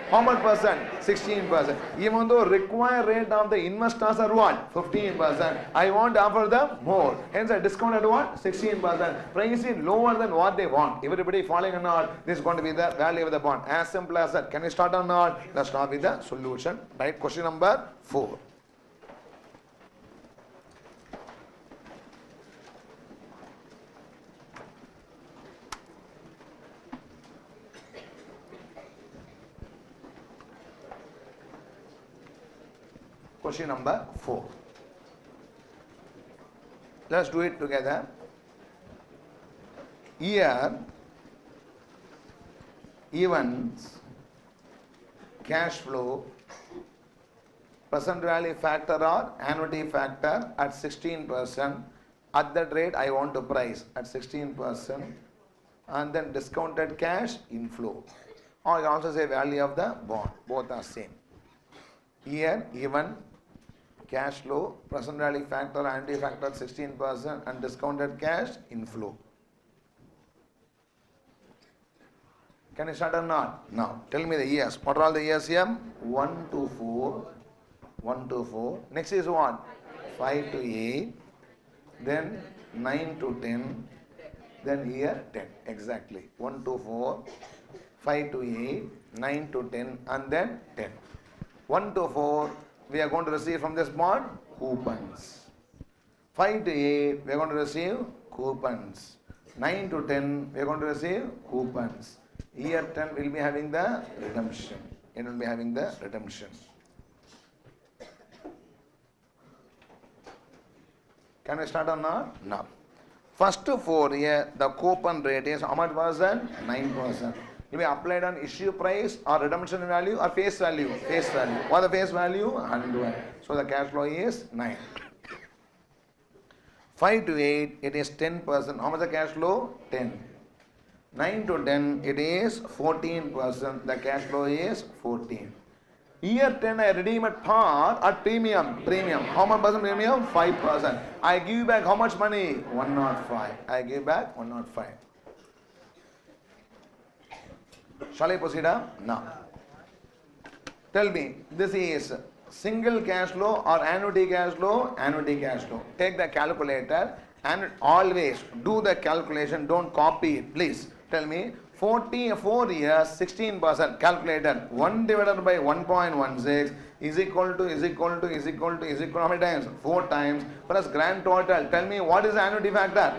how much percent? 16%. Even though required rate of the investors are what? 15%. I want to offer them more. Hence I discounted what? 16%. Price is lower than what they want. Everybody following or not, this is going to be the value of the bond. As simple as that. Can we start or not? Let's start with the solution. Right? Question number 4. Question number 4. Let's do it together. Year, events, cash flow, present value factor or annuity factor at 16%. At that rate I want to price at 16%, and then discounted cash inflow. Or you can also say value of the bond. Both are same. Year, event, cash flow, present value factor, annuity factor 16%, and discounted cash inflow. Can you start or not? Now, tell me the years. What are all the years here? 1 to 4. 1 to 4. Next is what? 5 to 8. Then 9 to 10. Then here 10. Exactly. 1 to 4. 5 to 8. 9 to 10. And then 10. 1 to 4. We are going to receive from this bond coupons. 5 to 8, we are going to receive coupons. 9 to 10, we are going to receive coupons. Year 10 will be having the redemption. It will be having the redemption. Can we start or not? No. First 4 year, the coupon rate is how much percent? 9%. Will be applied on issue price or redemption value or face value? Face value. What is the face value? 100. So the cash flow is 9. 5 to 8, it is 10%. How much the cash flow? 10. 9 to 10, it is 14%. The cash flow is 14. Year 10, I redeem at par at premium. Premium. How much percent premium? 5%. I give back how much money? 105. I give back 105. Shall I proceed now? Tell me, this is single cash flow or annuity cash flow? Annuity cash flow. Take the calculator and always do the calculation. Don't copy it. Please tell me. 4 years, 16%. Calculator. 1 divided by 1.16 is equal to how many times? 4 times plus grand total. Tell me what is the annuity factor?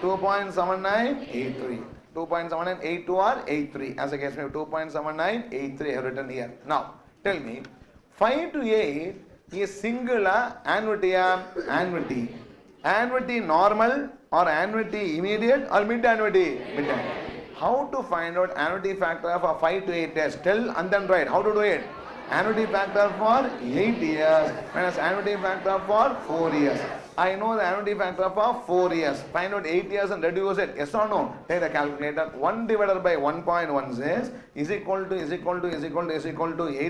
2.7983. 2.7982 or 83. As a case, 2.7983 I have written here. Now, tell me, 5 to 8 is singular annuity or annuity. Annuity normal or annuity immediate or mid annuity? Mid annuity. How to find out annuity factor for 5 to 8 years? Tell and then write. How to do it? Annuity factor for 8 years minus annuity factor for 4 years. I know the annuity factor for 4 years. Find out 8 years and reduce it. Yes or no? Take the calculator. 1 divided by 1.16 is equal to 8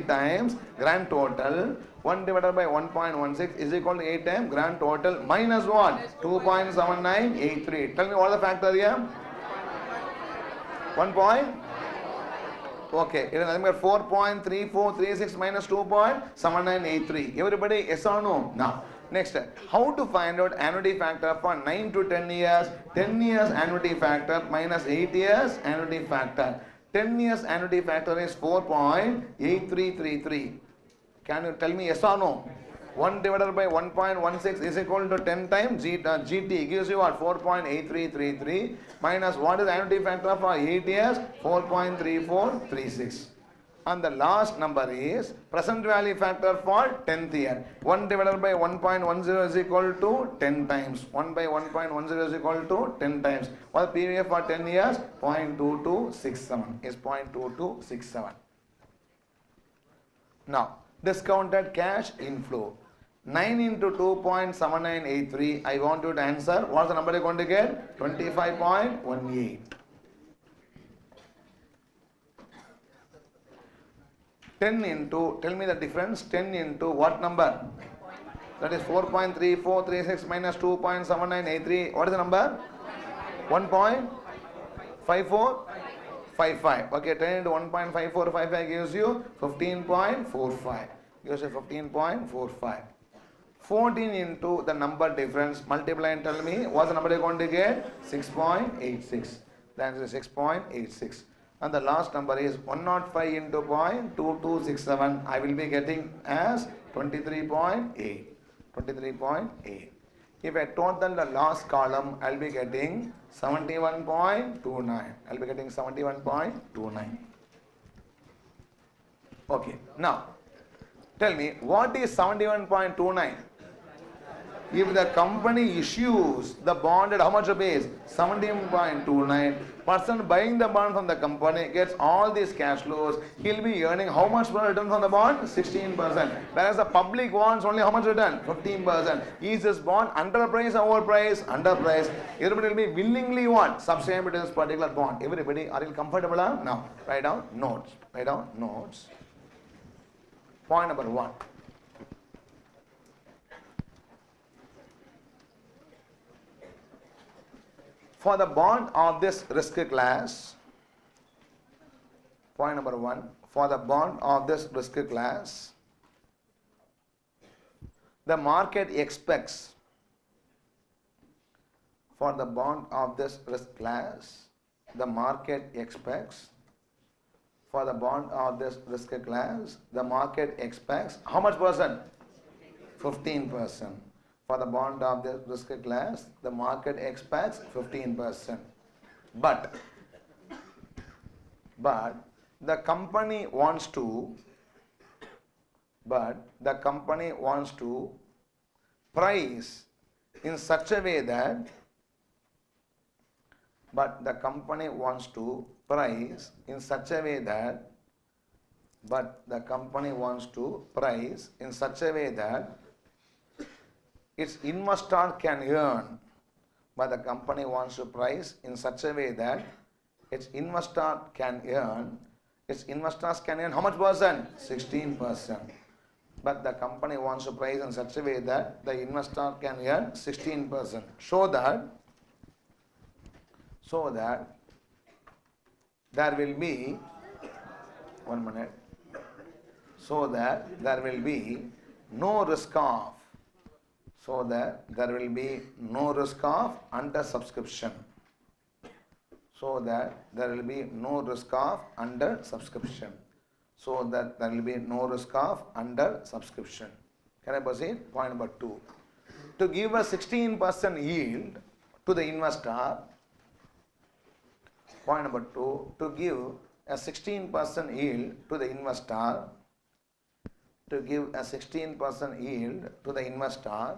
times grand total. 1 divided by 1.16 is equal to 8 times grand total minus what? 2.7983. Tell me what is the factor here? 1 point? Okay, it is nothing but 4.3436 minus 2.7983. Everybody, yes or no? Now, next, how to find out annuity factor for 9 to 10 years? 10 years annuity factor minus 8 years annuity factor. 10 years annuity factor is 4.8333. Can you tell me yes or no? 1 divided by 1.16 is equal to 10 times GT gives you what? 4.8333 minus what is the annuity factor for 8 years? 4.3436. And the last number is present value factor for 10th year. 1 divided by 1.10 is equal to 10 times. 1 by 1.10 is equal to 10 times. What is PVF for 10 years? 0.2267 is 0.2267. Now, discounted cash inflow. 9 into 2.7983. I want you to answer. What's the number you're going to get? 25.18. 10 into, tell me the difference. 10 into what number? That is 4.3436 minus 2.7983. What is the number? 1.5455. Okay, 10 into 1.5455 gives you 15.45. Gives you 15.45. 14 into the number difference, multiply and tell me what's the number you're going to get? 6.86. The answer is 6.86. And the last number is 105 into 0.2267. I will be getting as 23.8. 23.8. If I total the last column, I'll be getting 71.29. I'll be getting 71.29. Okay, now tell me what is 71.29? If the company issues the bond at how much rupees? 17.29. Person buying the bond from the company gets all these cash flows. He'll be earning how much return from the bond? 16%. Whereas the public wants only how much return? 15%. Is this bond underpriced or overpriced? Underpriced. Everybody will be willingly what? Subscribe to this particular bond. Everybody, are you comfortable? Now, write down notes. Write down notes. Point number 1. For the bond of this risk class, point number 1, for the bond of this risk class, the market expects, for the bond of this risk class, the market expects, for the bond of this risk class, the market expects, how much percent? 15%. For the bond of the risk class, the market expects 15%. But the company wants to price in such a way that its investor can earn, but the company wants to price in such a way that its investors can earn how much percent? 16%. But the company wants to price in such a way that the investor can earn 16%. So that there will be, no risk of, under subscription. So that there will be no risk of under subscription. Can I proceed? Point number 2. To give a 16% yield, to the investor. Point number 2, to give a 16% yield to the investor. To give a 16% yield to the investor,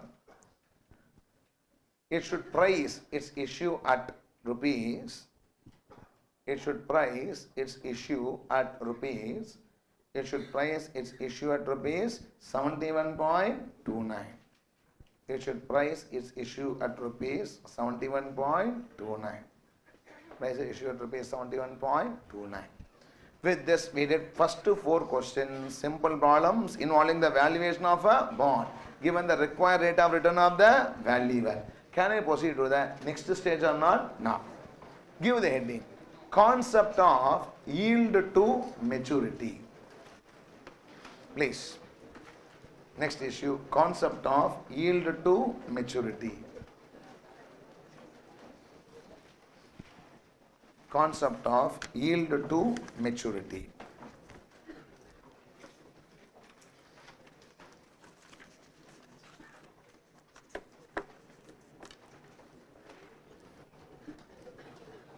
it should price its issue at rupees. It should price its issue at rupees. It should price its issue at rupees 71.29. It should price its issue at rupees 71.29. Price the issue at rupees 71.29. With this, we did first 4 questions, simple problems involving the valuation of a bond, given the required rate of return of the valuer. Can I proceed to the next stage or not? Now, give the heading. Concept of yield to maturity. Please. Next issue, concept of yield to maturity. Concept of yield to maturity.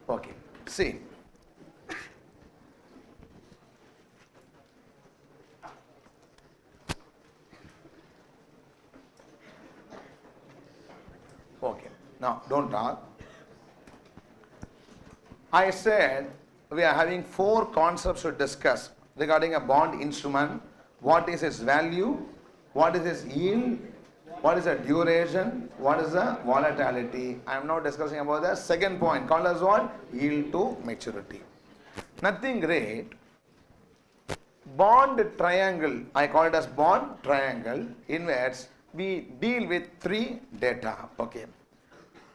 Okay, see. Okay, now don't talk. I said we are having 4 concepts to discuss regarding a bond instrument. What is its value? What is its yield? What is the duration? What is the volatility? I am now discussing about the second point called as what? Yield to maturity. Nothing great. Bond triangle, I call it as bond triangle, in which we deal with 3 data. Okay.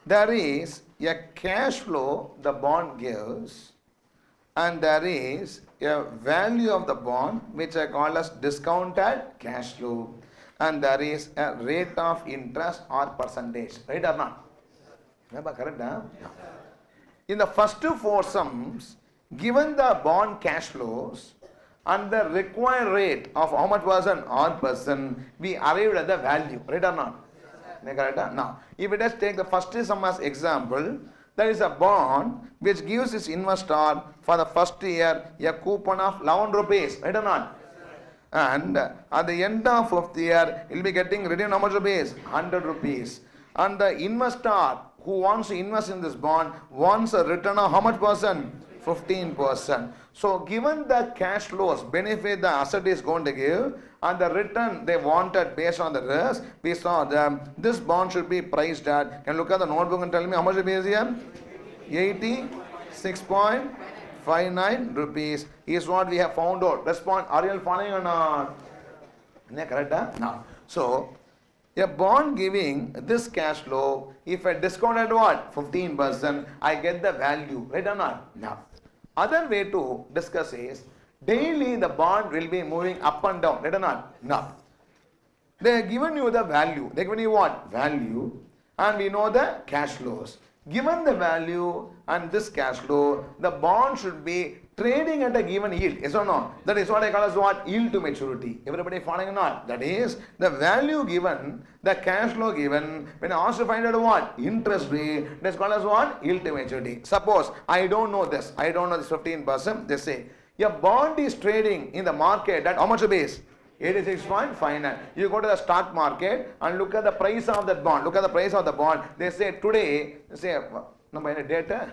There is a cash flow the bond gives, and there is a value of the bond which I call as discounted cash flow, and there is a rate of interest or percentage. Right or not? Correct, huh? In the first 4 sums, given the bond cash flows and the required rate of how much percent or percent, we arrived at the value. Right or not? Now, if we just take the first sum as example, there is a bond which gives its investor for the first year a coupon of 11 rupees. Right or not? And at the end of 5th year, he will be getting return how much rupees? 100 rupees. And the investor who wants to invest in this bond wants a return of how much percent? 15%. So given the cash flows, benefit the asset is going to give, and the return they wanted based on the risk, we saw that this bond should be priced at, can you look at the notebook and tell me how much it is here? 86.59 rupees is what we have found out. Respond, are you following or not? Correct? Now, so a bond giving this cash flow, if I discount at what? 15%, I get the value. Right or not? Now, other way to discuss is, daily the bond will be moving up and down. Right or not? Now, they have given you the value. They have given you what? Value. And we know the cash flows. Given the value and this cash flow, the bond should be trading at a given yield. Yes or no? That is what I call as what? Yield to maturity. Everybody following or not? That is the value given, the cash flow given. When I ask to find out what? Interest rate. That is called as what? Yield to maturity. Suppose I don't know this. I don't know this 15%. They say a bond is trading in the market at how much base? 86.59. You go to the stock market and look at the price of that bond. Look at the price of the bond. They say today, say, number data?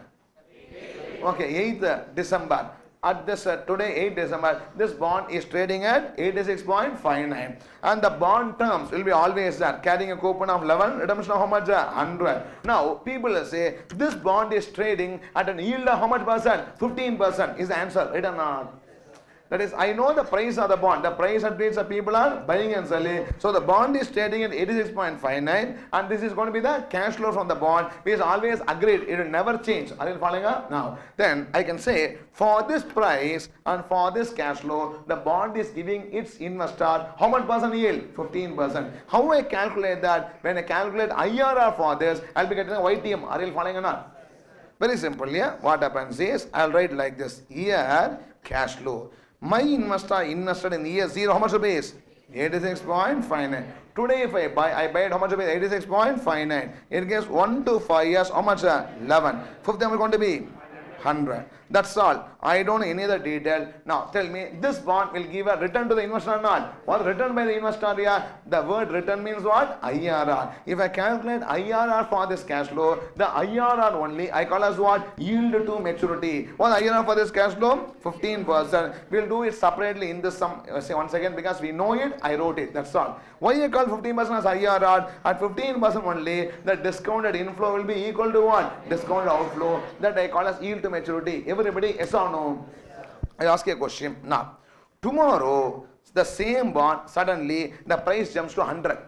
Okay, 8th December. At this today, 8th December, this bond is trading at 86.59. And the bond terms will be always there. Carrying a coupon of 11, redemption of how much? 100. Now, people will say, this bond is trading at an yield of how much percent? 15% is the answer. Right or not? That is, I know the price of the bond. The price at which the people are buying and selling. So the bond is trading at 86.59, and this is going to be the cash flow from the bond, which is always agreed. It will never change. Are you following up? Now, then I can say for this price and for this cash flow, the bond is giving its investor how much percent yield? 15%. How I calculate that? When I calculate IRR for this, I'll be getting a YTM. Are you following or not? Very simple. Yeah. What happens is, I'll write like this. Here, cash flow. My investor invested in year 0, how much base? 86.59. Today if I buy it, how much it is? 86.59. It gives 1 to 5 years, how much? 11. Fifth time is going to be 100. That's all. I don't know any other detail. Now tell me, this bond will give a return to the investor or not? What return by the investor here? The word return means what? IRR. If I calculate IRR for this cash flow, the IRR only I call as what? Yield to maturity. What IRR for this cash flow? 15%. We'll do it separately in this sum. Say once again, because we know it, I wrote it. That's all. Why I call 15% as IRR? At 15% only, the discounted inflow will be equal to what? Discounted outflow. That I call as yield to maturity. Everybody, yes or no? I ask you a question. Now, tomorrow, the same bond, suddenly the price jumps to 100.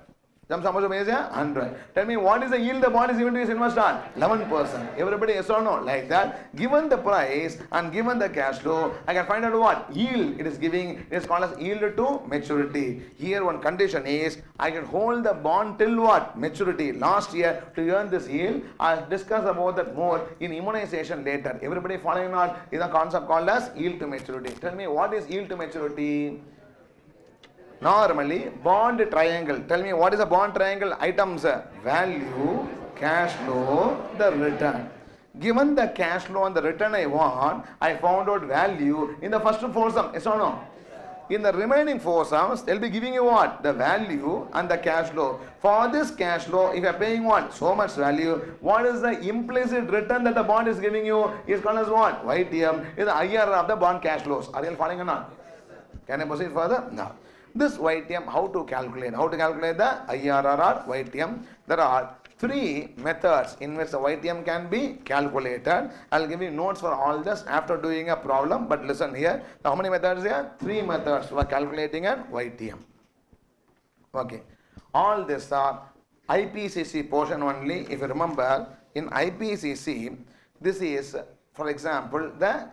Jumps how much is 100. Tell me, what is the yield the bond is given to his investor? 11%. Everybody, yes or no? Like that. Given the price and given the cash flow, I can find out what yield it is giving. It is called as yield to maturity. Here one condition is, I can hold the bond till what? Maturity. Last year, to earn this yield, I'll discuss about that more in immunization later. Everybody following on is a concept called as yield to maturity. Tell me, what is yield to maturity? Normally, bond triangle. Tell me, what is a bond triangle? Items: value, cash flow, the return. Given the cash flow and the return I want, I found out value in the first four sums. Yes or no? In the remaining four sums, they'll be giving you what? The value and the cash flow. For this cash flow, if you're paying what? So much value, what is the implicit return that the bond is giving you? Is called as what? YTM is the IRR of the bond cash flows. Are you following or not? Can I proceed further? No. This YTM, how to calculate? How to calculate the IRR or YTM? There are three methods in which the YTM can be calculated. I'll give you notes for all this after doing a problem. But listen here. How many methods here? Three methods for calculating an YTM. Okay. All these are IPCC portion only. If you remember, in IPCC, this is, for example, the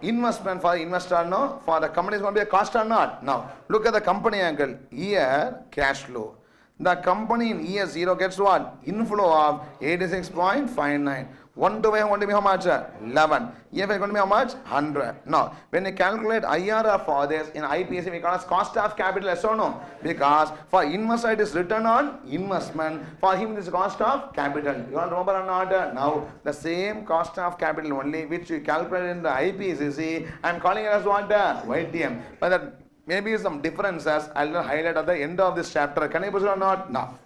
investment for investor, no? For the company is going to be a cost or not? Now, look at the company angle. Year cash flow. The company in year 0 gets what? Inflow of 86.59. 1 to 5 going to be how much? 11. EF is going to be how much? 100. Now, when you calculate IRR for this, in IPC we call it cost of capital, yes or no? Because for investor it is return on investment. For him this is cost of capital. You want to remember or not? Now, the same cost of capital only which you calculate in the IPCC, I am calling it as what? YTM. But that maybe some differences I will highlight at the end of this chapter. Can I proceed or not? Now.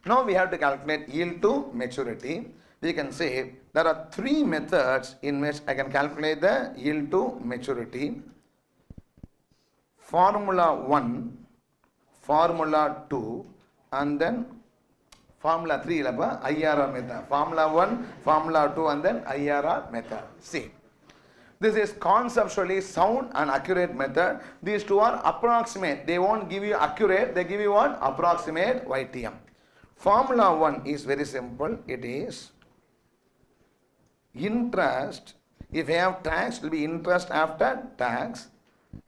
Now we have to calculate yield to maturity. We can say there are three methods in which I can calculate the yield to maturity. Formula 1, Formula 2, and then Formula 3, IRR method. Formula 1, Formula 2, and then IRR method. See, this is conceptually sound and accurate method. These two are approximate. They won't give you accurate, they give you what? Approximate YTM. Formula 1 is very simple. It is interest, if you have tax, it will be interest after tax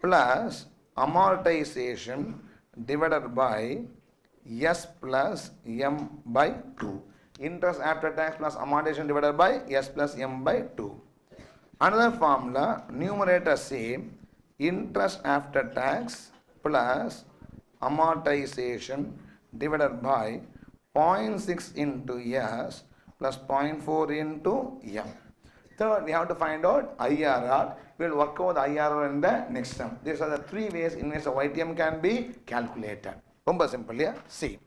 plus amortization divided by S plus M by 2. Interest after tax plus amortization divided by S plus M by 2. Another formula, numerator same, interest after tax plus amortization divided by 0.6 into S plus 0.4 into M. Third, we have to find out IRR. We will work out the IRR in the next term. These are the three ways in which the YTM can be calculated. ரொம்ப simple, yeah? See.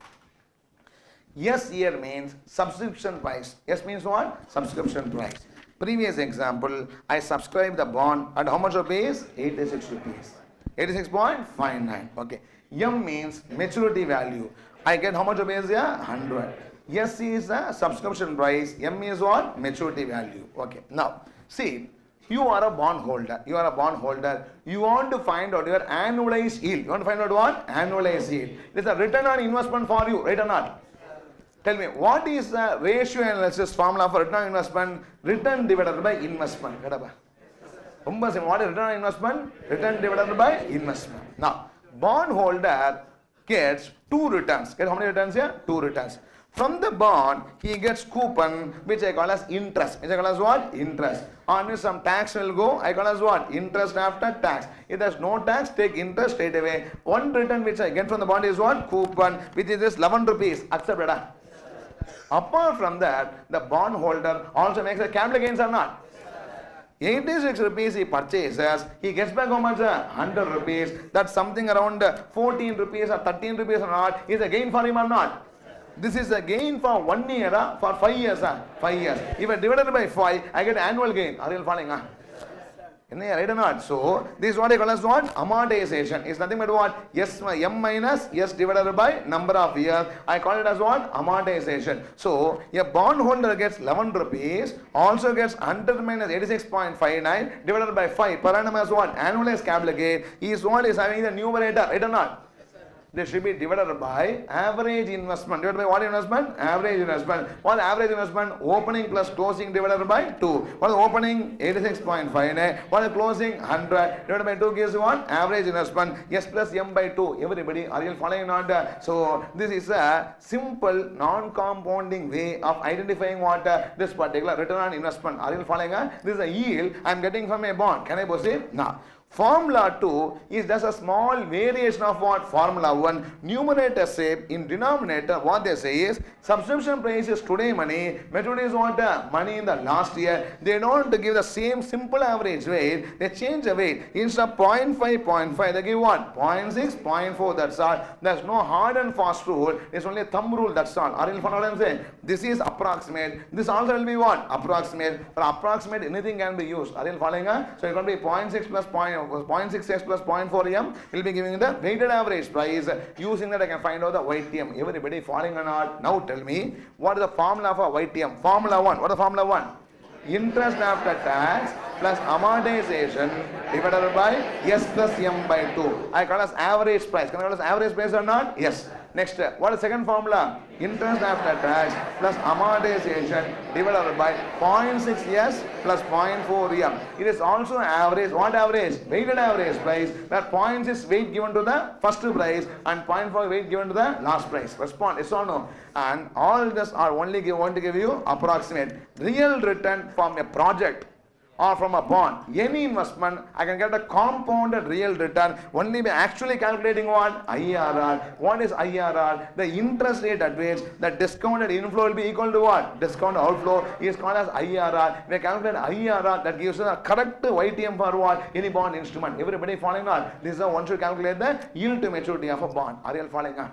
S here means subscription price. S means what? Subscription price. Previous example, I subscribed the bond at how much rupees? 86 rupees. 86.59. Okay. M means maturity value. I get how much rupees here? 100. S is a subscription price. M is what? Maturity value. Okay. Now, see, you are a bond holder. You are a bond holder. You want to find out your annualized yield. You want to find out what? Annualized yield. It is a return on investment for you, right or not? Tell me, what is the ratio analysis formula for return on investment? Return divided by investment. What is return on investment? Return divided by investment. Now, bond holder gets two returns. Get how many returns here? Two returns. From the bond, he gets coupon, which I call as interest. Which I call as what? Interest. On which some tax will go, I call as what? Interest after tax. If there's no tax, take interest straight away. One return which I get from the bond is what? Coupon, which is just 11 rupees. Accepted. Apart from that, the bond holder also makes a capital gains or not? 86 rupees he purchases, he gets back how much? 100 rupees. That's something around 14 rupees or 13 rupees or not. Is a gain for him or not? This is a gain for 1 year, for 5 years. 5 years. If I divide it by 5, I get annual gain. Are you following? Right or not? So, this is what I call as what? Amortization. It's nothing but what? M minus S divided by number of years. I call it as what? Amortization. So, a bondholder gets 11 rupees, also gets 100 minus 86.59 divided by 5 per annum as what? Annualized capital gain. Is what is having the numerator. Right or not? This should be divided by average investment. Divided by what investment? Average investment. What average investment? Opening plus closing divided by 2. What is opening? 86.59. What is closing? 100. Divided by 2 gives what? Average investment. S plus M by 2. Everybody, are you following or not? So, this is a simple non-compounding way of identifying what this particular return on investment. Are you following? This is a yield I am getting from a bond. Can I proceed? Now. Formula 2 is just a small variation of what? Formula 1. Numerator same, in denominator what they say is subscription price is today money, maturity is what? Money in the last year. They don't give the same simple average weight, they change the weight. Instead of 0.5, they give what? 0.6, 0.4, that's all. There's no hard and fast rule, it's only a thumb rule, that's all. Are you following what I'm saying? This is approximate, this also will be what? Approximate. For approximate, anything can be used. Are you following? So it's going to be 0.6 plus 0.6x plus 0.4 m will be giving the weighted average price. Using that I can find out the YTM. Everybody following or not? Now tell me, what is the formula for YTM? Formula 1. What is the formula 1? Interest after tax plus amortization divided by S plus M by 2. I call as average price. Can I call as average price or not? Yes. Next, what is the second formula? Interest after tax plus amortization divided by 0.6s plus 0.4 m. It is also average. What average? Weighted average price. That 0.6 weight given to the first price and 0.4 weight given to the last price. Respond, yes or no? And all this are only want to give you approximate. Real return from a project or from a bond, any investment, I can get a compounded real return only by actually calculating what? IRR. What is IRR? The interest rate at which the discounted inflow will be equal to what? Discounted outflow is called as IRR. We calculate IRR, that gives us a correct YTM for what? Any bond instrument. Everybody following on? This is how one should calculate the yield to maturity of a bond. Are you all following on?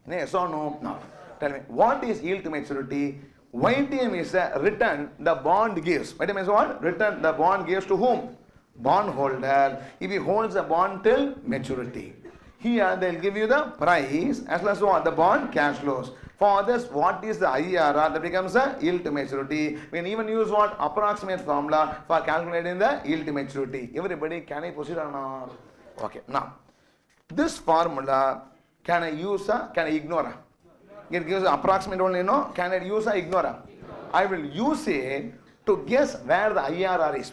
Yes or no? No. Tell me, what is yield to maturity? YTM is a return the bond gives. YTM is what? Return the bond gives to whom? Bondholder. If he holds the bond till maturity. Here they will give you the price as well as what? The bond cash flows. For this, what is the IRR? That becomes a yield to maturity. We can even use what? Approximate formula for calculating the yield to maturity. Everybody, can I proceed or not? Okay. Now, this formula, can I use can I ignore? It gives approximate only, no? Can I use or ignore? I will use it to guess where the IRR is.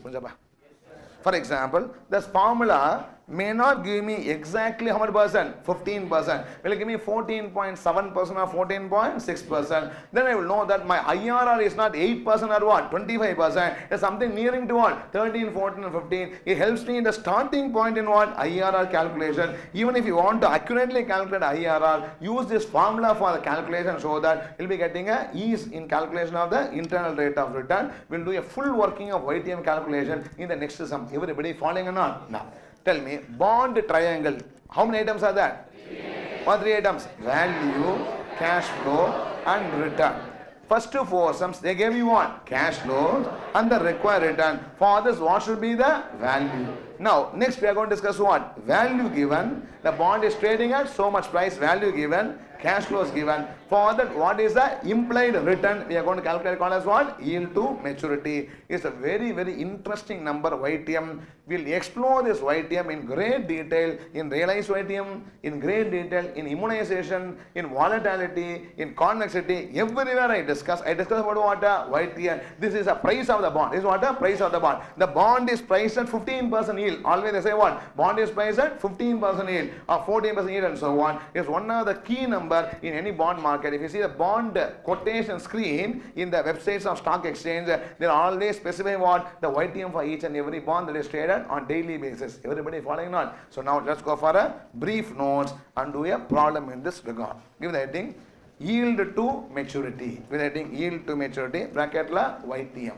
For example, this formula may not give me exactly how much percent? 15%. Will give me 14.7% or 14.6%. Then I will know that my IRR is not 8% or what? 25%. It's something nearing to what? 13, 14 and 15. It helps me in the starting point in what? IRR calculation. Even if you want to accurately calculate IRR, use this formula for the calculation so that you'll be getting a ease in calculation of the internal rate of return. We'll do a full working of YTM calculation in the next sum. Everybody following or not? Now. Tell me, bond triangle, how many items are there? 3. What 3 items? Value, cash flow and return. First 4 sums, they gave you what? Cash flow and the required return. For this, what should be the value? Now, next we are going to discuss what? Value given, the bond is trading at so much price, value given, cash flow is given. For that, what is the implied return? We are going to calculate called as what? Yield to maturity. It's a very, very interesting number, YTM. We'll explore this YTM in great detail, in realized YTM, in great detail, in immunization, in volatility, in convexity. Everywhere I discuss about what? YTM. This is a price of the bond. This is what? Price of the bond. The bond is priced at 15% yield. Always they say what? Bond is priced at 15% yield or 14% yield and so on. Is one of the key numbers remember, in any bond market, if you see the bond quotation screen in the websites of stock exchange, they always specify what the YTM for each and every bond that is traded on daily basis. Everybody following not? So now let's go for a brief notes and do a problem in this regard. Give the heading yield to maturity. With the heading yield to maturity, bracket la YTM.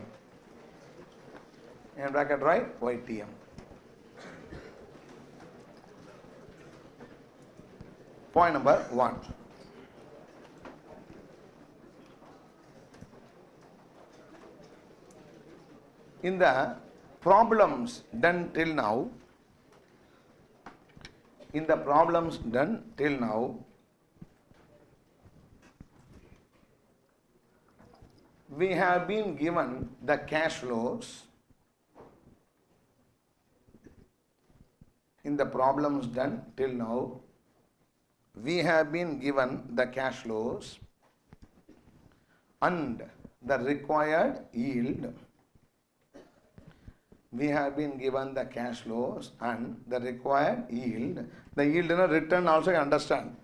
And bracket right, YTM. Point number 1. In the problems done till now, we have been given the cash flows. In the problems done till now, we have been given the cash flows and the required yield. We have been given the cash flows and the required yield. The yield in a return also you understand.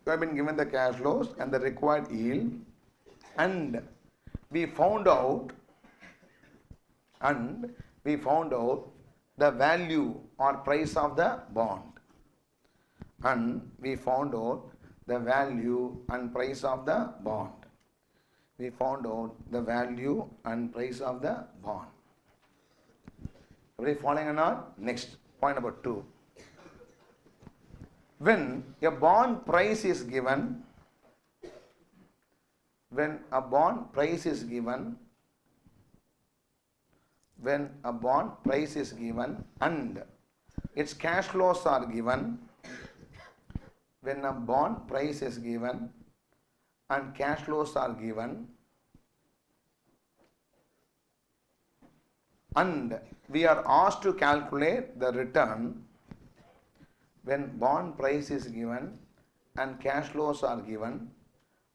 You have been given the cash flows and the required yield, and we found out the value or price of the bond. And we found out the value and price of the bond. We found out the value and price of the bond. Everybody following or not? Next, point number 2. When a bond price is given, and its cash flows are given, when a bond price is given and cash flows are given, and we are asked to calculate the return. When bond price is given and cash flows are given,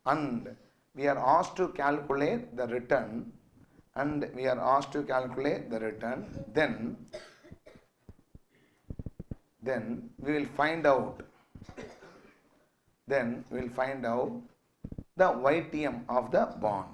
and we are asked to calculate the return, then we will find out the YTM of the bond.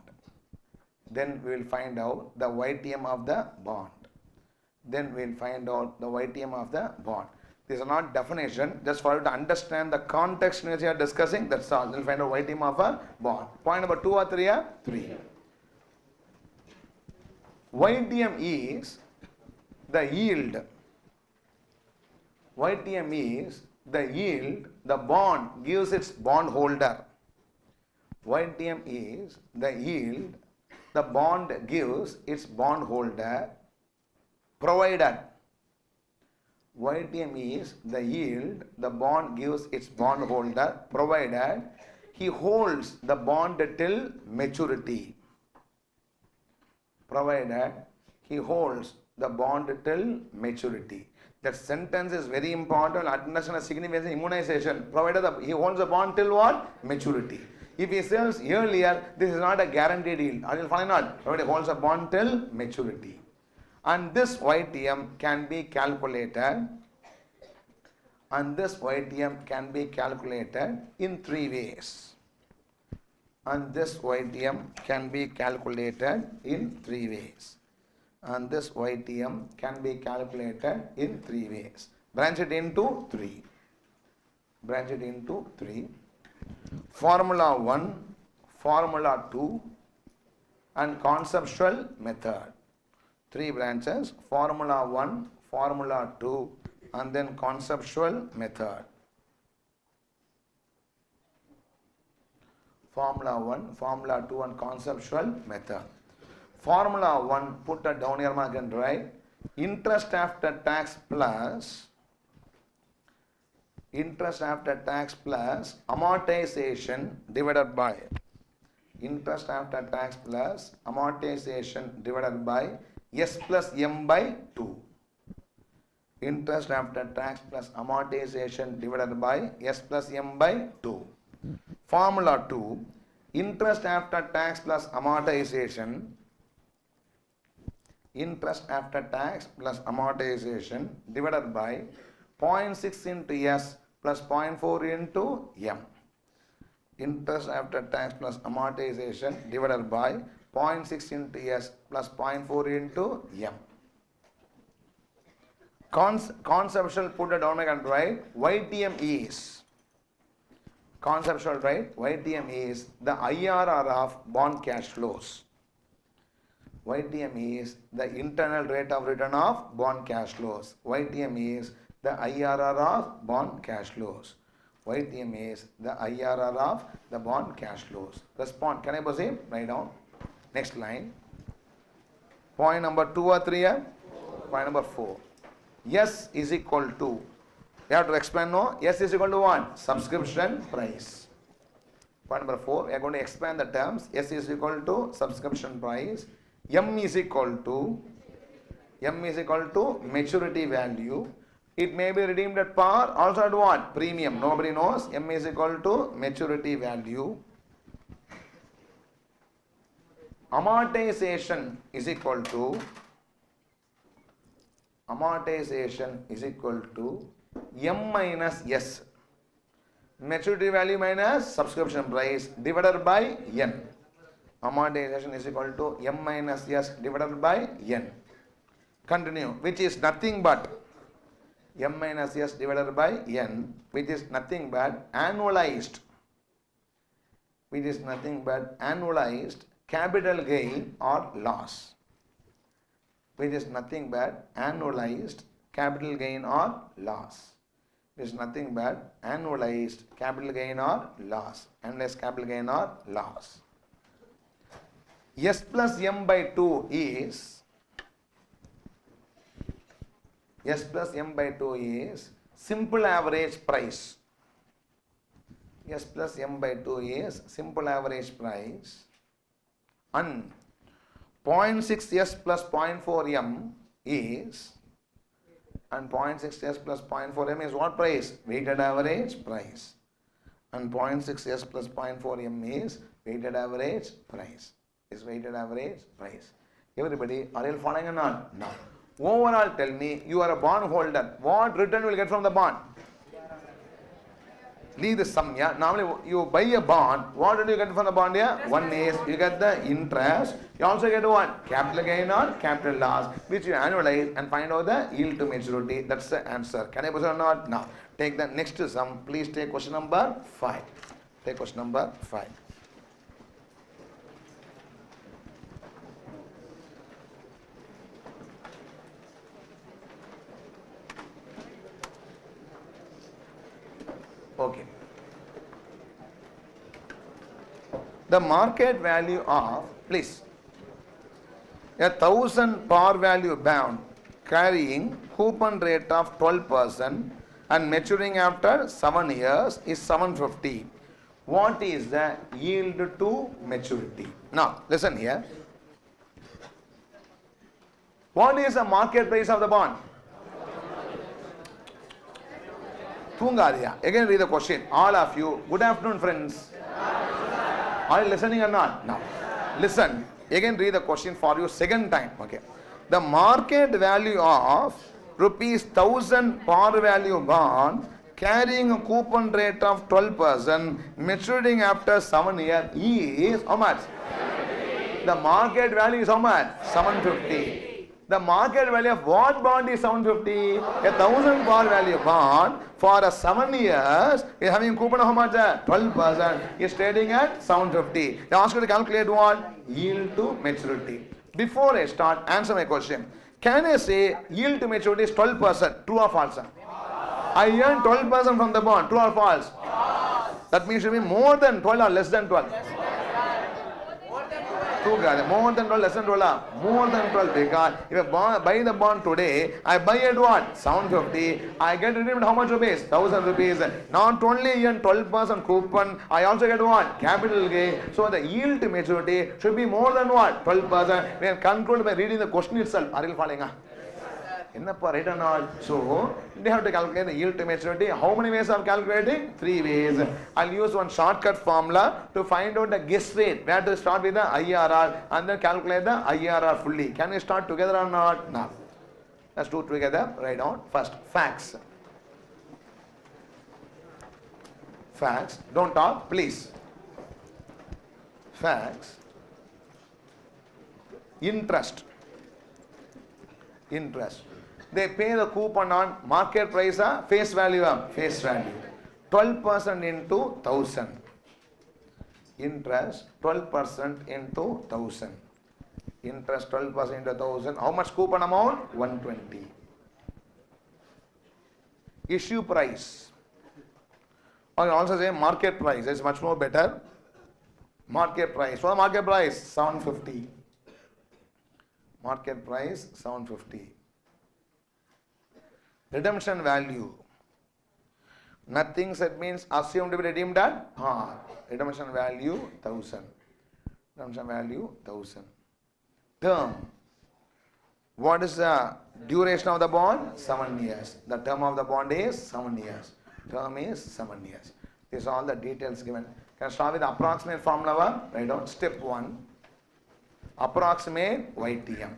These are not definition, just for you to understand the context in which you are discussing, that's all. You will find out YTM of a bond. Point number 2 or 3? 3. YTM is the yield. The bond gives its bondholder. YTM is the yield the bond gives its bondholder, provided. YTM is the yield the bond gives its bondholder, provided he holds the bond till maturity. That sentence is very important. Understand the significance of immunization. Provided he holds the bond till what? Maturity. If he sells earlier, this is not a guaranteed yield. I will find out. Provided he holds a bond till maturity. And this YTM can be calculated. In 3 ways. Branch it into 3. Formula 1, Formula 2 and conceptual method. 3 branches, Formula 1, Formula 2 and then conceptual method. Formula 1, Formula 2 and conceptual method. Formula 1, put a down here mark and write interest after tax plus amortization divided by S plus M by 2. Interest after tax plus amortization divided by S plus M by 2. Formula 2, interest after tax plus amortization divided by 0.6 into S plus 0.4 into M. interest after tax plus amortization divided by 0.6 into S plus 0.4 into M. Conceptual, put it down and write YTM is, conceptual, right? YTM is the IRR of bond cash flows. YTM is the internal rate of return of bond cash flows. YTM is the IRR of bond cash flows. YTM is the IRR of the bond cash flows. Respond. Can I proceed? Write down. Next line. Point number 2 or 3? Point number 4. S is equal to, you have to explain, no? S is equal to what? Subscription price. Point number 4, we are going to expand the terms. S is equal to subscription price. M is equal to maturity value. It may be redeemed at par, also at what? Premium. Nobody knows. M is equal to maturity value. Amortization is equal to M minus S. Maturity value minus subscription price divided by N. Amortization is equal to M minus S divided by N. Continue. Which is nothing but M minus S divided by N, which is nothing but annualized. Capital gain or loss. Which is nothing but annualized capital gain or loss. Which is nothing but annualized capital gain or loss. Annualized capital gain or loss. S plus M by 2 is simple average price. S plus M by 2 is simple average price. And 0.6 S plus 0.4 M is, and 0.6 S plus 0.4 M is what price? Weighted average price. And 0.6 S plus 0.4 M is weighted average price. Everybody, are you following or not? No. Overall, tell me, you are a bond holder. What return you will get from the bond? Leave the sum, yeah. Normally, you buy a bond. What do you get from the bond, yeah? One is, you get the interest. You also get what? Capital gain or capital loss, which you annualize and find out the yield to maturity. That's the answer. Can I proceed or not? Now, take the next sum. Please take question number 5. Take question number 5. Okay. The market value of, please, 1,000 par value bond carrying coupon rate of 12% and maturing after 7 years is 750. What is the yield to maturity? Now, listen here. What is the market price of the bond? Again read the question. All of you, good afternoon friends. Are you listening or not? Now, listen. Again read the question for you second time. Okay. The market value of rupees 1,000 par value bond carrying a coupon rate of 12%, maturing after 7 years is how much? The market value is how much? 750. The market value of what bond is 750? 1,000 par value bond for a 7 years is having a coupon of how much? 12%. Is trading at 750. They ask you to calculate what? Yield to maturity. Before I start, answer my question. Can I say yield to maturity is 12%? True or false? I earn 12% from the bond. True or false? That means it should be more than 12 or less than 12. More than 12, less than 12. More than 12. Because if I buy the bond today, I buy at what? 750. I get redeemed how much rupees? 1,000 rupees. Not only earn 12% coupon, I also get what? Capital gain. So the yield to maturity should be more than what? 12%. We can conclude by reading the question itself. Are you following? Right or not? So, they have to calculate the yield to maturity. How many ways of calculating? 3 ways. I'll use one shortcut formula to find out the guess rate. We have to start with the IRR and then calculate the IRR fully. Can we start together or not? No. Let's do it together. Write down. First, facts. Facts. Don't talk, please. Facts. Interest. They pay the coupon on market price, face value, face value. 12% into 1000. Interest 12% into 1000. Interest 12% into 1000. How much coupon amount? 120. Issue price. I can also say market price. It's much more better. Market price. What is the market price? 750. Market price 750. Redemption value. Nothing set means assumed to be redeemed at par. Redemption value 1000. Redemption value 1000. Term. What is the duration of the bond? 7 years. The term of the bond is 7 years. Term is 7 years. These are all the details given. Can I start with the approximate formula? Write down step 1. Approximate YTM.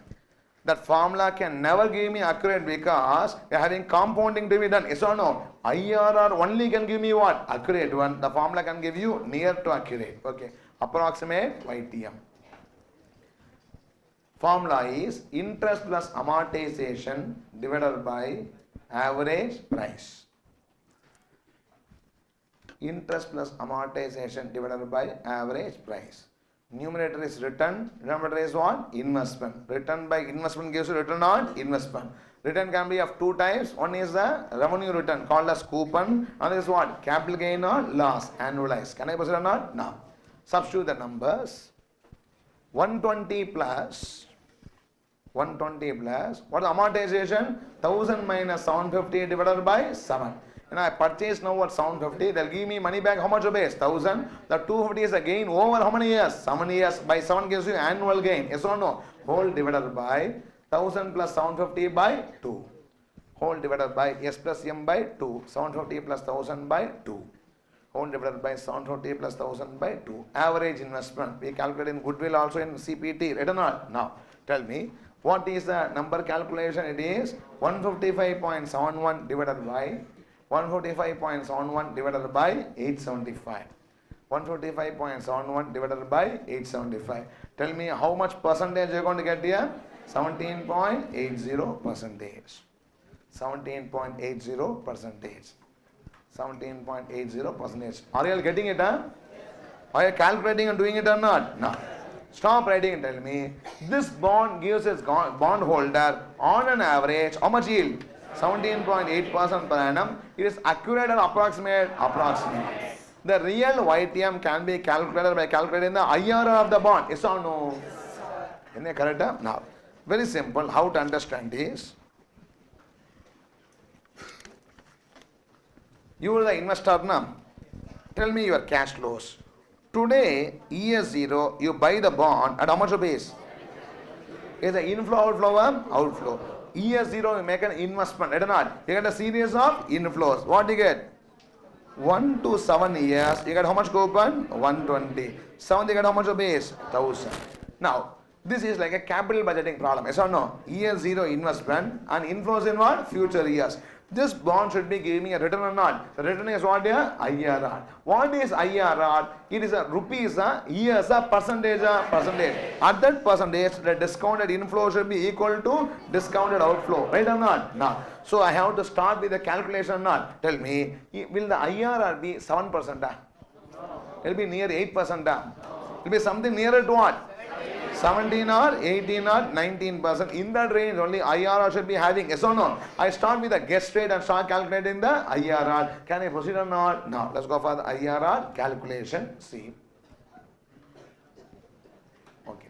That formula can never give me accurate because we are having compounding to be done. Yes or no? IRR only can give me what? Accurate one. The formula can give you near to accurate. Okay. Approximate YTM. Formula is interest plus amortization divided by average price. Interest plus amortization divided by average price. Numerator is return. Denominator is what? Investment. Return by investment gives you return on investment. Return can be of two types. One is the revenue return called as coupon. Another is what? Capital gain or loss annualized. Can I proceed or not? Now, substitute the numbers. 120 plus 120 plus what is amortization? 1000 minus 750 divided by 7. And I purchase now at 750, they'll give me money back how much rupees? 1000. The 250 is a gain over how many years? 7 years. By 7 gives you annual gain. Yes or no? Whole divided by 1000 plus 750 by 2. Whole divided by S plus M by 2. 750 plus 1000 by 2. Whole divided by 750 plus 1000 by 2. Average investment. We calculate in goodwill also in CPT. Right or not? Now, tell me. What is the number calculation? It is 155.71 divided by 145.71 divided by 875. 145.71 divided by 875. Tell me how much percentage you are going to get here? 17.80 percentage. 17.80 percentage. 17.80 percentage. Are you all getting it? Huh? Are you calculating and doing it or not? No. Stop writing and tell me. This bond gives its bond holder on an average how much yield? 17.8% per annum. It is accurate or approximate? Approximate. The real YTM can be calculated by calculating the IRR of the bond. Yes or no? Isn't it correct? Now, very simple. How to understand this? You are the investor now. Tell me your cash flows. Today, year 0, you buy the bond at how much rupees? Is the inflow, outflow, outflow. Year 0, you make an investment. Right or not? You get a series of inflows. What do you get? 1 to 7 years, you get how much coupon? 120. 7, you get how much rupees? 1000. Now, this is like a capital budgeting problem. Yes or no? Year 0 investment and inflows in what? Future years. This bond should be giving me a return or not? The return is what here? IRR. What is IRR? It is a rupees, years, percentage, percentage. At that percentage, the discounted inflow should be equal to discounted outflow. Right or not? Now, so I have to start with the calculation or not? Tell me, will the IRR be 7%? It will be near 8%. It will be something nearer to what? 17 or 18 or 19%. In that range only IRR should be having. Yes or no? I start with the guess rate and start calculating the IRR. Can I proceed or not? Now, let's go for the IRR calculation. See. Okay.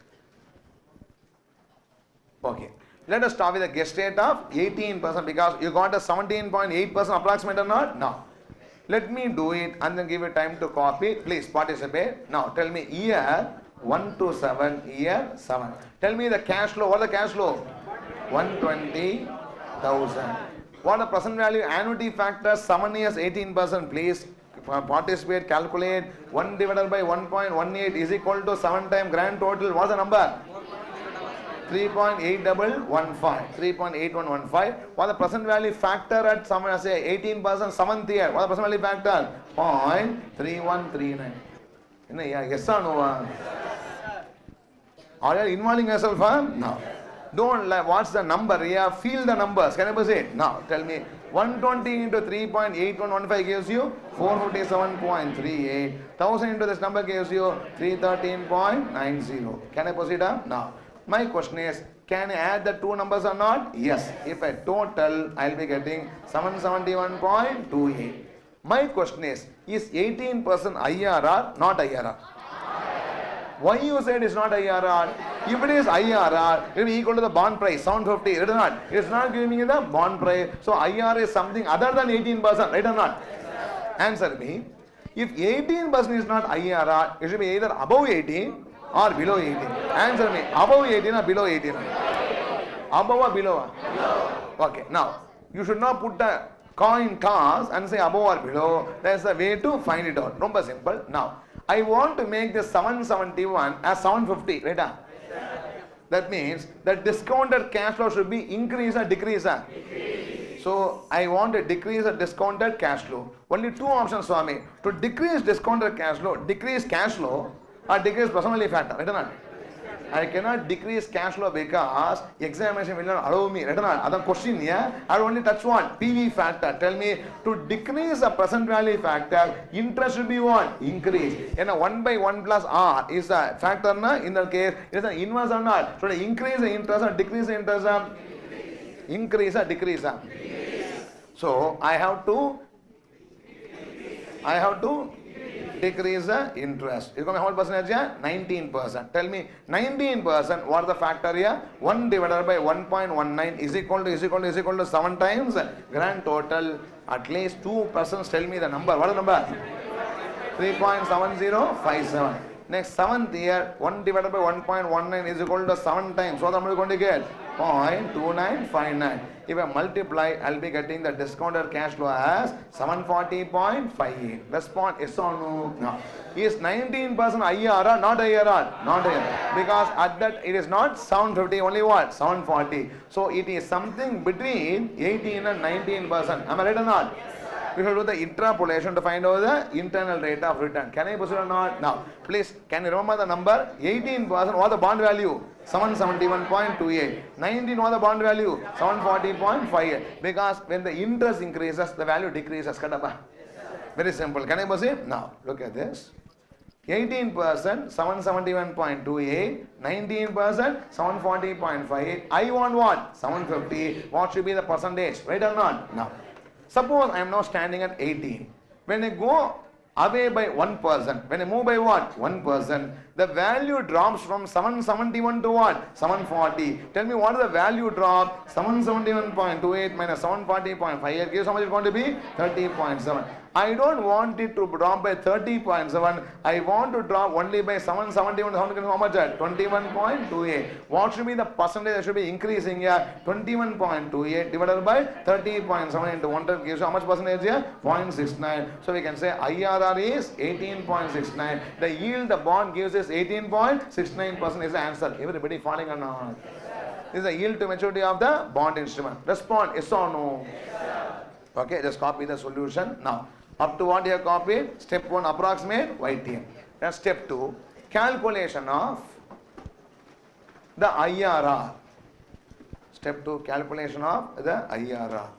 Okay. Let us start with a guess rate of 18% because you got a 17.8% approximate or not? Now, let me do it and then give you time to copy. Please participate. Now, tell me year 1 to 7, year 7. Tell me the cash flow. What is the cash flow? 120,000. What the present value? Annuity factor 7 years 18%. Please participate, calculate. 1 divided by 1.18 is equal to 7 times grand total. What is the number? 3.8115. 3.8115. What the present value factor at some say 18% 7th year? What the present value factor? 0.3139. Yes or no? Are you involving yourself? No. Don't like what's the number? Yeah, feel the numbers. Can I say it? Now tell me 120 into 3.8115 gives you 457.38. 1000 into this number gives you 313.90. Can I proceed? Now my question is, can I add the two numbers or not? Yes. If I total, I'll be getting 771.28. My question is 18% IRR, not IRR? Why you said it's not IRR? If it is IRR, it will be equal to the bond price, 750, right or not? It's not giving me the bond price. So IRR is something other than 18%, right or not? Answer me. If 18% is not IRR, it should be either above 18 or below 18. Answer me. Above 18 or below 18? Above or below? Okay. Now, you should not put the coin toss and say above or below. There's a way to find it out. ரொம்ப simple. Now, I want to make this 771 as 750, right? That means the discounted cash flow should be increase or decrease? Decrease. So I want to decrease the discounted cash flow. Only two options, Swami. To decrease discounted cash flow, decrease cash flow or decrease personality factor, right or not? I cannot decrease cash flow because examination will not allow me. Right or not? That's question. Yeah, I will only touch one PV factor. Tell me to decrease the present value factor, interest should be what? Increase. And 1 by 1 plus R is a factor. Na? In that case, it is an inverse or not? Should I increase the interest or decrease the interest? Increase or decrease? So I have to decrease the interest. It's going to be how much percentage here? 19%. Tell me 19%, what is the factor here? 1 divided by 1.19 is equal to 7 times grand total. At least 2%. Tell me the number. What is the number? 3.7057. Next 7th year, 1 divided by 1.19 is equal to 7 times. So, what am I going to get? 0.2959. If I multiply, I'll be getting the discounted cash flow as 740.58. Response yes or no? No. Is 19% IRR, not IRR? Not IRR. Because at that it is not 750, only what? 740. So it is something between 18 and 19%. Am I right or not? We should do the interpolation to find out the internal rate of return. Can I proceed or not? Now, please, can you remember the number? 18%, what the bond value? 771.28. 19, what the bond value? 740.58. Because when the interest increases, the value decreases. Very simple. Can I proceed? Now, look at this. 18%, 771.28, 19%, 740.58. I want what? 750. What should be the percentage? Right or not? Now, suppose I am now standing at 18. When I go away by 1%, when I move by what? 1%, the value drops from 771 to what? 740. Tell me what is the value drop? 771.28 minus 740.58 gives how much it's going to be? 30.7. I don't want it to drop by 30.7. I want to drop only by 771. How much? 21.28. What should be the percentage that should be increasing here? 21.28 divided by 30.7 into 100 gives how much percentage here? 0.69. So we can say IRR is 18.69. The yield the bond gives is 18.69% is the answer. Everybody following or not? This is the yield to maturity of the bond instrument. Respond yes or no? Okay, just copy the solution. Now, up to what you have copied? Step 1, approximate YTM. Then step 2, calculation of the IRR. Step 2, calculation of the IRR.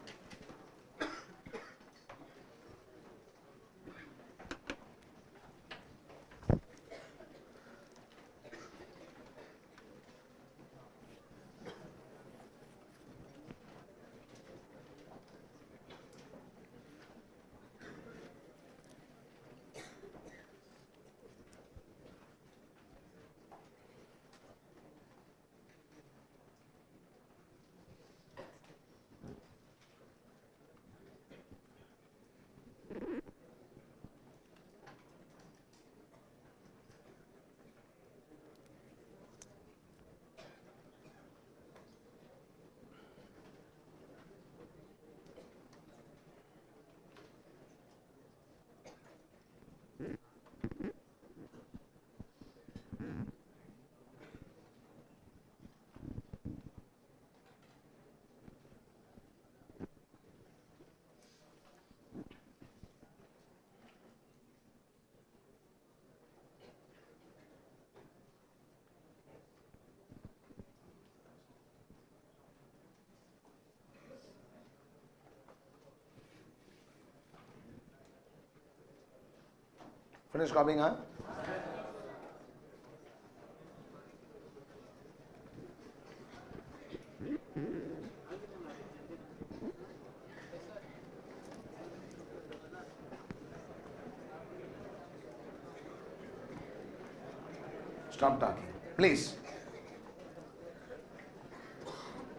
Finish copying, huh? Stop talking. Please.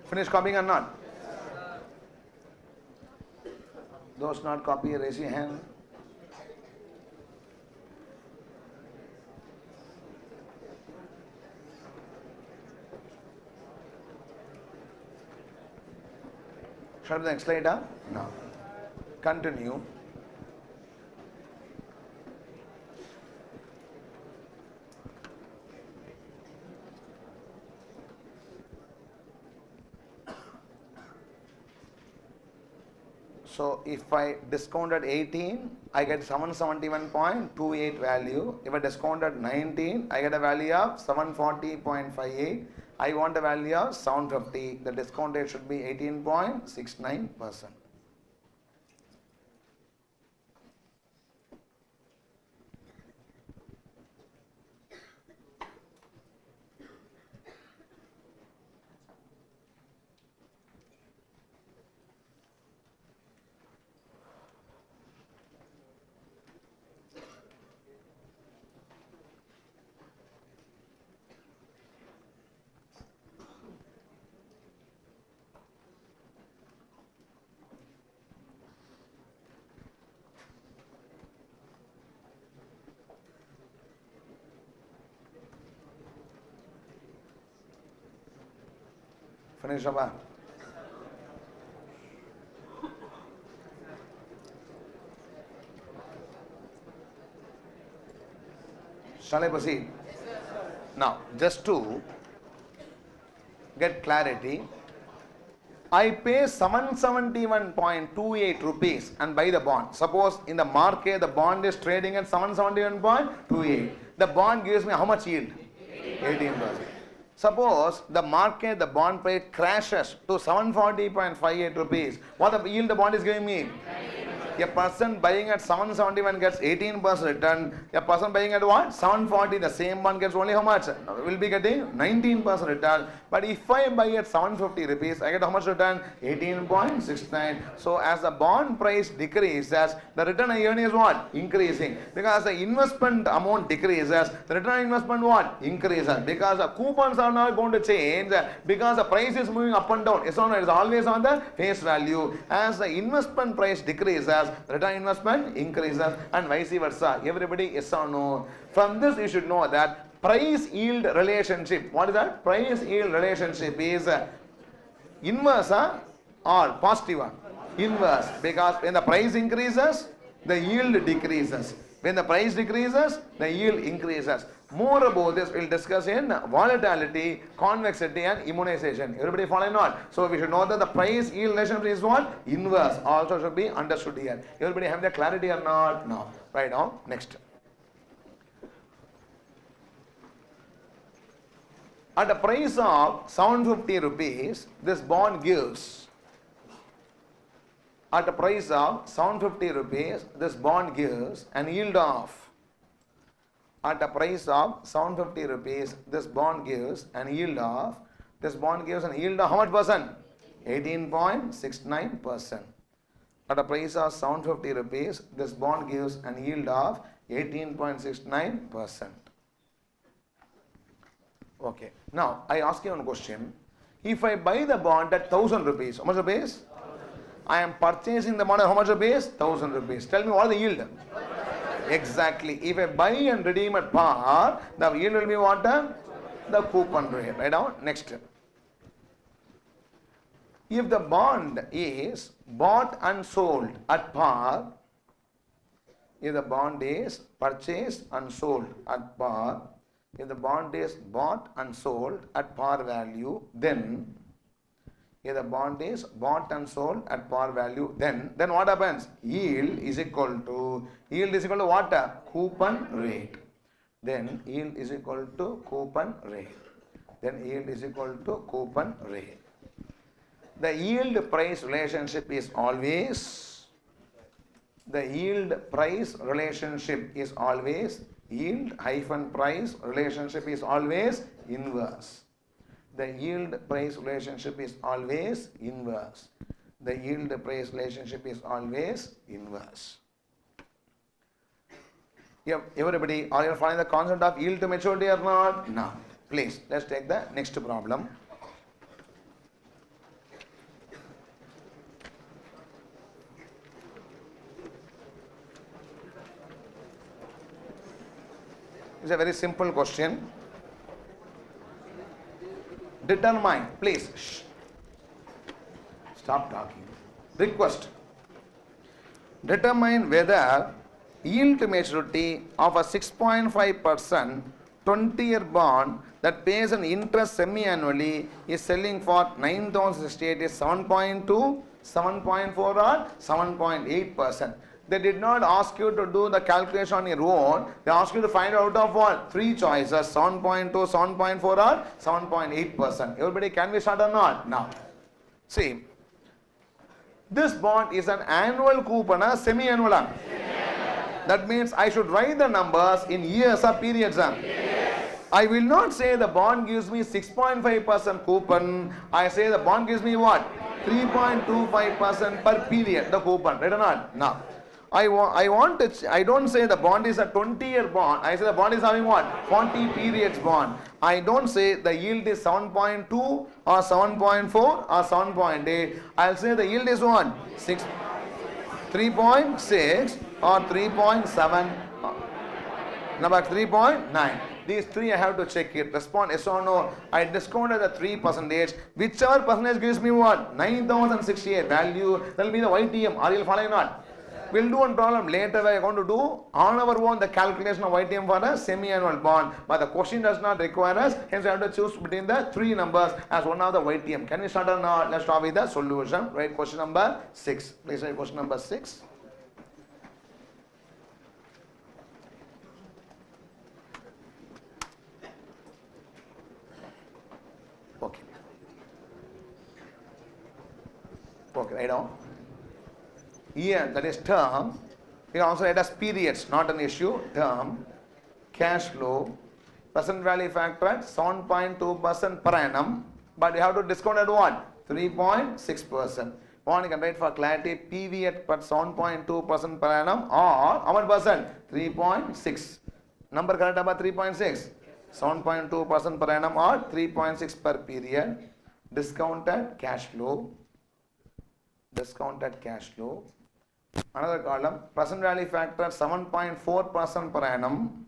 Finish copying or not? Those not copy, raise your hand. Shall the next slide? Huh? No. Continue. So if I discount at 18, I get 771.28 value. If I discount at 19, I get a value of 740.58. I want a value of 750. The discount rate should be 18.69%. Finish up. Shall I proceed? Now, just to get clarity, I pay 771.28 rupees and buy the bond. Suppose in the market the bond is trading at 771.28. The bond gives me how much yield? 18%. Suppose the market, the bond price crashes to 740.58 rupees. What the yield the bond is giving me? A person buying at 771 gets 18% return. A person buying at what? 740, the same one gets only how much? Will be getting 19% return. But if I buy at 750 rupees, I get how much return? 18.69. So as the bond price decreases, the return I earn is what? Increasing. Because the investment amount decreases, the return on investment what? Increases. Because the coupons are not going to change because the price is moving up and down. It's always on the face value. As the investment price decreases, return on investment increases, and vice versa. Everybody, yes or no? From this you should know that price yield relationship. What is that? Price yield relationship is inverse or positive? Inverse. Because when the price increases, the yield decreases. When the price decreases, the yield increases. More about this we'll discuss in volatility, convexity and immunization. Everybody following not? So we should know that the price yield relationship is what? Inverse. Also should be understood here. Everybody have the clarity or not? No. Right now, next. At a price of 750 rupees, this bond gives. At a price of 750 rupees, this bond gives an yield of. At a price of 750 rupees, this bond gives an yield of. This bond gives an yield of how much percent? 18.69%. At a price of 750 rupees, this bond gives an yield of 18.69%. Okay. Now, I ask you one question. If I buy the bond at 1000 rupees, how much rupees? I am purchasing the bond at how much rupees? 1000 rupees. Tell me what is the yield? Exactly. If I buy and redeem at par, the yield will be what? The coupon rate. Right now, next. If the bond is bought and sold at par, if the bond is purchased and sold at par, if the bond is bought and sold at par value, then if the bond is bought and sold at par value, then what happens? Yield is equal to what? Coupon rate. Then yield is equal to coupon rate. Then yield is equal to coupon rate. The yield price relationship is always the yield price relationship is always yield hyphen price relationship is always inverse. The yield price relationship is always inverse. The yield price relationship is always inverse. Everybody, are you following the concept of yield to maturity or not? No. Please, let's take the next problem. It's a very simple question. Determine, please, shh. Stop talking. Request. Determine whether yield to maturity of a 6.5% 20-year bond that pays an interest semi-annually is selling for 9,068 is 7.2, 7.4 or 7.8%. They did not ask you to do the calculation on your own. They asked you to find out of what? 3 choices, 7.2, 7.4 or 7.8%. Everybody, can we start or not? Now, see, this bond is an annual coupon or semi-annual? That means I should write the numbers in years or periods. I will not say the bond gives me 6.5% coupon. I say the bond gives me what? 3.25% per period, the coupon. Right or not? Now, I don't say the bond is a 20-year bond. I say the bond is having what? 40 periods bond. I don't say the yield is 7.2 or 7.4 or 7.8. I'll say the yield is what? 3.6 or 3.7. Number 3.9. These three I have to check it. Respond yes or no. I discounted the 3%. Whichever percentage gives me what? 9,068 value. That will be the YTM. Are you following or not? We'll do one problem later. We are going to do on our own the calculation of YTM for a semi-annual bond. But the question does not require us. Hence, we have to choose between the three numbers as one of the YTM. Can we start or not? Let's start with the solution. Write question number 6. Please write question number 6. Okay. Okay, write down. Year, that is term. You can also write as periods, not an issue. Term, cash flow, present value factor at 7.2% per annum. But you have to discount at what? 3.6%. One you can write for clarity, PV at 7.2% per annum or how much percent? 3.6. Number correct about 3.6. 7.2% per annum or 3.6 per period. Discounted cash flow. Discounted cash flow. Another column, present value factor 7.4% per annum,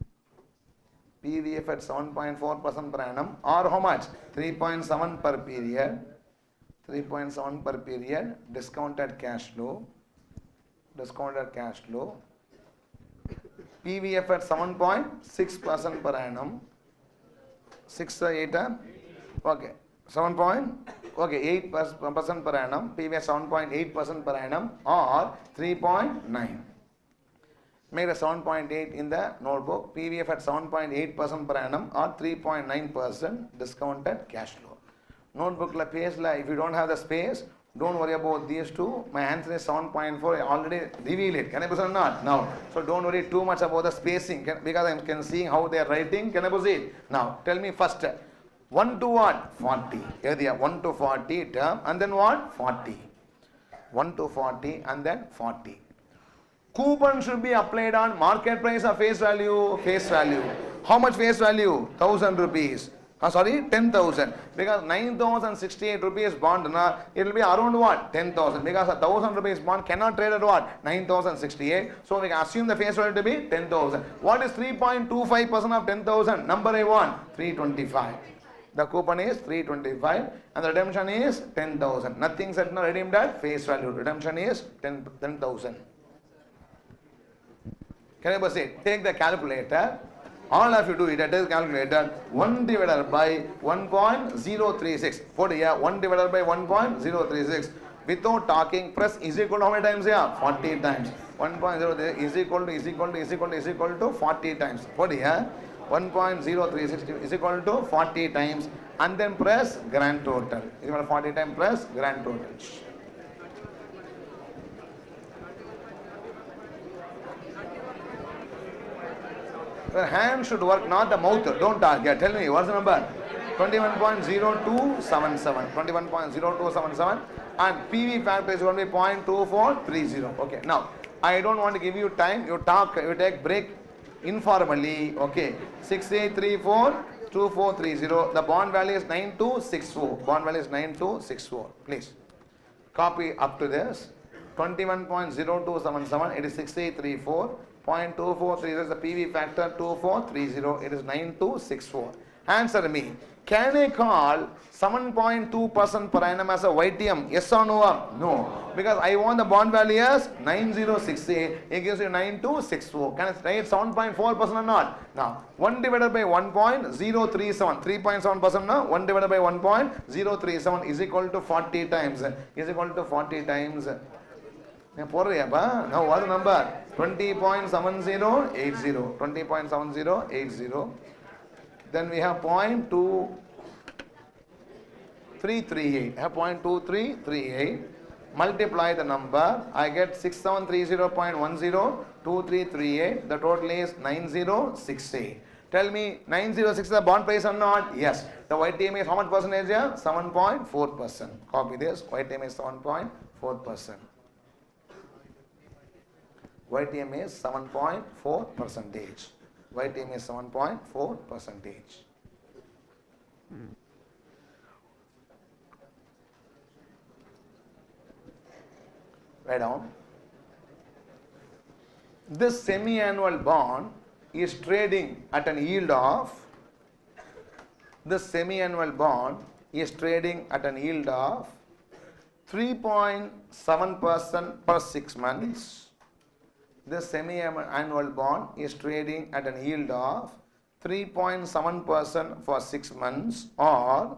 PVF at 7.4% per annum, or how much? 3.7 per period, 3.7 per period, discounted cash flow, PVF at 7.6% per annum, 6 or 8, okay, 8% per annum, PVF 7.8% per annum or 3.9. Make a 7.8 in the notebook, PVF at 7.8% per annum or 3.9% discounted cash flow. Notebook la page la, if you don't have the space, don't worry about these two. My answer is 7.4. I already revealed it. Can I proceed or not? Now, so don't worry too much about the spacing because I can see how they are writing. Can I proceed? Now, tell me first. 1 to what? 40. Here 1 to 40 term and then what? 40. 1 to 40 and then 40. Coupon should be applied on market price or face value? Face value. How much face value? 1,000 rupees. 10,000. Because 9,068 rupees bond, it will be around what? 10,000. Because a 1,000 rupees bond cannot trade at what? 9,068. So we can assume the face value to be 10,000. What is 3.25% of 10,000? Number I want? 325. The coupon is 325 and the redemption is 10,000. Nothing said no redeemed at face value. Redemption is 10,000. Can I proceed? Take the calculator. All of you do it. That is calculator. 1 divided by 1.036. Put here 1 divided by 1.036. Without talking, press is equal to how many times here? 40 times. 1.0 is equal to 40 times. Put here 1.036 is equal to 40 times and then press grand total. Is equal to 40 times press grand total. Your hand should work, not the mouth. Don't talk. Yeah, tell me, what's the number? 21.0277. 21.0277. And PV factor is going to be 0.2430. Okay, now, I don't want to give you time. You talk, you take break informally. Okay, 68342430. The bond value is 9264. Bond value is 9264. Please copy up to this. 21.0277. It is 6834. 0.2430 is the PV factor. 2430. It is 9264. Answer me. Can I call 7.2% per annum as a YTM? Yes or no? No. Because I want the bond value as 9068. It gives you 9264. Can I write 7.4% or not? Now, 1 divided by 1.037. 3.7% now. 1 divided by 1.037 is equal to 40 times. Is equal to 40 times. Now, what's the number? 20.7080. 20.7080. Then we have 0.2338. I have 0.2338. Multiply the number. I get 6730.102338. The total is 9068. Tell me, 906 is the bond price or not? Yes. The YTM is how much percentage here? 7.4%. Copy this. YTM is 7.4%. YTM is 7.4%. YTM is 7.4%. Write down. This semi-annual bond is trading at an yield of 3.7% per 6 months. This semi-annual bond is trading at an yield of 3.7% for 6 months or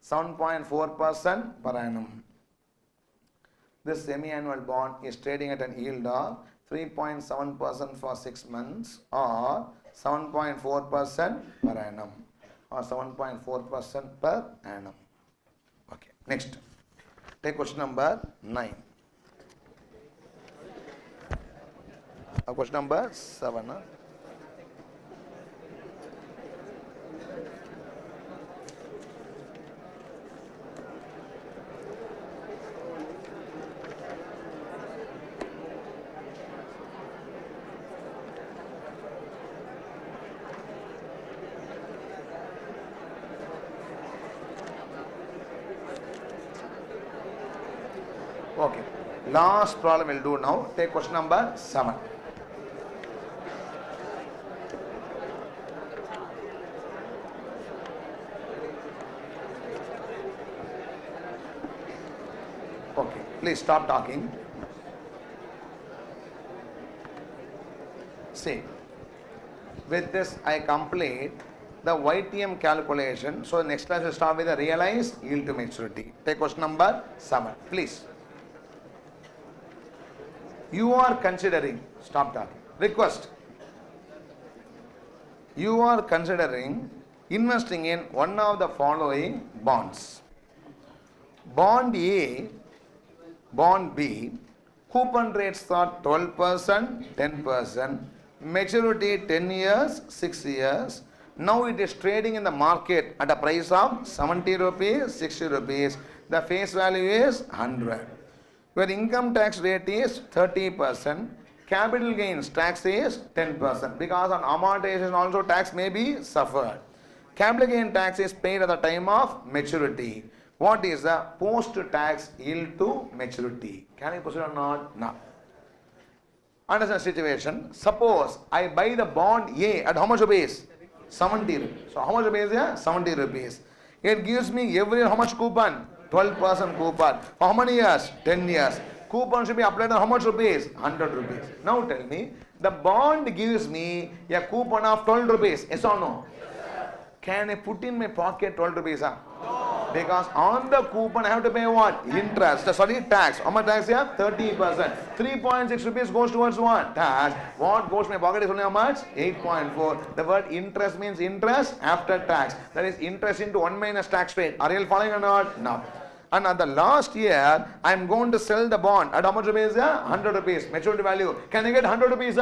7.4% per annum. This semi-annual bond is trading at an yield of 3.7% for 6 months or 7.4% per annum. Or 7.4% per annum. Okay, next. Take question number 9. Question number 7. Okay. Last problem we'll do now. Take question number 7. Okay, please stop talking. See, with this I complete the YTM calculation. So next class we'll start with the realized yield to maturity. Take question number 7, please. You are considering, stop talking, request. You are considering investing in one of the following bonds. Bond A, Bond B, coupon rates are 12%, 10%, maturity 10 years, 6 years. Now it is trading in the market at a price of 70 rupees, 60 rupees. The face value is 100. Your income tax rate is 30%. Capital gains tax is 10%. Because on amortization also tax may be suffered. Capital gain tax is paid at the time of maturity. What is the post-tax yield to maturity? Can I proceed or not? No. Understand the situation. Suppose I buy the bond A at how much rupees? 70 rupees. So how much rupees here? 70 rupees. It gives me every year how much coupon? 12% coupon. For how many years? 10 years. Coupon should be applied on how much rupees? 100 rupees. Now tell me, the bond gives me a coupon of 12 rupees. Yes or no? Can I put in my pocket 12 rupees? No. Because on the coupon I have to pay what? Interest. Sorry, tax. How much tax here? 30%. 3.6 rupees goes towards what? Tax. What goes to my pocket is only how much? 8.4. The word interest means interest after tax. That is interest into 1 minus tax rate. Are you following or not? No. And at the last year, I am going to sell the bond. At how much rupees? 100 rupees. Maturity value. Can I get 100 rupees?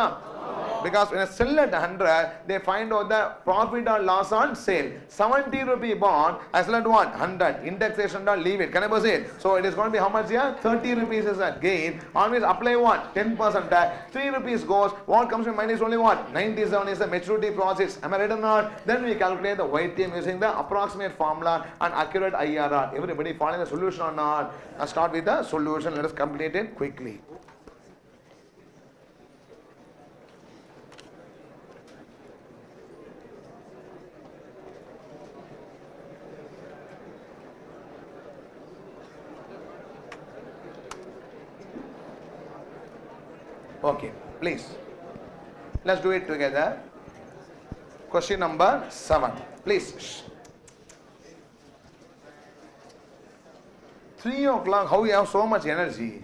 Because when I sell at 100, they find out the profit or loss on sale. 70 rupee bond, I sell at what? 100. Indexation, leave it. Can I proceed? So it is going to be how much here? 30 rupees is a gain. Always apply what? 10% tax. 3 rupees goes. What comes to mind is only what? 97 is the maturity process. Am I right or not? Then we calculate the YTM using the approximate formula and accurate IRR. Everybody following the solution or not? Let's start with the solution. Let us complete it quickly. Okay, please. Let's do it together. Question number 7. Please. 3 o'clock, how you have so much energy?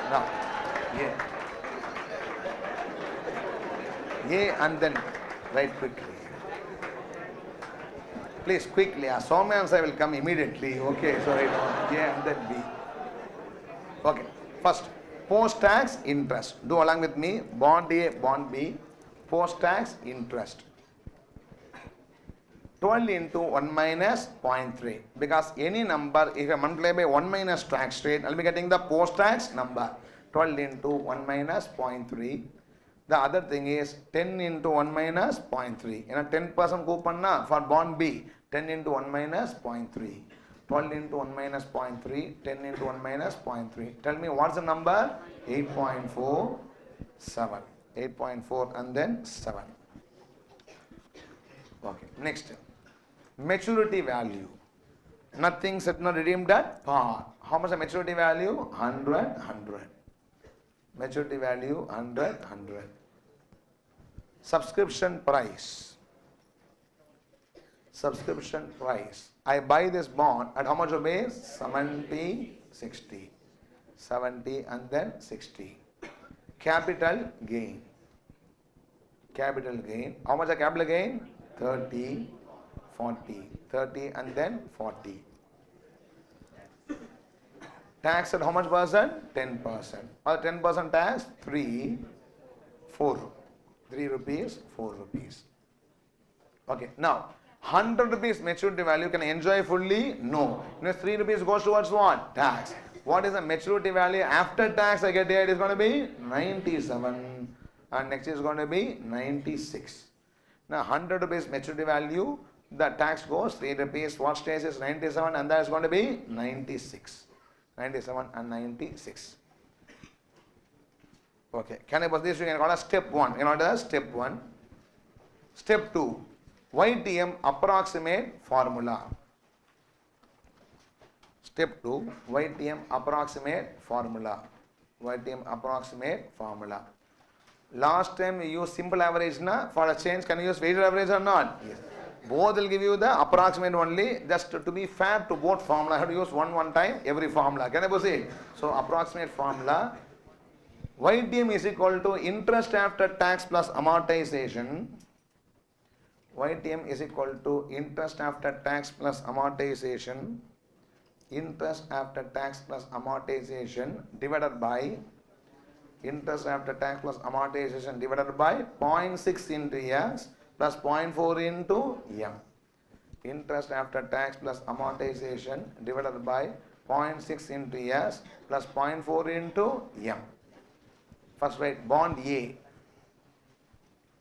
Now, yeah. Yeah, and then write quickly. Please, quickly. Soumya and I will come immediately. Okay, so write yeah and then B. Okay, first, post-tax interest. Do along with me, bond A, bond B, post-tax interest. 12 into 1 minus 0.3. Because any number, if I multiply by 1 minus tax rate, I will be getting the post-tax number. 12 into 1 minus 0.3. The other thing is 10 into 1 minus 0.3. You know, 10% coupon na for bond B. 10 into 1 minus 0.3. 12 into 1 minus 0.3, 10 into 1 minus 0.3. Tell me what's the number? 8.47. 8.4 and then 7. Okay, next. Maturity value. Nothing set not redeemed at par. How much the maturity value? 100, 100. Maturity value 100, 100. Subscription price. Subscription price. I buy this bond at how much rupees? 70, 60. 70 and then 60. Capital gain. Capital gain. How much a capital gain? 30, 40. 30 and then 40. Tax at how much percent? 10%. Or 10% tax? 3, 4. 3 rupees, 4 rupees. Okay, now 100 rupees maturity value can I enjoy fully? No. 3 rupees goes towards what? Tax. What is the maturity value after tax I get here? It is going to be 97 and next is going to be 96. Now 100 rupees maturity value, the tax goes 3 rupees. What stays is 97 and that is going to be 96. 97 and 96. Okay. Can I put this? You can call it step 1. You know what is step 1? Step 2. YTM approximate formula. Step 2. YTM approximate formula. YTM approximate formula. Last time we used simple average na for a change. Can you use weighted average or not? Yes. Both will give you the approximate only. Just to be fair to both formula, I have to use one time every formula. Can I proceed? So approximate formula. YTM is equal to interest after tax plus amortization. YTM is equal to interest after tax plus amortization. Interest after tax plus amortization divided by interest after tax plus amortization divided by 0.6 into S plus 0.4 into M. Interest after tax plus amortization divided by 0.6 into S plus 0.4 into M. First write bond A.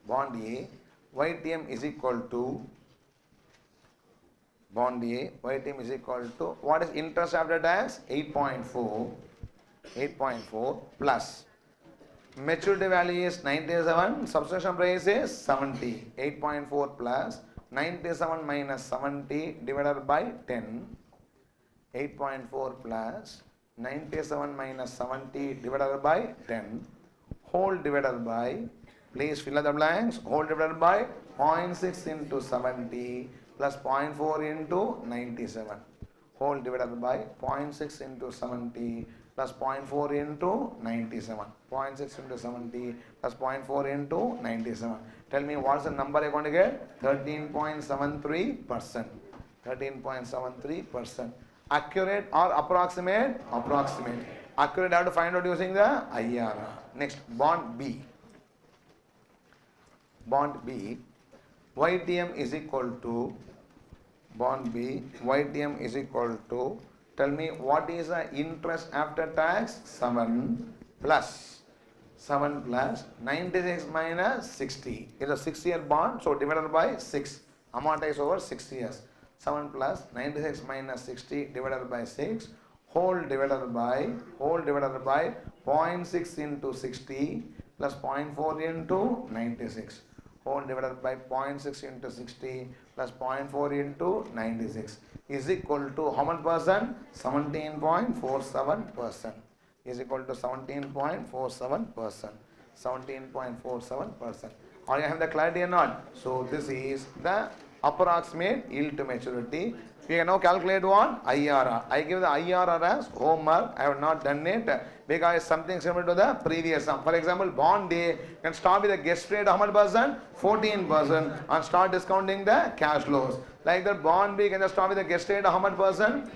Bond A. YTM is equal to bond A. YTM is equal to what is interest after tax? 8.4. 8.4 plus maturity value is 97. Subscription price is 70. 8.4 plus 97 minus 70 divided by 10. 8.4 plus 97 minus 70 divided by 10. Whole divided by, please fill in the blanks, whole divided by 0.6 into 70 plus 0.4 into 97. Whole divided by 0.6 into 70 plus 0.4 into 97. 0.6 into 70 plus 0.4 into 97. Tell me what's the number you're going to get? 13.73%. 13.73%. Accurate or approximate? Approximate. Accurate, I have to find out using the IRR. Next, bond B. Bond B, YTM is equal to, bond B, YTM is equal to, tell me what is the interest after tax? 7 plus 96 minus 60. It's a 6-year bond, so divided by 6. Amortize over 6 years. 7 plus 96 minus 60 divided by 6 whole divided by 0.6 into 60 plus 0.4 into 96. Whole divided by 0.6 into 60 plus 0.4 into 96 is equal to how much percent? 17.47%. Is equal to 17.47%. 17.47%. Are you have the clarity or not? So this is the approximate yield to maturity. We can now calculate what? IRR. I give the IRR as homework. I have not done it because it's something similar to the previous sum. For example, bond A can start with a guess rate how much percent? 14% and start discounting the cash flows. Like that, bond B can just start with a guess rate how much percent?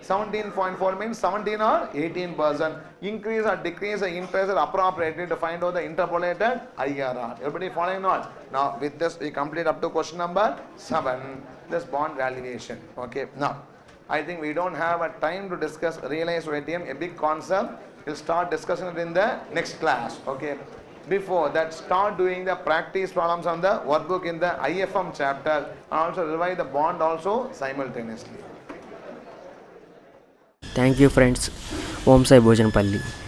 17.4 means 17 or 18%. Increase or decrease the interest appropriately to find out the interpolated IRR. Everybody following not? Now with this we complete up to question number 7. This bond valuation. Okay. Now I think we don't have a time to discuss realized ATM, a big concept. We'll start discussing it in the next class. Okay. Before that, start doing the practice problems on the workbook in the IFM chapter and also revise the bond also simultaneously. Thank you friends. OMSAI Bhojanapalli.